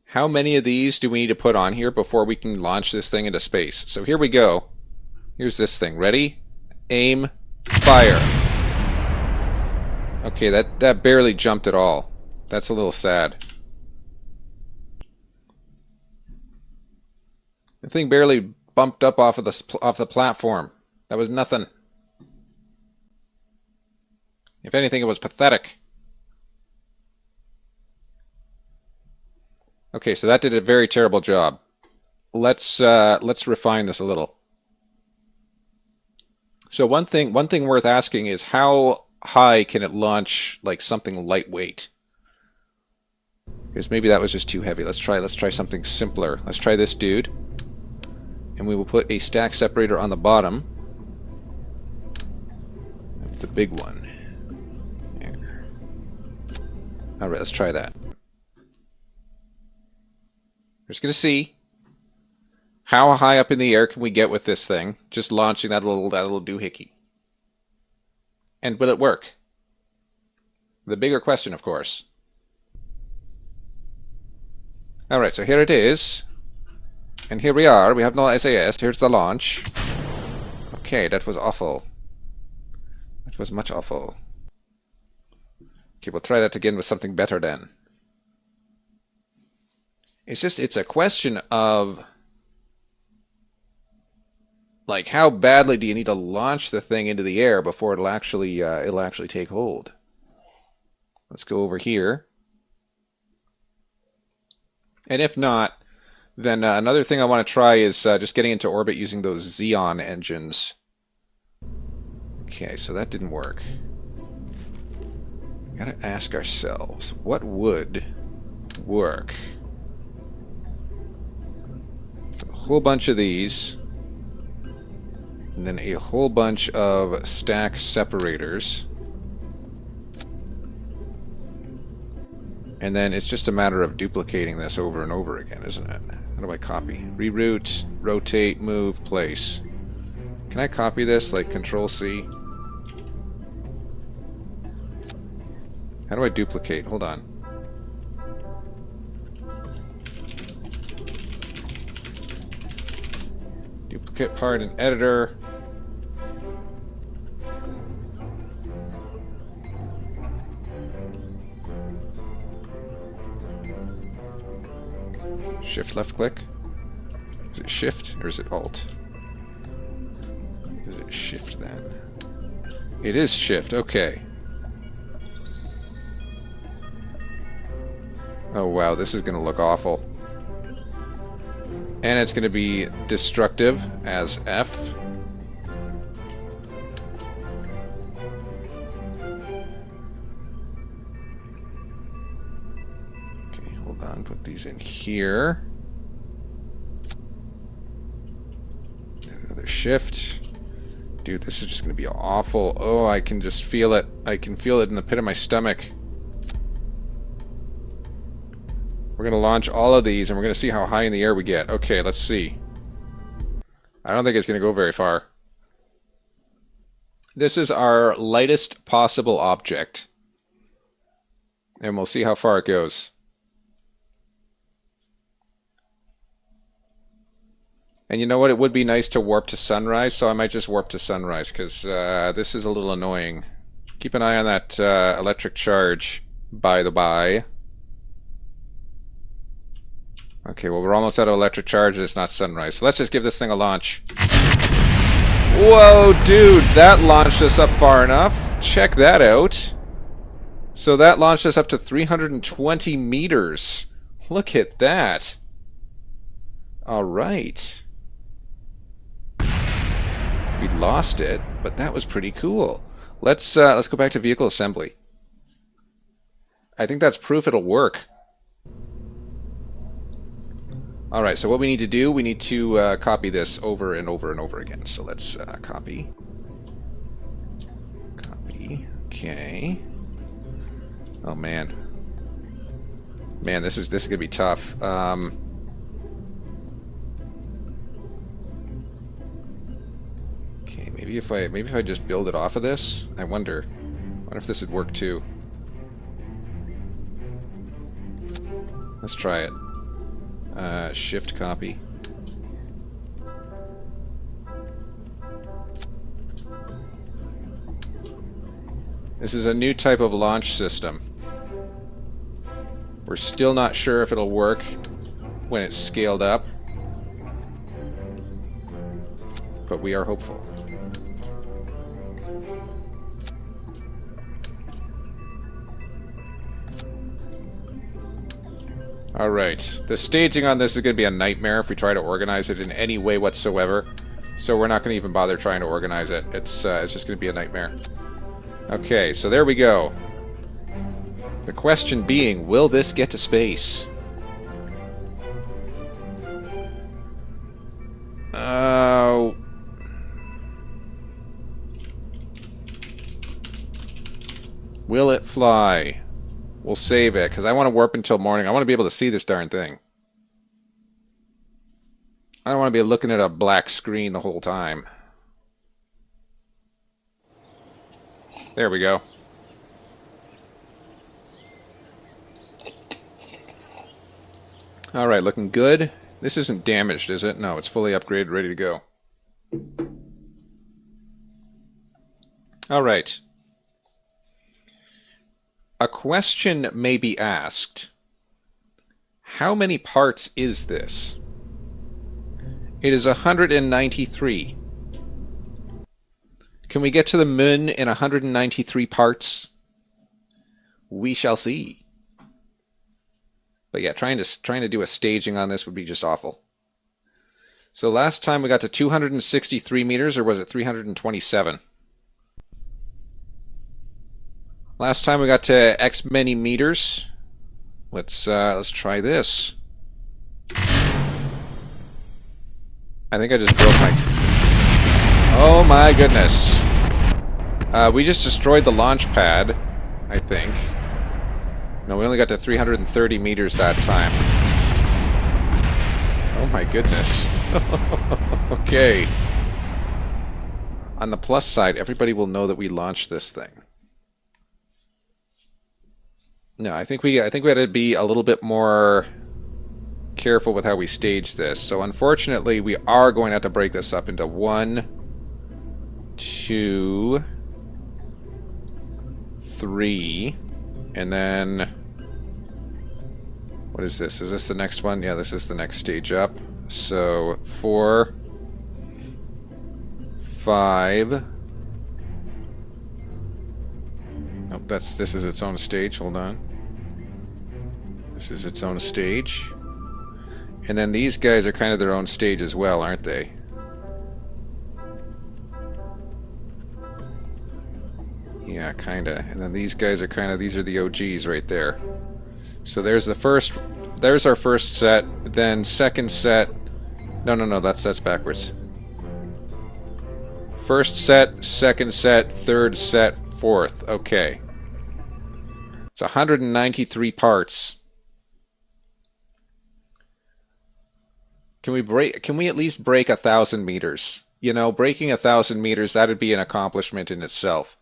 how many of these do we need to put on here before we can launch this thing into space? So here we go. Here's this thing. Ready? Aim. Fire. Okay, that barely jumped at all. That's a little sad. The thing barely bumped up off of the platform. That was nothing. If anything, it was pathetic. Okay, so that did a very terrible job. Let's refine this a little. So one thing worth asking is, how high can it launch like something lightweight? Because maybe that was just too heavy. Let's try something simpler. Let's try this dude. And we will put a stack separator on the bottom. The big one. There. Alright, let's try that. We're just going to see how high up in the air can we get with this thing, just launching that little doohickey. And will it work? The bigger question, of course. Alright, so here it is. And here we are. We have no SAS. Here's the launch. Okay, that was awful. That was much awful. Okay, we'll try that again with something better then. It's a question of, like, how badly do you need to launch the thing into the air before it'll actually take hold? Let's go over here. And if not, then another thing I want to try is just getting into orbit using those Xeon engines. Okay, so that didn't work. Gotta ask ourselves, what would work? A whole bunch of these, and then a whole bunch of stack separators. And then it's just a matter of duplicating this over and over again, isn't it? How do I copy? Reroute, rotate, move, place. Can I copy this, like Control-C? How do I duplicate? Hold on. Duplicate part in editor. Shift left click? Is it shift or is it alt? Is it shift then? It is shift, okay. Oh wow, this is gonna look awful. And it's gonna be destructive as F. Okay, hold on, put these in here. Another shift. Dude, this is just gonna be awful. Oh, I can just feel it. I can feel it in the pit of my stomach. We're going to launch all of these, and we're going to see how high in the air we get. Okay, let's see. I don't think it's going to go very far. This is our lightest possible object. And we'll see how far it goes. And you know what? It would be nice to warp to sunrise, so I might just warp to sunrise, because this is a little annoying. Keep an eye on that electric charge, by the by. Okay, well, we're almost out of electric charge, and it's not sunrise. So let's just give this thing a launch. Whoa, dude, that launched us up far enough. Check that out. So that launched us up to 320 meters. Look at that. All right. We lost it, but that was pretty cool. Let's go back to vehicle assembly. I think that's proof it'll work. Alright, so what we need to do, we need to copy this over and over and over again. So let's copy. Copy. Okay. Oh man. Man, this is gonna be tough. Okay, maybe if I just build it off of this. I wonder if this would work too. Let's try it. Shift copy. This is a new type of launch system. We're still not sure if it'll work when it's scaled up, but we are hopeful. Alright, the staging on this is going to be a nightmare if we try to organize it in any way whatsoever, so we're not going to even bother trying to organize it. It's just going to be a nightmare. Okay, so there we go. The question being, will this get to space? Will it fly? We'll save it, because I want to warp until morning. I want to be able to see this darn thing. I don't want to be looking at a black screen the whole time. There we go. Alright, looking good. This isn't damaged, is it? No, it's fully upgraded, ready to go. Alright. A question may be asked. How many parts is this? It is 193. Can we get to the moon in 193 parts? We shall see. But yeah, trying to do a staging on this would be just awful. So last time we got to 263 meters, or was it 327? Last time we got to X many meters. Let's try this. I think I just broke my... Oh my goodness. We just destroyed the launch pad, I think. No, we only got to 330 meters that time. Oh my goodness. Okay. On the plus side, everybody will know that we launched this thing. No, I think we had to be a little bit more careful with how we stage this. So unfortunately, we are going to have to break this up into 1, 2, 3, and then what is this? Is this the next one? Yeah, this is the next stage up. So 4, 5. Nope, this is its own stage. Hold on. This is its own stage. And then these guys are kind of their own stage as well, aren't they? Yeah, kinda. And then these guys are kind of, these are the OGs right there. So there's our first set, then second set. No, that's backwards. First set, second set, third set, fourth. Okay. It's 193 parts. Can we at least break 1,000 meters? You know, breaking 1,000 meters, that'd be an accomplishment in itself.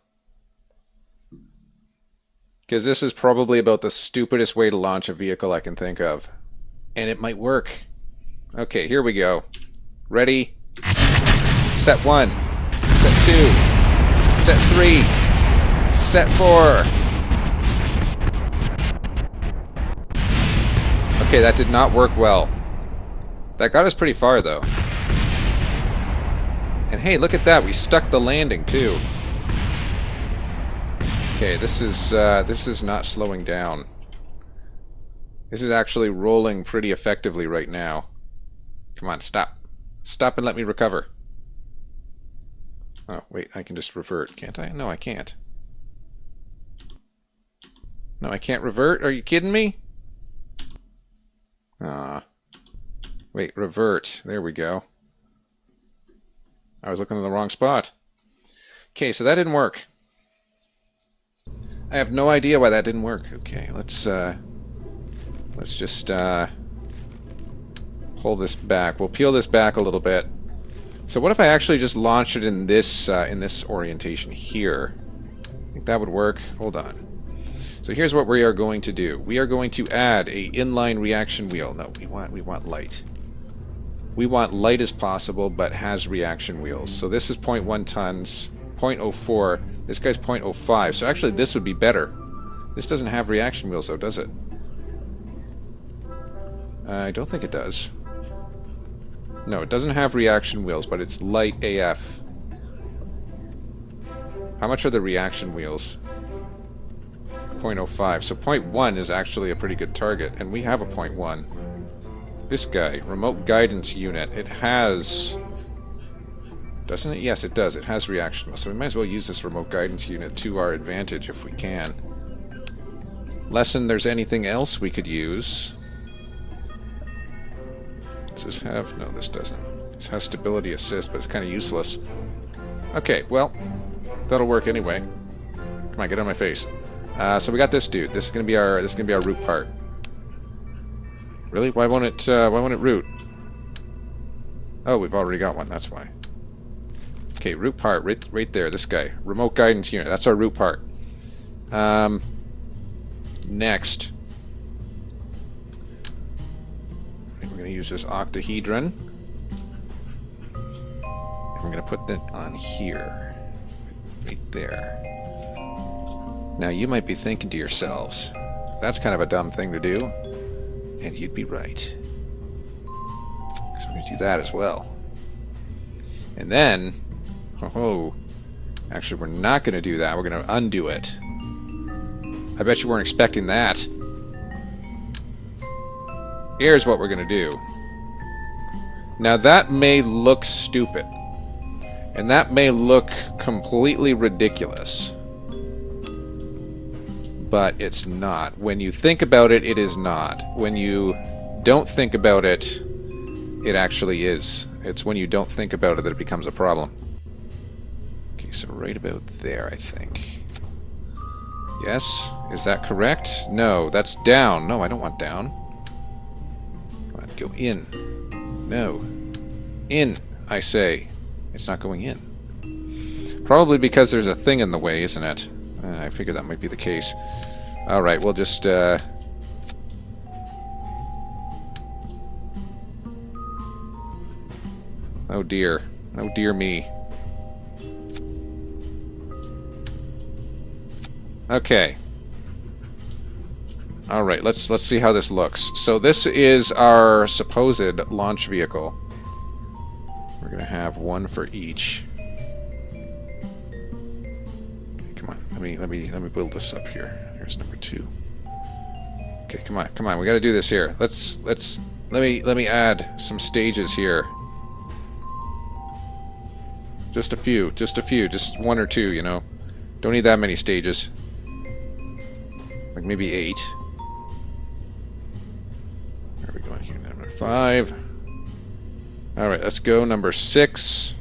Because this is probably about the stupidest way to launch a vehicle I can think of. And it might work. Okay, here we go. Ready? Set 1. Set 2. Set 3. Set 4. Okay, that did not work well. That got us pretty far, though. And hey, look at that. We stuck the landing, too. Okay, this is not slowing down. This is actually rolling pretty effectively right now. Come on, stop. Stop and let me recover. Oh, wait, I can just revert, can't I? No, I can't. No, I can't revert? Are you kidding me? Ah. Wait, revert. There we go. I was looking in the wrong spot. Okay, so that didn't work. I have no idea why that didn't work. Okay, let's just pull this back. We'll peel this back a little bit. So what if I actually just launch it in this orientation here? I think that would work. Hold on. So here's what we are going to do. We are going to add a inline reaction wheel. No, we want light. We want light as possible, but has reaction wheels. So this is 0.1 tons, 0.04. This guy's 0.05. So actually, this would be better. This doesn't have reaction wheels, though, does it? I don't think it does. No, it doesn't have reaction wheels, but it's light AF. How much are the reaction wheels? 0.05. So 0.1 is actually a pretty good target, and we have a 0.1. This guy, remote guidance unit, it has... Doesn't it? Yes, it does. It has reaction wheels. So we might as well use this remote guidance unit to our advantage if we can. Lesson, there's anything else we could use. Does this have... No, this doesn't. This has stability assist, but it's kind of useless. Okay, well, that'll work anyway. Come on, get on my face. So we got this dude. This is gonna be our root part. Really? Why won't it root? Oh, we've already got one. That's why. Okay, root part right there. This guy, remote guidance unit. That's our root part. Next. We're going to use this octahedron. And we're going to put that on here. Right there. Now you might be thinking to yourselves, that's kind of a dumb thing to do. And you'd be right. Because we're going to do that as well. And then, actually we're not going to do that. We're going to undo it. I bet you weren't expecting that. Here's what we're going to do. Now that may look stupid. And that may look completely ridiculous. But it's not. When you think about it, it is not. When you don't think about it, it actually is. It's when you don't think about it that it becomes a problem. Okay, so right about there, I think. Yes? Is that correct? No, that's down. No, I don't want down. Come on, go in. No. In, I say. It's not going in. Probably because there's a thing in the way, isn't it? I figured that might be the case. Alright, we'll just, Oh dear. Oh dear me. Okay. Alright, let's see how this looks. So this is our supposed launch vehicle. We're gonna have one for each. Come on, let me build this up here. Here's number 2. Okay, come on, we gotta do this here. Let me add some stages here. Just a few, just 1 or 2, you know. Don't need that many stages. Like maybe 8. Where are we going here? Number 5. Alright, let's go number 6.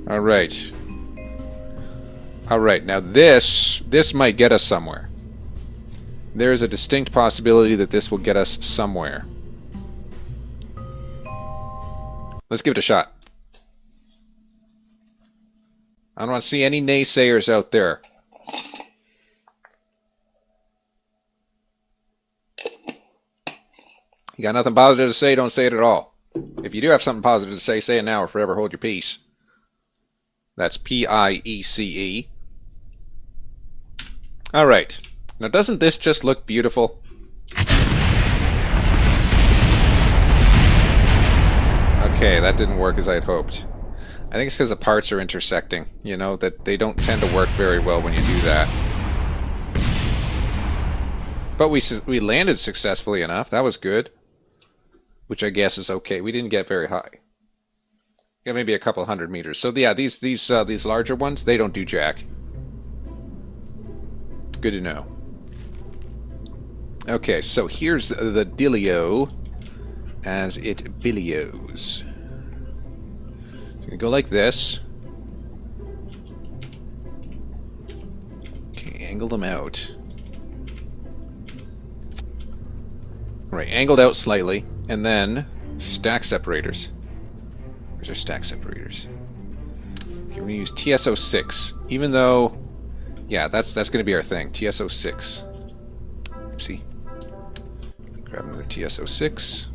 Alright. Alright, now this might get us somewhere. There is a distinct possibility that this will get us somewhere. Let's give it a shot. I don't want to see any naysayers out there. You got nothing positive to say, don't say it at all. If you do have something positive to say it now or forever hold your peace. That's P-I-E-C-E. Alright. Now doesn't this just look beautiful? Okay, that didn't work as I had hoped. I think it's because the parts are intersecting, you know, that they don't tend to work very well when you do that. But we landed successfully enough. That was good. Which I guess is okay. We didn't get very high. Got maybe a couple 100 meters. So yeah, these larger ones, they don't do jack. Good to know. Okay, so here's the dealio as it billios. It's gonna go like this. angle them out. Right, angled out slightly, and then stack separators. Where's our stack separators? Okay, we're gonna use TSO6, even though, yeah, that's gonna be our thing. TSO6. Oopsie. Grab another TSO6,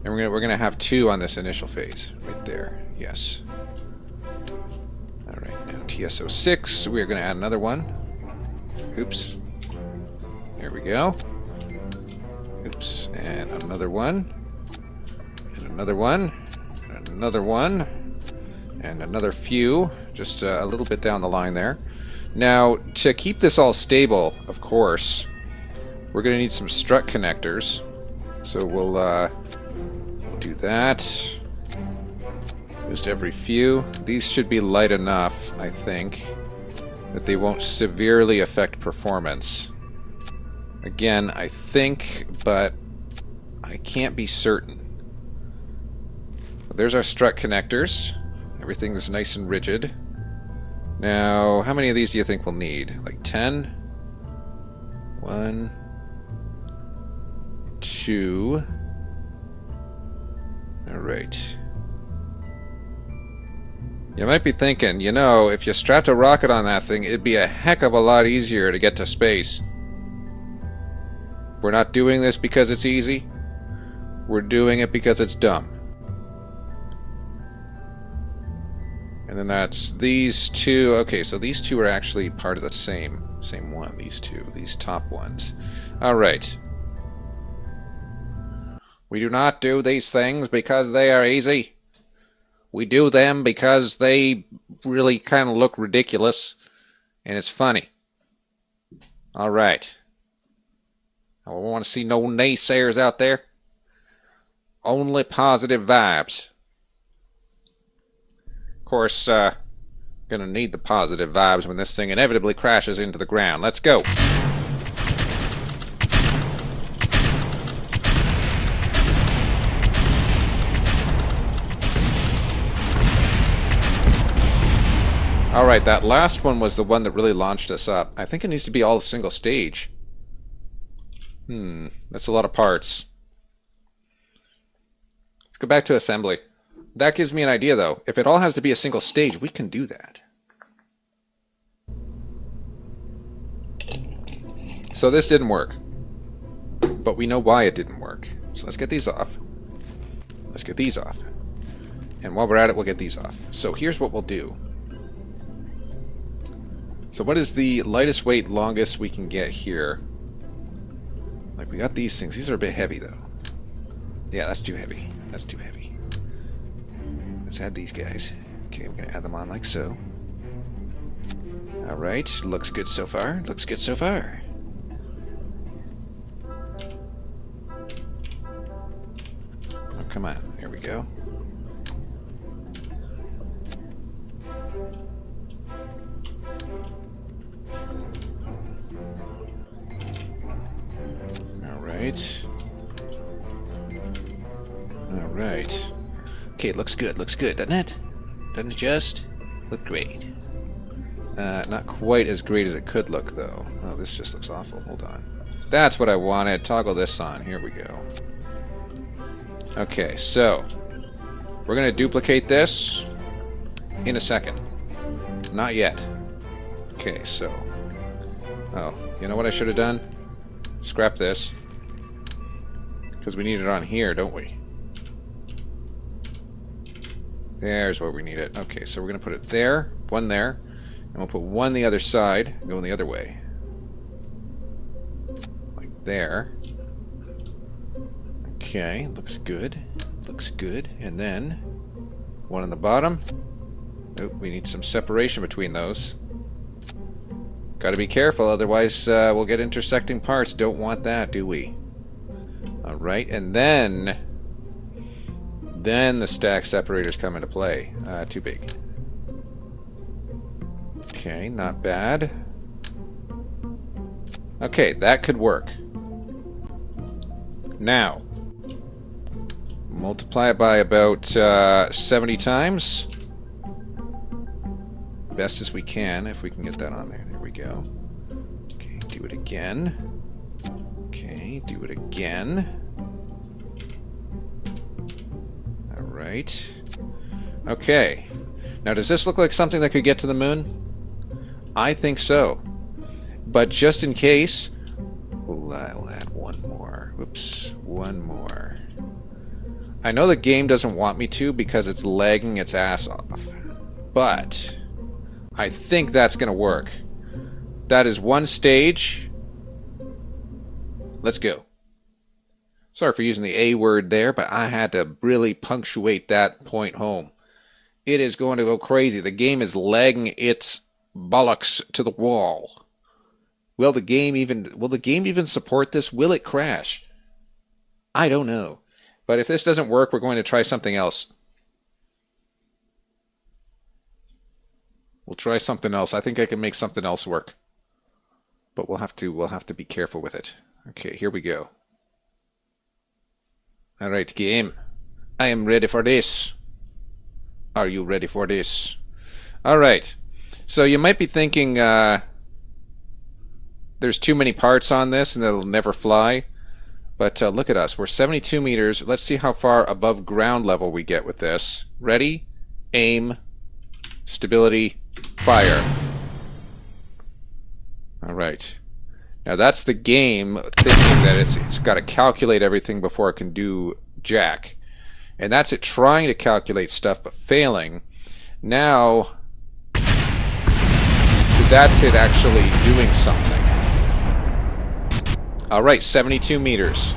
and we're gonna have 2 on this initial phase, right there. Yes. All right, now TSO6. We're gonna add another one. Oops. There we go. Oops, and another one, and another one, and another one, and another few, just a little bit down the line there. Now, to keep this all stable, of course, we're going to need some strut connectors. So we'll do that. Just every few. These should be light enough, I think, that they won't severely affect performance. Again, I think, but I can't be certain. But there's our strut connectors. Everything's nice and rigid. Now, how many of these do you think we'll need? Like 10? 1, 2. Alright. You might be thinking, you know, if you strapped a rocket on that thing, it'd be a heck of a lot easier to get to space. We're not doing this because it's easy. We're doing it because it's dumb. And then that's these 2. Okay, so these 2 are actually part of the same one. These 2, these top ones. All right. We do not do these things because they are easy. We do them because they really kind of look ridiculous, and it's funny. All right. I don't want to see no naysayers out there. Only positive vibes. Of course, gonna need the positive vibes when this thing inevitably crashes into the ground. Let's go. Alright, that last one was the one that really launched us up. I think it needs to be all a single stage. That's a lot of parts. Let's go back to assembly. That gives me an idea, though. If it all has to be a single stage, we can do that. So this didn't work. But we know why it didn't work. So let's get these off. Let's get these off. And while we're at it, we'll get these off. So here's what we'll do. So what is the lightest weight, longest we can get here? Like, we got these things. These are a bit heavy, though. Yeah, that's too heavy. That's too heavy. Let's add these guys. Okay, we're going to add them on like so. Alright, looks good so far. Looks good so far. Oh, come on. There we go. Alright. Okay, looks good, doesn't it? Doesn't it just look great? Not quite as great as it could look, though. Oh, this just looks awful. Hold on. That's what I wanted. Toggle this on. Here we go. Okay, so we're going to duplicate this in a second. Not yet. Okay, so... Oh, you know what I should have done? Scrap this. Because we need it on here, don't we? There's where we need it. Okay, so we're going to put it there, one there, and we'll put one the other side, going the other way. Like there. Okay, looks good. Looks good. And then, one on the bottom. Nope, we need some separation between those. Gotta be careful, otherwise we'll get intersecting parts. Don't want that, do we? Alright, and then the stack separators come into play. Too big. Okay, not bad. Okay, that could work. Now, multiply it by about 70 times. Best as we can, if we can get that on there. There we go. it again. Okay, do it again. Alright. Okay. Now, does this look like something that could get to the moon? I think so. But just in case, we'll add one more. Whoops, one more. I know the game doesn't want me to because it's lagging its ass off. But I think that's going to work. That is one stage. Let's go. Sorry for using the A word there, but I had to really punctuate that point home. It is going to go crazy. The game is lagging its bollocks to the wall. Will the game even support this? Will it crash? I don't know. But if this doesn't work, we're going to try something else. We'll try something else. I think I can make something else work. But we'll have to be careful with it. Okay, here we go. All right, game. I am ready for this. Are you ready for this? All right. So you might be thinking there's too many parts on this and it'll never fly. But look at us. We're 72 meters. Let's see how far above ground level we get with this. Ready? Aim. Stability. Fire. All right. Now that's the game thinking that it's got to calculate everything before it can do jack. And that's it trying to calculate stuff but failing. Now that's it actually doing something. All right, 72 meters.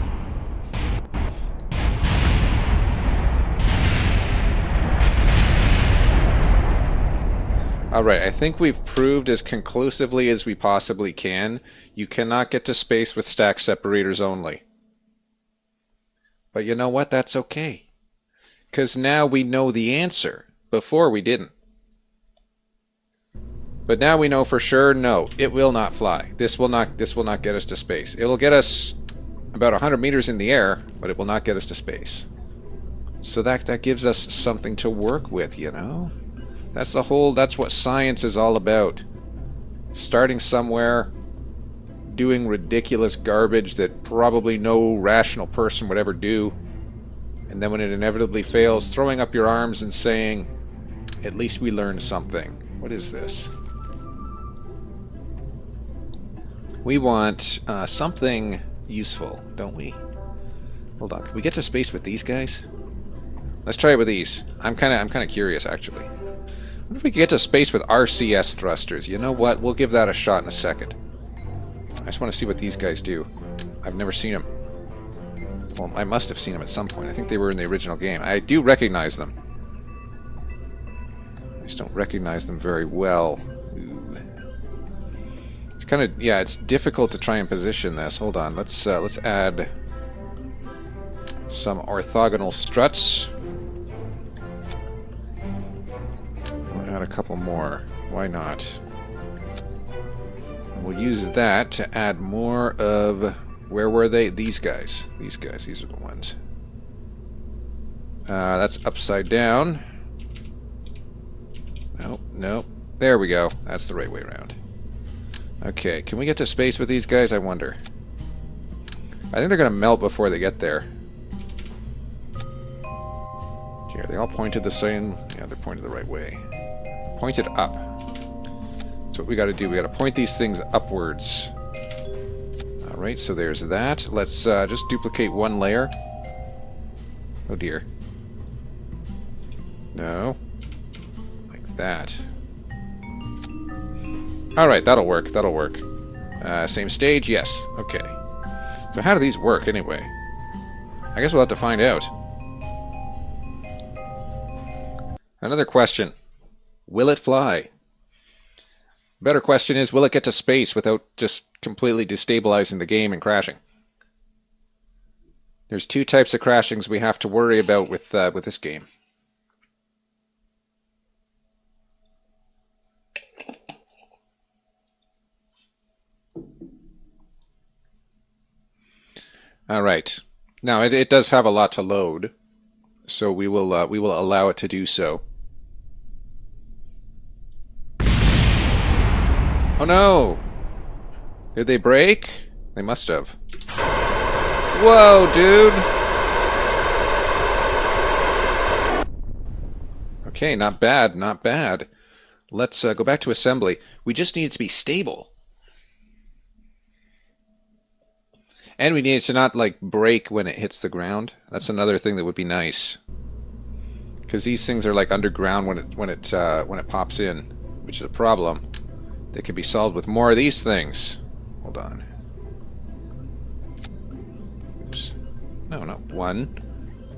All right, I think we've proved as conclusively as we possibly can, you cannot get to space with stack separators only. But you know what? That's okay. Because now we know the answer. Before we didn't. But now we know for sure, no, it will not fly. This will not get us to space. It will get us about 100 meters in the air, but it will not get us to space. So that gives us something to work with, you know? That's what science is all about. Starting somewhere, doing ridiculous garbage that probably no rational person would ever do, and then when it inevitably fails, throwing up your arms and saying, at least we learned something. What is this? We want something useful, don't we? Hold on, can we get to space with these guys? Let's try it with these. I'm kind of curious, actually. What if we could get to space with RCS thrusters? You know what? We'll give that a shot in a second. I just want to see what these guys do. I've never seen them. Well, I must have seen them at some point. I think they were in the original game. I do recognize them. I just don't recognize them very well. Ooh. It's kind of, yeah, it's difficult to try and position this. Hold on, let's add some orthogonal struts. We'll add a couple more. Why not? We'll use that to add more of... Where were they? These guys. These guys. These are the ones. That's upside down. Nope, nope. There we go. That's the right way around. Okay, can we get to space with these guys? I wonder. I think they're going to melt before they get there. Okay, are they all pointed the same? Yeah, they're pointed the right way. Pointed up. That's what we got to do. We got to point these things upwards. Alright, so there's that. Let's just duplicate one layer. Oh dear. No. Like that. Alright, that'll work. That'll work. Same stage? Yes. Okay. So how do these work anyway? I guess we'll have to find out. Another question. Will it fly? Better question is, will it get to space without just completely destabilizing the game and crashing? There's two types of crashings we have to worry about with this game. All right. Now it does have a lot to load, so we will allow it to do so. Oh no! Did they break? They must have. Whoa, dude! Okay, not bad, not bad. Let's go back to assembly. We just need it to be stable. And we need it to not, like, break when it hits the ground. That's another thing that would be nice. Because these things are, like, underground when it pops in, which is a problem. That can be solved with more of these things. Hold on. Oops. No, not one.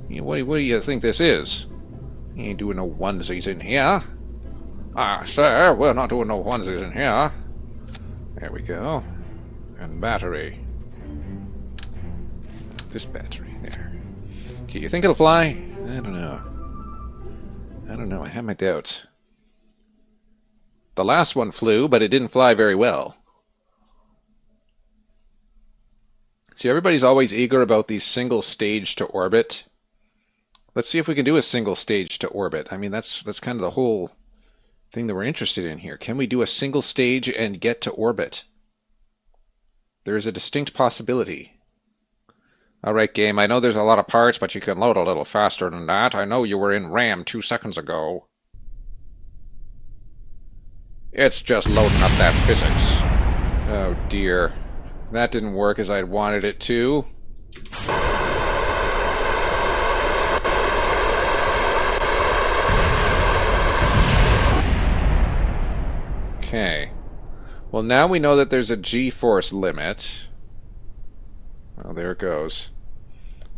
What do you think this is? You ain't doing no onesies in here. Ah, sir, we're not doing no onesies in here. There we go. And battery. This battery, there. Okay, you think it'll fly? I don't know. I don't know, I have my doubts. The last one flew, but it didn't fly very well. See, everybody's always eager about these single stage to orbit. Let's see if we can do a single stage to orbit. I mean, that's kind of the whole thing that we're interested in here. Can we do a single stage and get to orbit? There is a distinct possibility. Alright, game, I know there's a lot of parts, but you can load a little faster than that. I know you were in RAM 2 seconds ago. It's just loading up that physics. Oh dear. That didn't work as I'd wanted it to. Okay. Well, now we know that there's a G-force limit. Well, there it goes.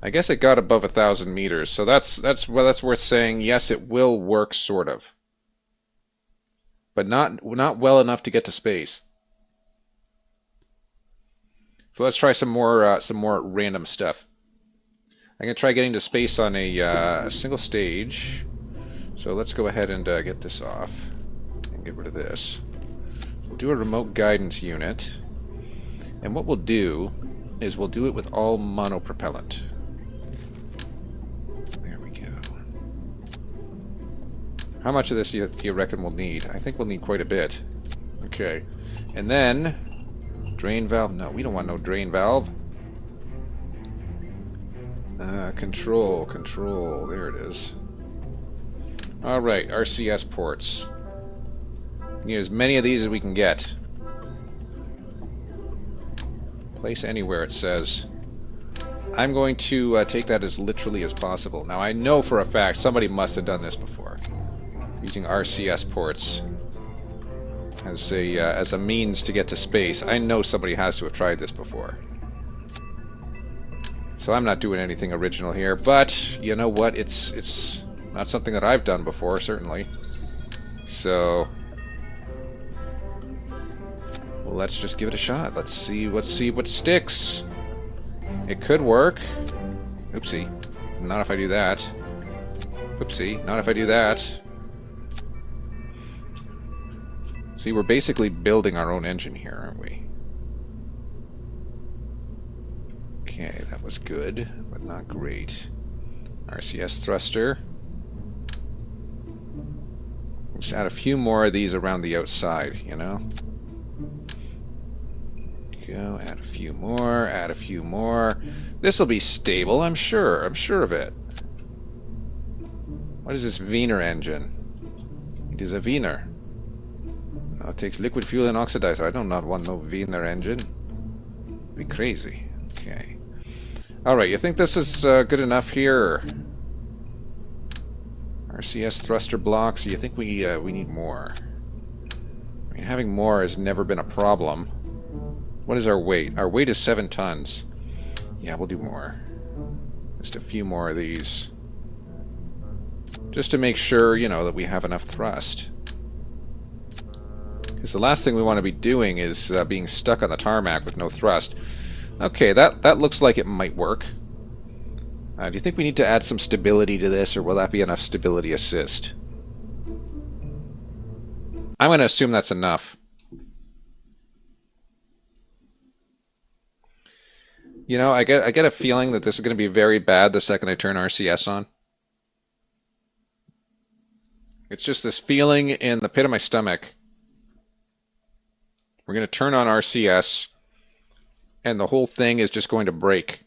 I guess it got above 1,000 meters, so that's worth saying. Yes, it will work, sort of, but not well enough to get to space. So let's try some more random stuff. I'm gonna try getting to space on a single stage. So let's go ahead and get this off and get rid of this. We'll do a remote guidance unit, and what we'll do is we'll do it with all monopropellant. There we go. How much of this do you reckon we'll need? I think we'll need quite a bit. Okay. And then, drain valve. No, we don't want no drain valve. Control. There it is. Alright, RCS ports. We need as many of these as we can get. Place anywhere, it says. I'm going to take that as literally as possible. Now, I know for a fact somebody must have done this before, using RCS ports as a means to get to space. I know somebody has to have tried this before. So I'm not doing anything original here, but you know what? It's not something that I've done before, certainly. So well, let's just give it a shot. Let's see what sticks. It could work. Oopsie. Not if I do that. Oopsie. Not if I do that. See, we're basically building our own engine here, aren't we? Okay, that was good, but not great. RCS thruster. Just add a few more of these around the outside, you know? Go, add a few more, add a few more. This'll be stable, I'm sure. I'm sure of it. What is this Wiener engine? It is a Wiener. No, it takes liquid fuel and oxidizer. I do not want no Wiener engine. It'd be crazy. Okay. Alright, you think this is good enough here? RCS thruster blocks. You think we need more? I mean, having more has never been a problem. What is our weight? Our weight is 7 tons. Yeah, we'll do more. Just a few more of these. Just to make sure, you know, that we have enough thrust. Because the last thing we want to be doing is being stuck on the tarmac with no thrust. Okay, that looks like it might work. Do you think we need to add some stability to this, or will that be enough stability assist? I'm going to assume that's enough. You know, I get a feeling that this is going to be very bad the second I turn RCS on. It's just this feeling in the pit of my stomach. We're going to turn on RCS, and the whole thing is just going to break.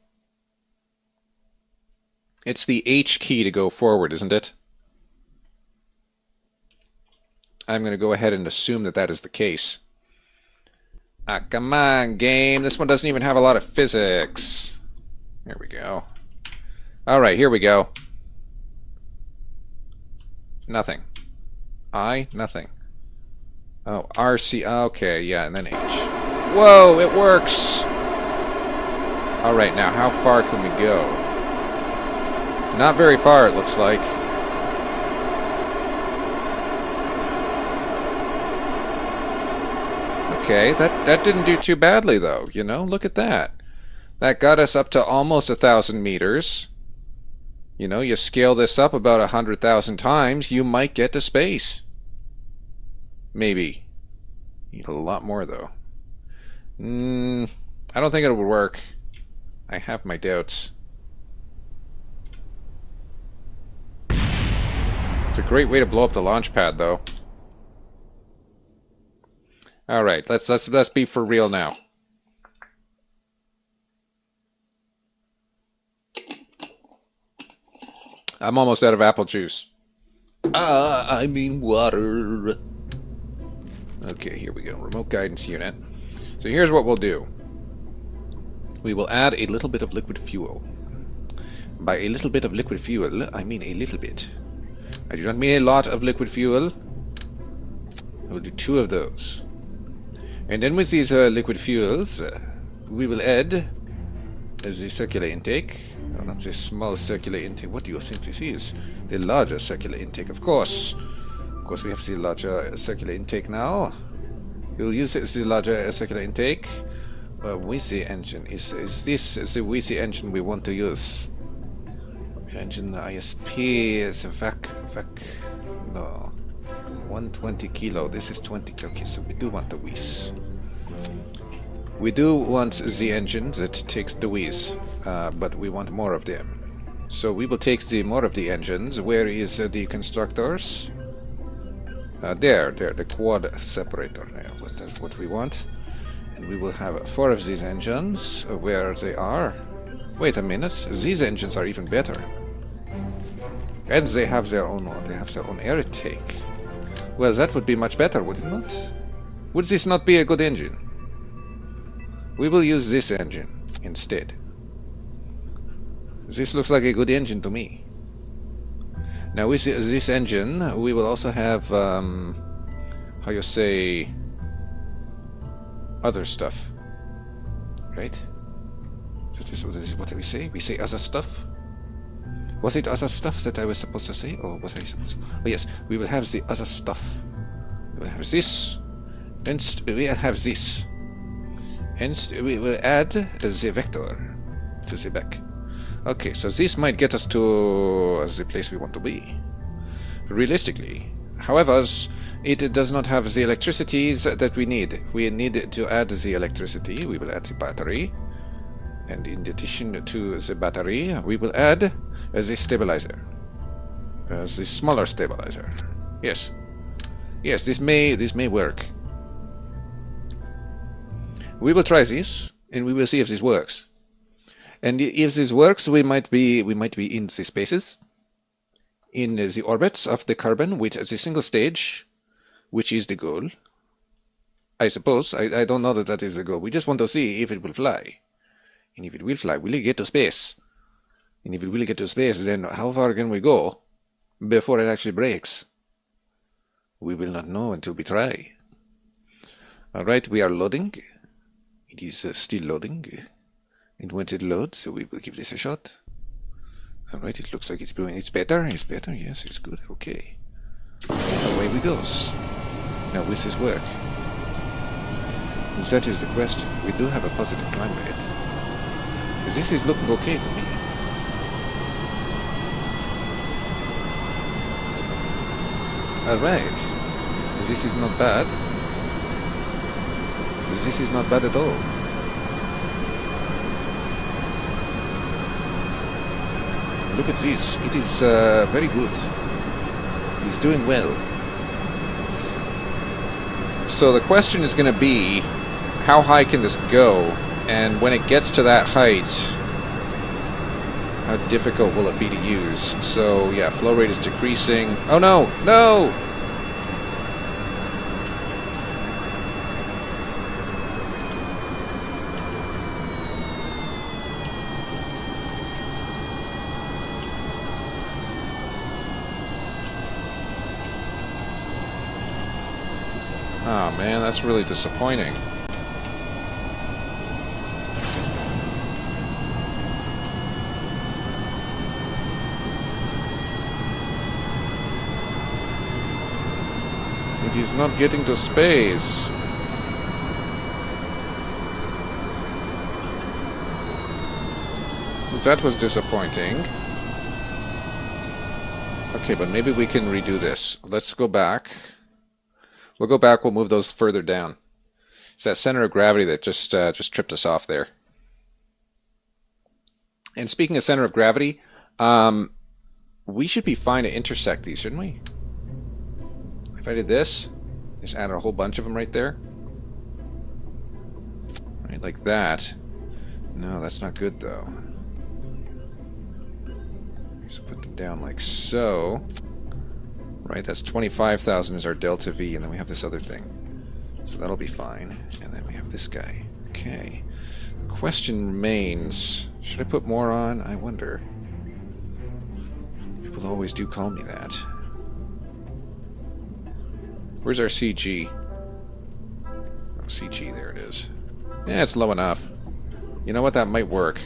It's the H key to go forward, isn't it? I'm going to go ahead and assume that that is the case. Ah, come on, game. This one doesn't even have a lot of physics. There we go. All right, here we go. Nothing. I, nothing. Oh, RC, okay, yeah, and then H. Whoa, it works! All right, now, how far can we go? Not very far, it looks like. Okay, that didn't do too badly, though, you know? Look at that. That got us up to almost 1,000 meters. You know, you scale this up about 100,000 times, you might get to space. Maybe. Need a lot more, though. I don't think it would work. I have my doubts. It's a great way to blow up the launch pad, though. All right, let's be for real now. I'm almost out of apple juice. I mean water. Okay, here we go. Remote guidance unit. So here's what we'll do. We will add a little bit of liquid fuel. By a little bit of liquid fuel, I mean a little bit. I do not mean a lot of liquid fuel. I will do 2 of those. And then with these liquid fuels, we will add the circular intake. No, not the small circular intake. What do you think this is? The larger circular intake, of course. Of course, we have the larger circular intake now. We'll use the larger circular intake with the engine. Is this the WC engine we want to use? Engine ISP is a vac. No. 120 kilo. This is 20. Okay, so we do want the WIS. We do want the engine that takes the WIS, but we want more of them. So we will take more of the engines. Where is the constructors? There, the quad separator. That's what we want. And we will have 4 of these engines. Where they are? Wait a minute. These engines are even better. And they have their own air intake. Well, that would be much better, would it not? Would this not be a good engine? We will use this engine instead. This looks like a good engine to me. Now with this engine, we will also have, how you say, other stuff. Right? This is what we say? We say other stuff? Was it other stuff that I was supposed to say? Or was I supposed to? Oh yes, we will have the other stuff. We will have this. And we will have this. And we will add the vector to the back. Okay, so this might get us to the place we want to be. Realistically. However, it does not have the electricities that we need. We need to add the electricity. We will add the battery. And in addition to the battery, we will add the stabilizer. The smaller stabilizer. Yes. Yes, this may work. We will try this, and we will see if this works. And if this works, we might be in the spaces, in the orbits of the carbon, with the single stage, which is the goal. I suppose. I don't know that is the goal. We just want to see if it will fly. And if it will fly, will it get to space? And if it will get to space, then how far can we go before it actually breaks? We will not know until we try. Alright, we are loading. It is still loading. And once it loads, we will give this a shot. Alright, it looks like it's doing. It's better. It's better. Yes, it's good. Okay. Away we goes. Now, will this work? That is the question. We do have a positive climb rate. This is looking okay to me. Alright. This is not bad. This is not bad at all. Look at this. It is very good. He's doing well. So the question is going to be, how high can this go And when it gets to that height, how difficult will it be to use? So, yeah, flow rate is decreasing. Oh no! No! Oh man, that's really disappointing. And he's not getting to space. That was disappointing. Okay, but maybe we can redo this. Let's go back. We'll go back, we'll move those further down. It's that center of gravity that just tripped us off there. And speaking of center of gravity, we should be fine to intersect these, shouldn't we? If I did this, just added a whole bunch of them right there. Right, like that. No, that's not good though. So put them down like so. Right, that's 25,000 is our delta V, and then we have this other thing. So that'll be fine. And then we have this guy. Okay. Question remains, should I put more on? I wonder. People always do call me that. Where's our CG? Oh, CG, there it is. Yeah, it's low enough. You know what, that might work.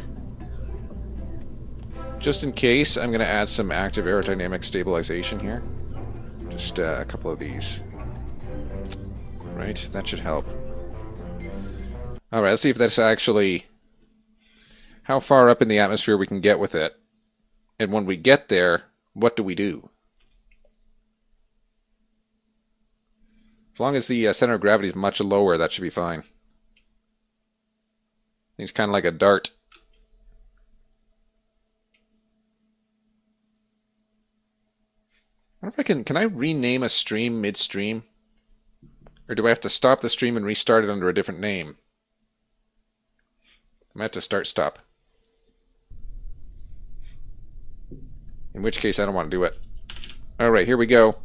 Just in case, I'm going to add some active aerodynamic stabilization here. Just a couple of these. Right, that should help. Alright, let's see if that's actually... how far up in the atmosphere we can get with it. And when we get there, what do we do? As long as the center of gravity is much lower, that should be fine. It's kind of like a dart. I wonder if can I rename a stream midstream? Or do I have to stop the stream and restart it under a different name? I might have to start stop. In which case I don't want to do it. Alright, here we go.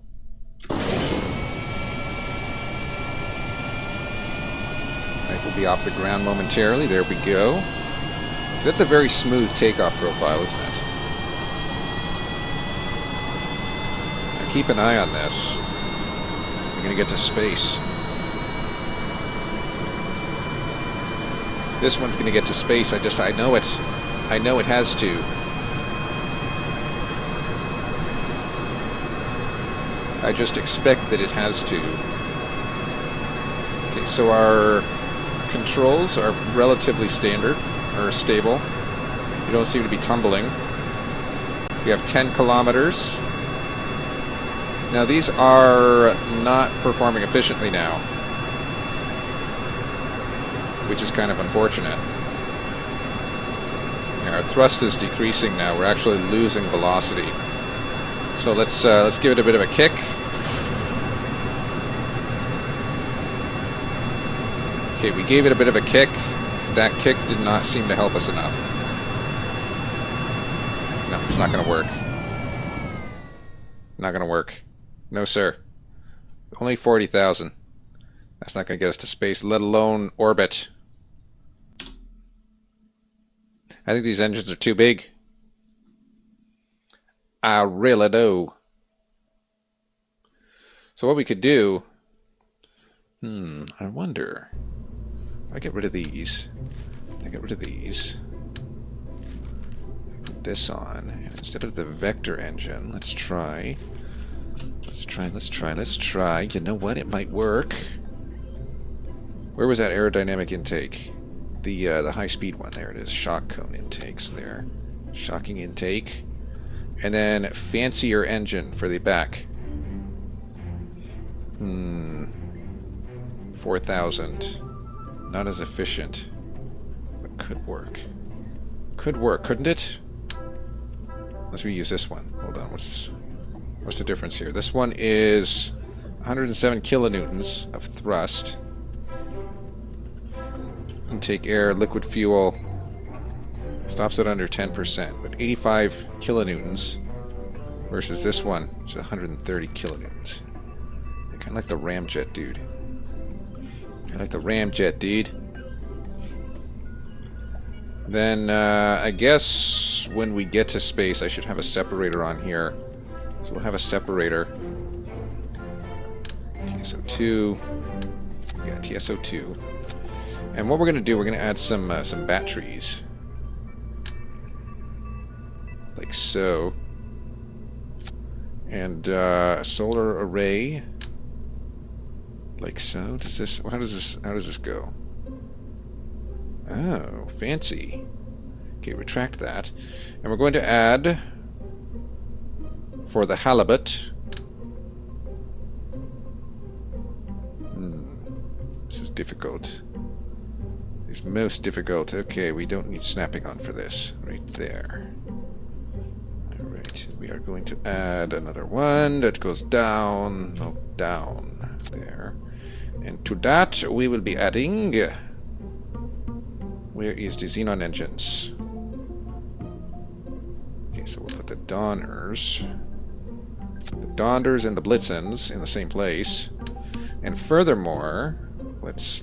I will be off the ground momentarily. There we go. So that's a very smooth takeoff profile, isn't it? Now keep an eye on this. We're going to get to space. This one's going to get to space. I know it. I know it has to. I just expect that it has to. Okay, so our controls are relatively standard, or stable. You don't seem to be tumbling. We have 10 kilometers. Now these are not performing efficiently now, which is kind of unfortunate. Yeah, our thrust is decreasing now. We're actually losing velocity. So let's give it a bit of a kick. Okay, we gave it a bit of a kick. That kick did not seem to help us enough. No, it's not going to work. Not going to work. No, sir. Only 40,000. That's not going to get us to space, let alone orbit. I think these engines are too big. I really do. So what we could do... I wonder... if I get rid of these... I get rid of these... put this on, and instead of the vector engine, let's try... Let's try. You know what? It might work. Where was that aerodynamic intake? The high-speed one. There it is. Shock cone intakes there. Shocking intake. And then fancier engine for the back. 4,000. Not as efficient. But could work. Could work, couldn't it? Let's reuse this one. Hold on, what's the difference here? This one is 107 kilonewtons of thrust. Intake air, liquid fuel. Stops at under 10%, but 85 kilonewtons versus this one, which is 130 kilonewtons. I kind of like the ramjet, dude. I like the ramjet, dude. Then, I guess when we get to space, I should have a separator on here. So we'll have a separator. TSO2. Yeah, TSO2. And what we're going to do, we're going to add some batteries. Like so. And a solar array. Like so. Does this? How does this go? Oh, fancy. Okay, retract that. And we're going to add, for the halibut. This is difficult. It's most difficult. Okay, we don't need snapping on for this. Right there. Alright, we are going to add another one that goes down. No, down. There. And to that, we will be adding... Where is the xenon engines? Okay, so we'll put the Donners. The Donners and the Blitzens in the same place. And furthermore, let's...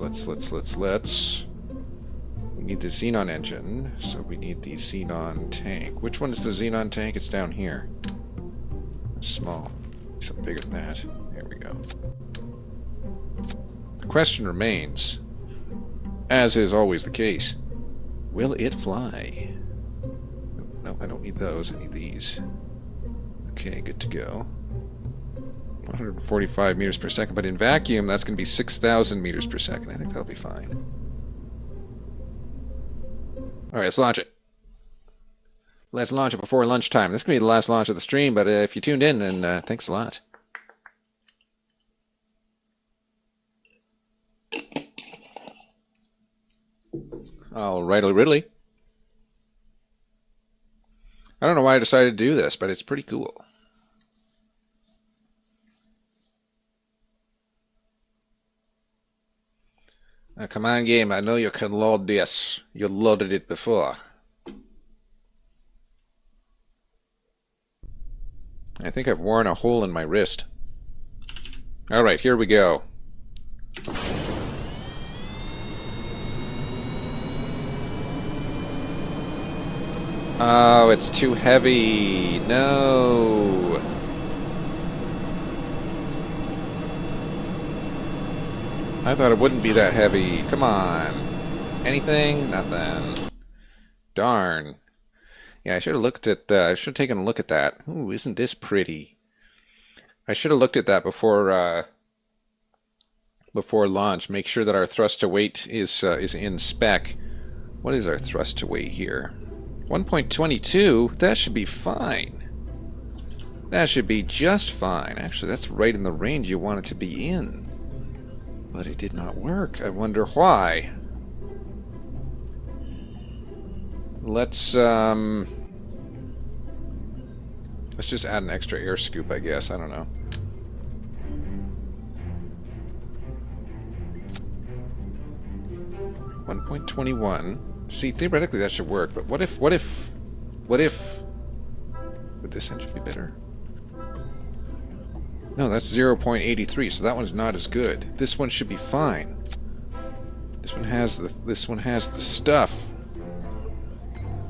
We need the xenon engine, so we need the xenon tank. Which one is the xenon tank? It's down here. It's small. Something bigger than that. There we go. The question remains, as is always the case, will it fly? No, I don't need those. I need these. Okay, good to go. 145 meters per second, but in vacuum, that's going to be 6,000 meters per second. I think that'll be fine. Alright, let's launch it. Let's launch it before lunchtime. This is going to be the last launch of the stream, but if you tuned in, then thanks a lot. Alrighty, Ridley. I don't know why I decided to do this, but it's pretty cool. Now, come on, game. I know you can load this. You loaded it before. I think I've worn a hole in my wrist. Alright, here we go. Oh, it's too heavy. No. I thought it wouldn't be that heavy. Come on. Anything? Nothing. Darn. Yeah, I should have looked at I should have taken a look at that. Ooh, isn't this pretty? I should have looked at that before launch. Make sure that our thrust to weight is in spec. What is our thrust to weight here? 1.22? That should be fine. That should be just fine. Actually, that's right in the range you want it to be in. But it did not work. I wonder why. Let's just add an extra air scoop, I guess. I don't know. .21. See, theoretically that should work, but what if would this engine be better? No, that's 0.83, so that one's not as good. This one should be fine. This one has the stuff.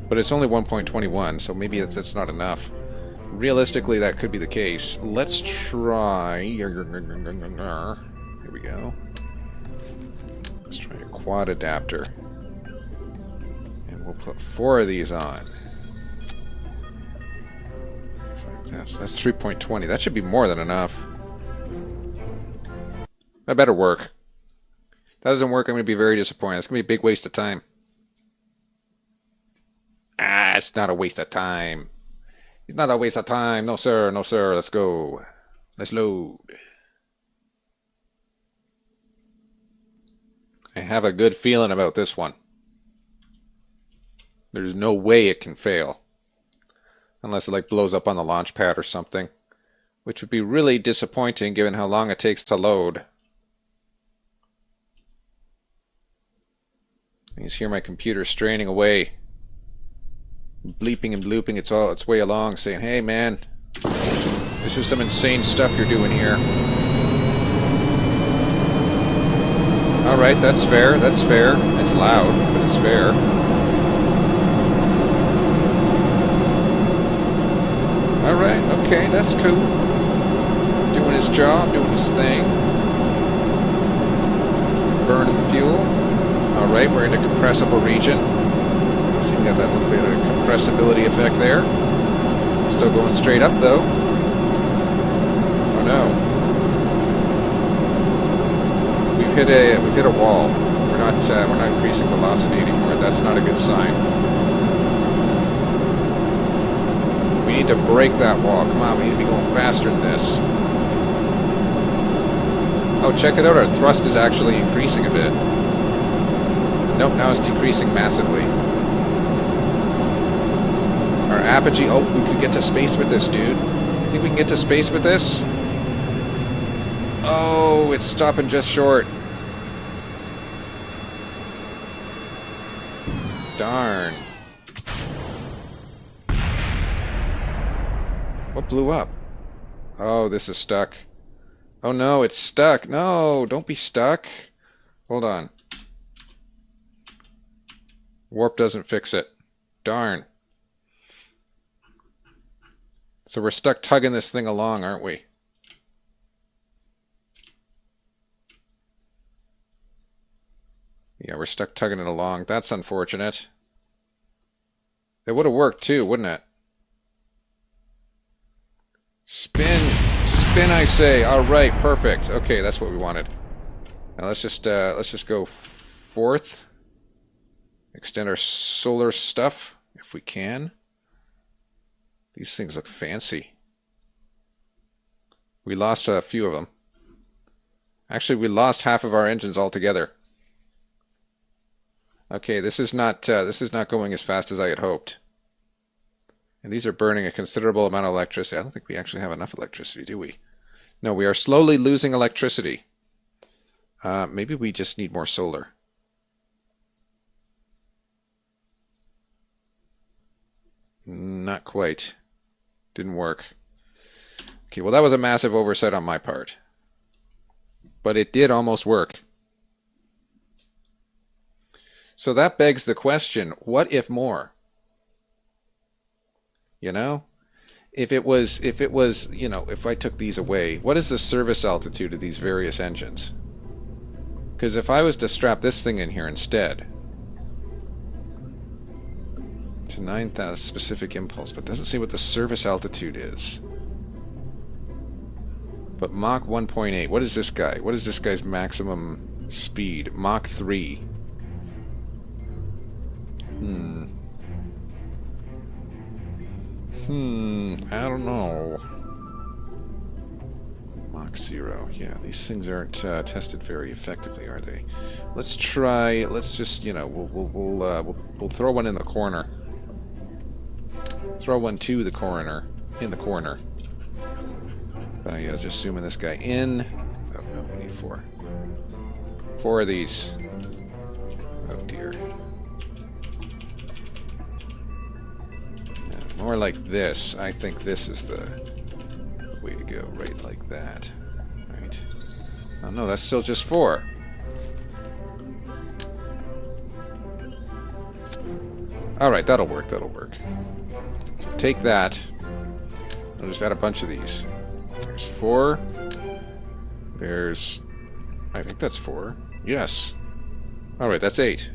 But it's only 1.21, so maybe that's not enough. Realistically, that could be the case. Let's try... Here we go. Let's try a quad adapter. And we'll put 4 of these on. That's 3.20. That should be more than enough. That better work. If that doesn't work, I'm going to be very disappointed. It's going to be a big waste of time. Ah, it's not a waste of time. It's not a waste of time. No, sir. No, sir. Let's go. Let's load. I have a good feeling about this one. There's no way it can fail. Unless it like blows up on the launch pad or something. Which would be really disappointing given how long it takes to load. You just hear my computer straining away, bleeping and blooping its way along, saying, "Hey man, this is some insane stuff you're doing here." All right, that's fair. That's fair. It's loud, but it's fair. All right, okay, that's cool. Doing his job, doing his thing. Burning the fuel. All right, we're in a compressible region. See, we got that little bit of compressibility effect there. Still going straight up though. Oh no. We've hit a wall. We're not increasing velocity anymore. That's not a good sign. We need to break that wall. Come on, we need to be going faster than this. Oh, check it out. Our thrust is actually increasing a bit. Nope, now it's decreasing massively. Our apogee... Oh, we could get to space with this, dude. Think we can get to space with this? Oh, it's stopping just short. Darn. What blew up? Oh, this is stuck. Oh no, it's stuck. No, don't be stuck. Hold on. Warp doesn't fix it. Darn. So we're stuck tugging this thing along, aren't we? Yeah, we're stuck tugging it along. That's unfortunate. It would have worked too, wouldn't it? Spin! Spin, I say! Alright, perfect. Okay, that's what we wanted. Now let's just go forth. Extend our solar stuff, if we can. These things look fancy. We lost a few of them. Actually, we lost half of our engines altogether. Okay, this is not going as fast as I had hoped. And these are burning a considerable amount of electricity. I don't think we actually have enough electricity, do we? No, we are slowly losing electricity. Maybe we just need more solar. Not quite. Didn't work. Okay, well that was a massive oversight on my part. But it did almost work. So that begs the question, what if more? You know? If it was, you know, if I took these away, what is the service altitude of these various engines? Because if I was to strap this thing in here instead, to 9,000 specific impulse, but it doesn't say what the service altitude is. But Mach 1.8, what is this guy? What is this guy's maximum speed? Mach 3. I don't know. Mach 0. Yeah, these things aren't tested very effectively, are they? Let's try. Let's just, you know, we'll throw one in the corner. Throw one to the corner. In the corner. Yeah, just zooming this guy in. Oh no, we need 4. 4 of these. Oh dear. More like this. I think this is the way to go. Right like that. Right. Oh no, that's still just 4. Alright, that'll work, that'll work. So take that. I'll just add a bunch of these. There's 4. There's... I think that's 4. Yes. Alright, that's 8.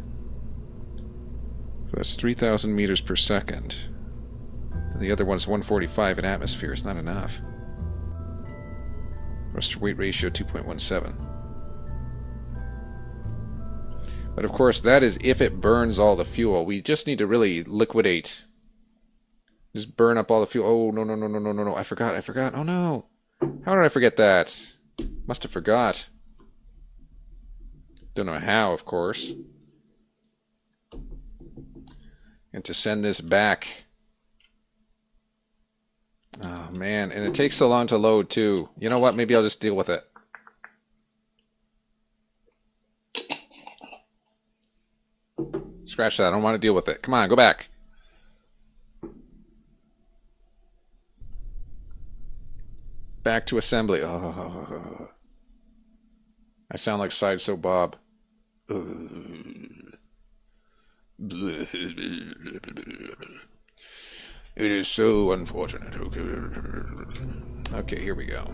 So that's 3,000 meters per second. The other one's 145 in atmosphere. It's not enough. Thrust to weight ratio 2.17. But of course, that is if it burns all the fuel. We just need to really liquidate. Just burn up all the fuel. Oh, no, no, no, no, no, no, no. I forgot. Oh, no. How did I forget that? Must have forgot. Don't know how, of course. And to send this back... Oh, man. And it takes so long to load, too. You know what? Maybe I'll just deal with it. Scratch that. I don't want to deal with it. Come on, go back. Back to assembly. Oh. I sound like Sideshow Bob. It is so unfortunate. Okay, here we go.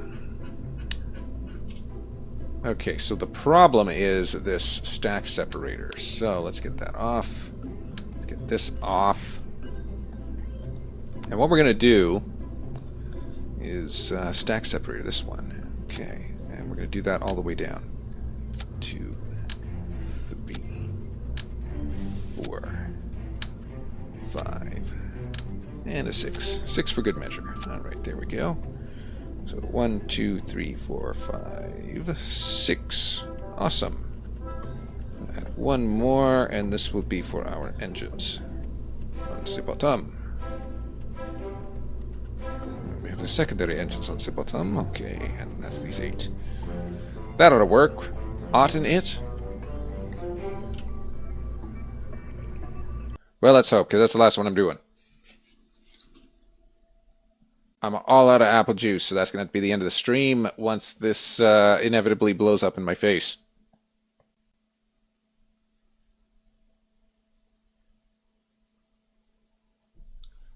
Okay, so the problem is this stack separator. So let's get that off. Let's get this off. And what we're going to do is stack separator this one. Okay, and we're going to do that all the way down. 2, 3, 4, 5, and a 6. 6 for good measure. Alright, there we go. So 1, 2, 3, 4, 5, 6. Awesome. Add one more, and this will be for our engines. On the bottom. We have the secondary engines on the bottom. Okay, and that's these 8. That ought to work. Oughtn't it? Well, let's hope, because that's the last one I'm doing. I'm all out of apple juice, so that's going to be the end of the stream once this inevitably blows up in my face.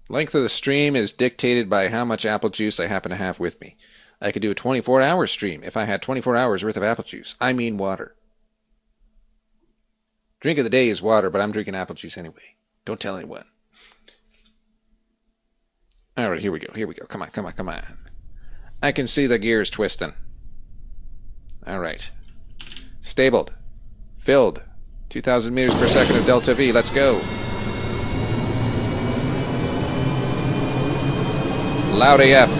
Length of the stream is dictated by how much apple juice I happen to have with me. I could do a 24-hour stream if I had 24 hours worth of apple juice. I mean water. Drink of the day is water, but I'm drinking apple juice anyway. Don't tell anyone. Alright, here we go, here we go. Come on, come on, come on. I can see the gears twisting. Alright. Stabled. Filled. 2,000 meters per second of delta V. Let's go. Loud AF.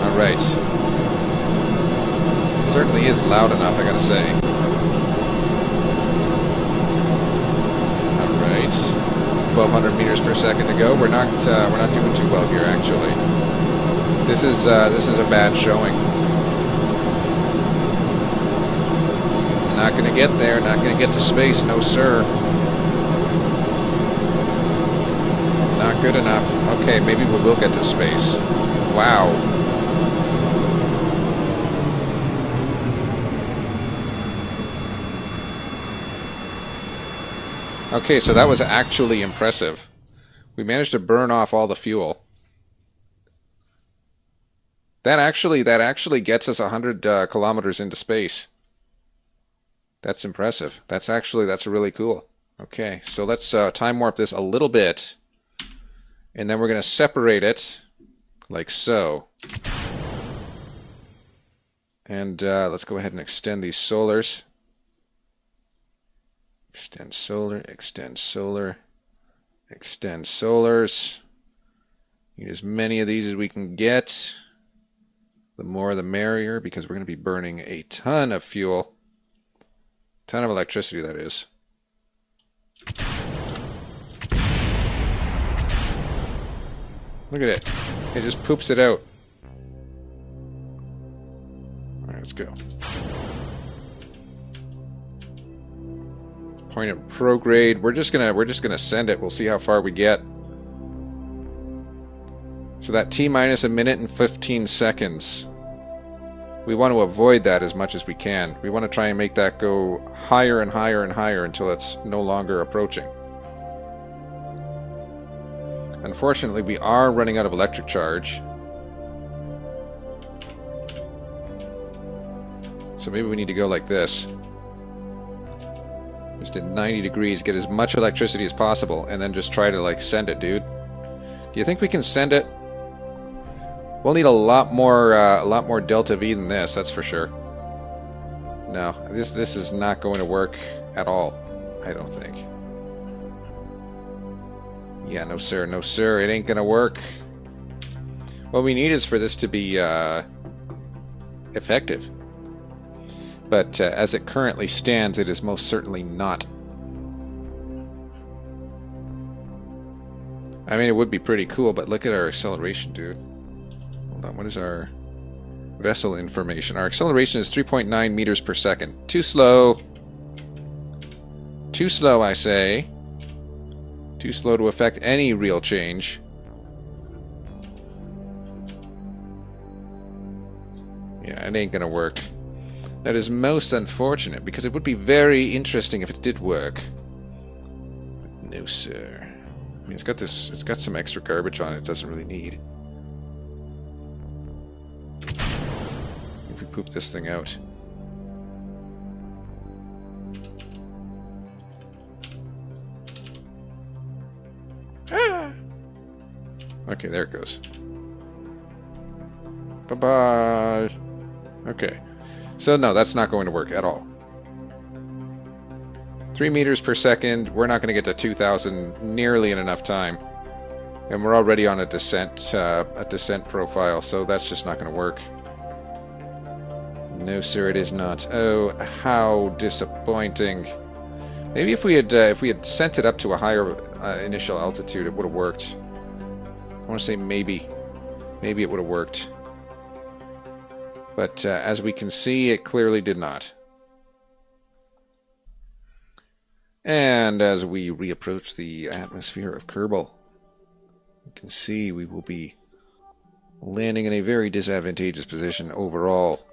Alright. Certainly is loud enough, I gotta say. Alright. 1,200 meters per second to go. We're not doing too well here, actually. This is a bad showing. Not going to get there. Not going to get to space. No, sir. Not good enough. Okay, maybe we will get to space. Wow. Okay, so that was actually impressive. We managed to burn off all the fuel. That actually gets us 100 kilometers into space. That's impressive. That's really cool. Okay, so let's time warp this a little bit, and then we're going to separate it like so. And let's go ahead and extend these solars. Extend solar, extend solar, extend solars. Need as many of these as we can get. The more the merrier, because we're going to be burning a ton of fuel. Ton of electricity, that is. Look at it. It just poops it out. Alright, let's go. Point of prograde. We're just gonna send it. We'll see how far we get. So that T-minus a minute and 15 seconds. We want to avoid that as much as we can. We want to try and make that go higher and higher and higher until it's no longer approaching. Unfortunately, we are running out of electric charge. So maybe we need to go like this. Just at 90 degrees, get as much electricity as possible, and then just try to, like, send it, dude. Do you think we can send it? We'll need a lot more delta V than this, that's for sure. No, this is not going to work at all, I don't think. Yeah, no sir, no sir, it ain't gonna work. What we need is for this to be effective. But as it currently stands, it is most certainly not. I mean, it would be pretty cool, but look at our acceleration, dude. Hold on, what is our vessel information? Our acceleration is 3.9 meters per second. Too slow. Too slow, I say. Too slow to affect any real change. Yeah, it ain't gonna work. That is most unfortunate, because it would be very interesting if it did work. But no, sir. I mean, it's got some extra garbage on it doesn't really need. If we poop this thing out. Ah! Okay, there it goes. Bye-bye. Okay. So, no, that's not going to work at all. 3 meters per second. We're not going to get to 2,000 nearly in enough time. And we're already on a descent profile, so that's just not going to work. No, sir, it is not. Oh, how disappointing. Maybe if we had sent it up to a higher initial altitude, it would have worked. I want to say maybe. Maybe it would have worked. But as we can see, it clearly did not. And as we reapproach the atmosphere of Kerbal, you can see we will be landing in a very disadvantageous position overall.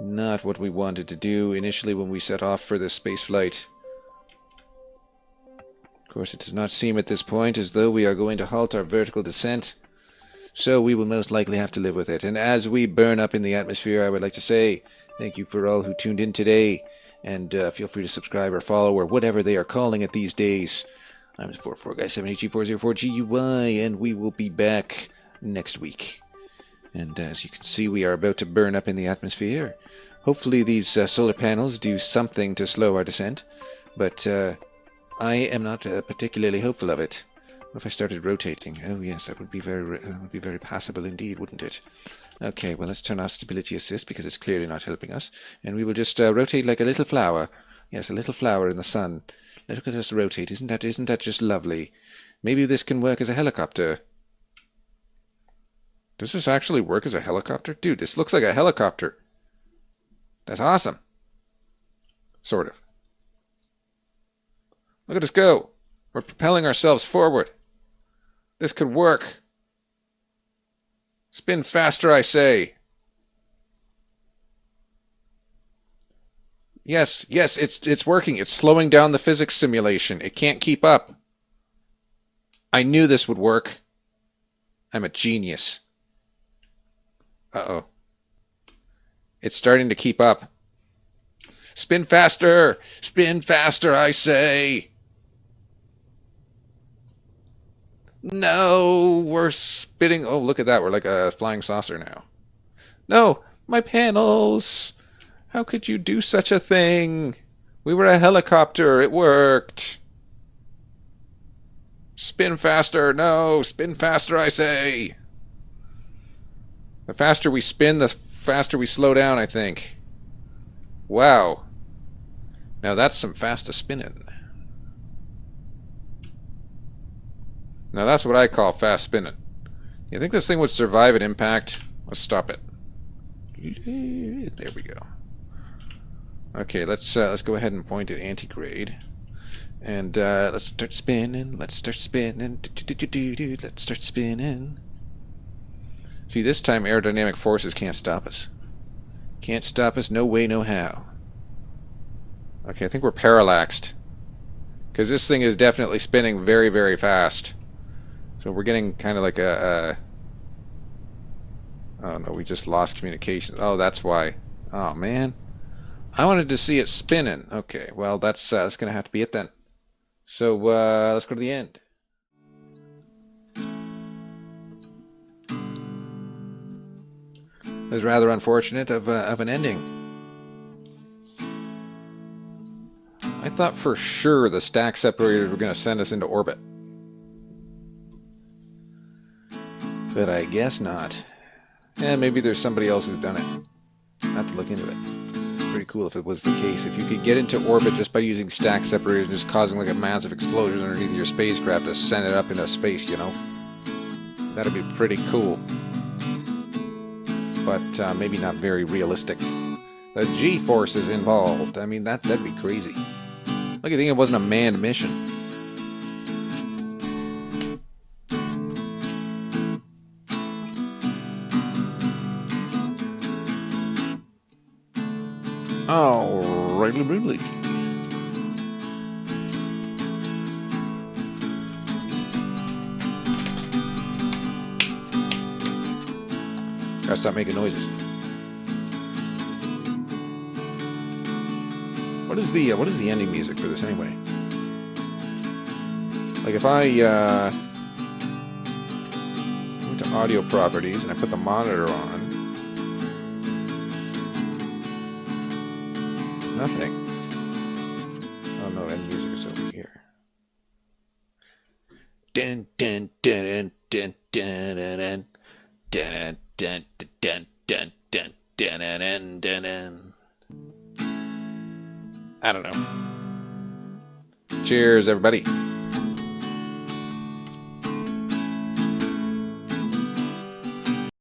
Not what we wanted to do initially when we set off for this space flight. Of course, it does not seem at this point as though we are going to halt our vertical descent. So we will most likely have to live with it. And as we burn up in the atmosphere, I would like to say thank you for all who tuned in today. And feel free to subscribe or follow or whatever they are calling it these days. I'm the 44guy7HG404GUY, and we will be back next week. And as you can see, we are about to burn up in the atmosphere. Hopefully these solar panels do something to slow our descent. But I am not particularly hopeful of it. What if I started rotating? Oh yes, that would be very passable indeed, wouldn't it? Okay, well let's turn off stability assist because it's clearly not helping us, and we will just rotate like a little flower. Yes, a little flower in the sun. Look at us rotate. Isn't that just lovely? Maybe this can work as a helicopter. Does this actually work as a helicopter? Dude, this looks like a helicopter. That's awesome. Sort of. Look at us go. We're propelling ourselves forward. This could work. Spin faster, I say. Yes, it's working. It's slowing down the physics simulation. It can't keep up. I knew this would work. I'm a genius. Uh-oh. It's starting to keep up. Spin faster! Spin faster, I say! No, we're spitting. Oh, look at that. We're like a flying saucer now. No, my panels. How could you do such a thing? We were a helicopter. It worked. Spin faster. No, spin faster, I say. The faster we spin, the faster we slow down, I think. Wow. Now that's some fast spinning. Now that's what I call fast spinning. You think this thing would survive an impact? Let's stop it. There we go. Okay, let's go ahead and point at antigrade, and let's start spinning. Let's start spinning. Let's start spinning. See, this time aerodynamic forces can't stop us. Can't stop us. No way, no how. Okay, I think we're parallaxed, because this thing is definitely spinning very, very fast. So we're getting kind of like a oh no, we just lost communication. Oh, that's why. Oh man, I wanted to see it spinning. Okay, well that's gonna have to be it then. So let's go to the end. It was rather unfortunate of an ending. I thought for sure the stack separators were gonna send us into orbit. But I guess not. Yeah, maybe there's somebody else who's done it. I'll have to look into it. Pretty cool if it was the case. If you could get into orbit just by using stack separators and just causing like a massive explosion underneath your spacecraft to send it up into space, you know? That'd be pretty cool. But maybe not very realistic. The G-force is involved. I mean, that'd be crazy. Lucky thing it wasn't a manned mission. Oh, really. Gotta stop making noises. What is the ending music for this anyway? Like if I went to audio properties and I put the monitor on, there's nothing. Oh no, end music is over here. Dun dun dun dun dun dun dun dun dun dun dun dun dun dun dun. I don't know. Cheers, everybody.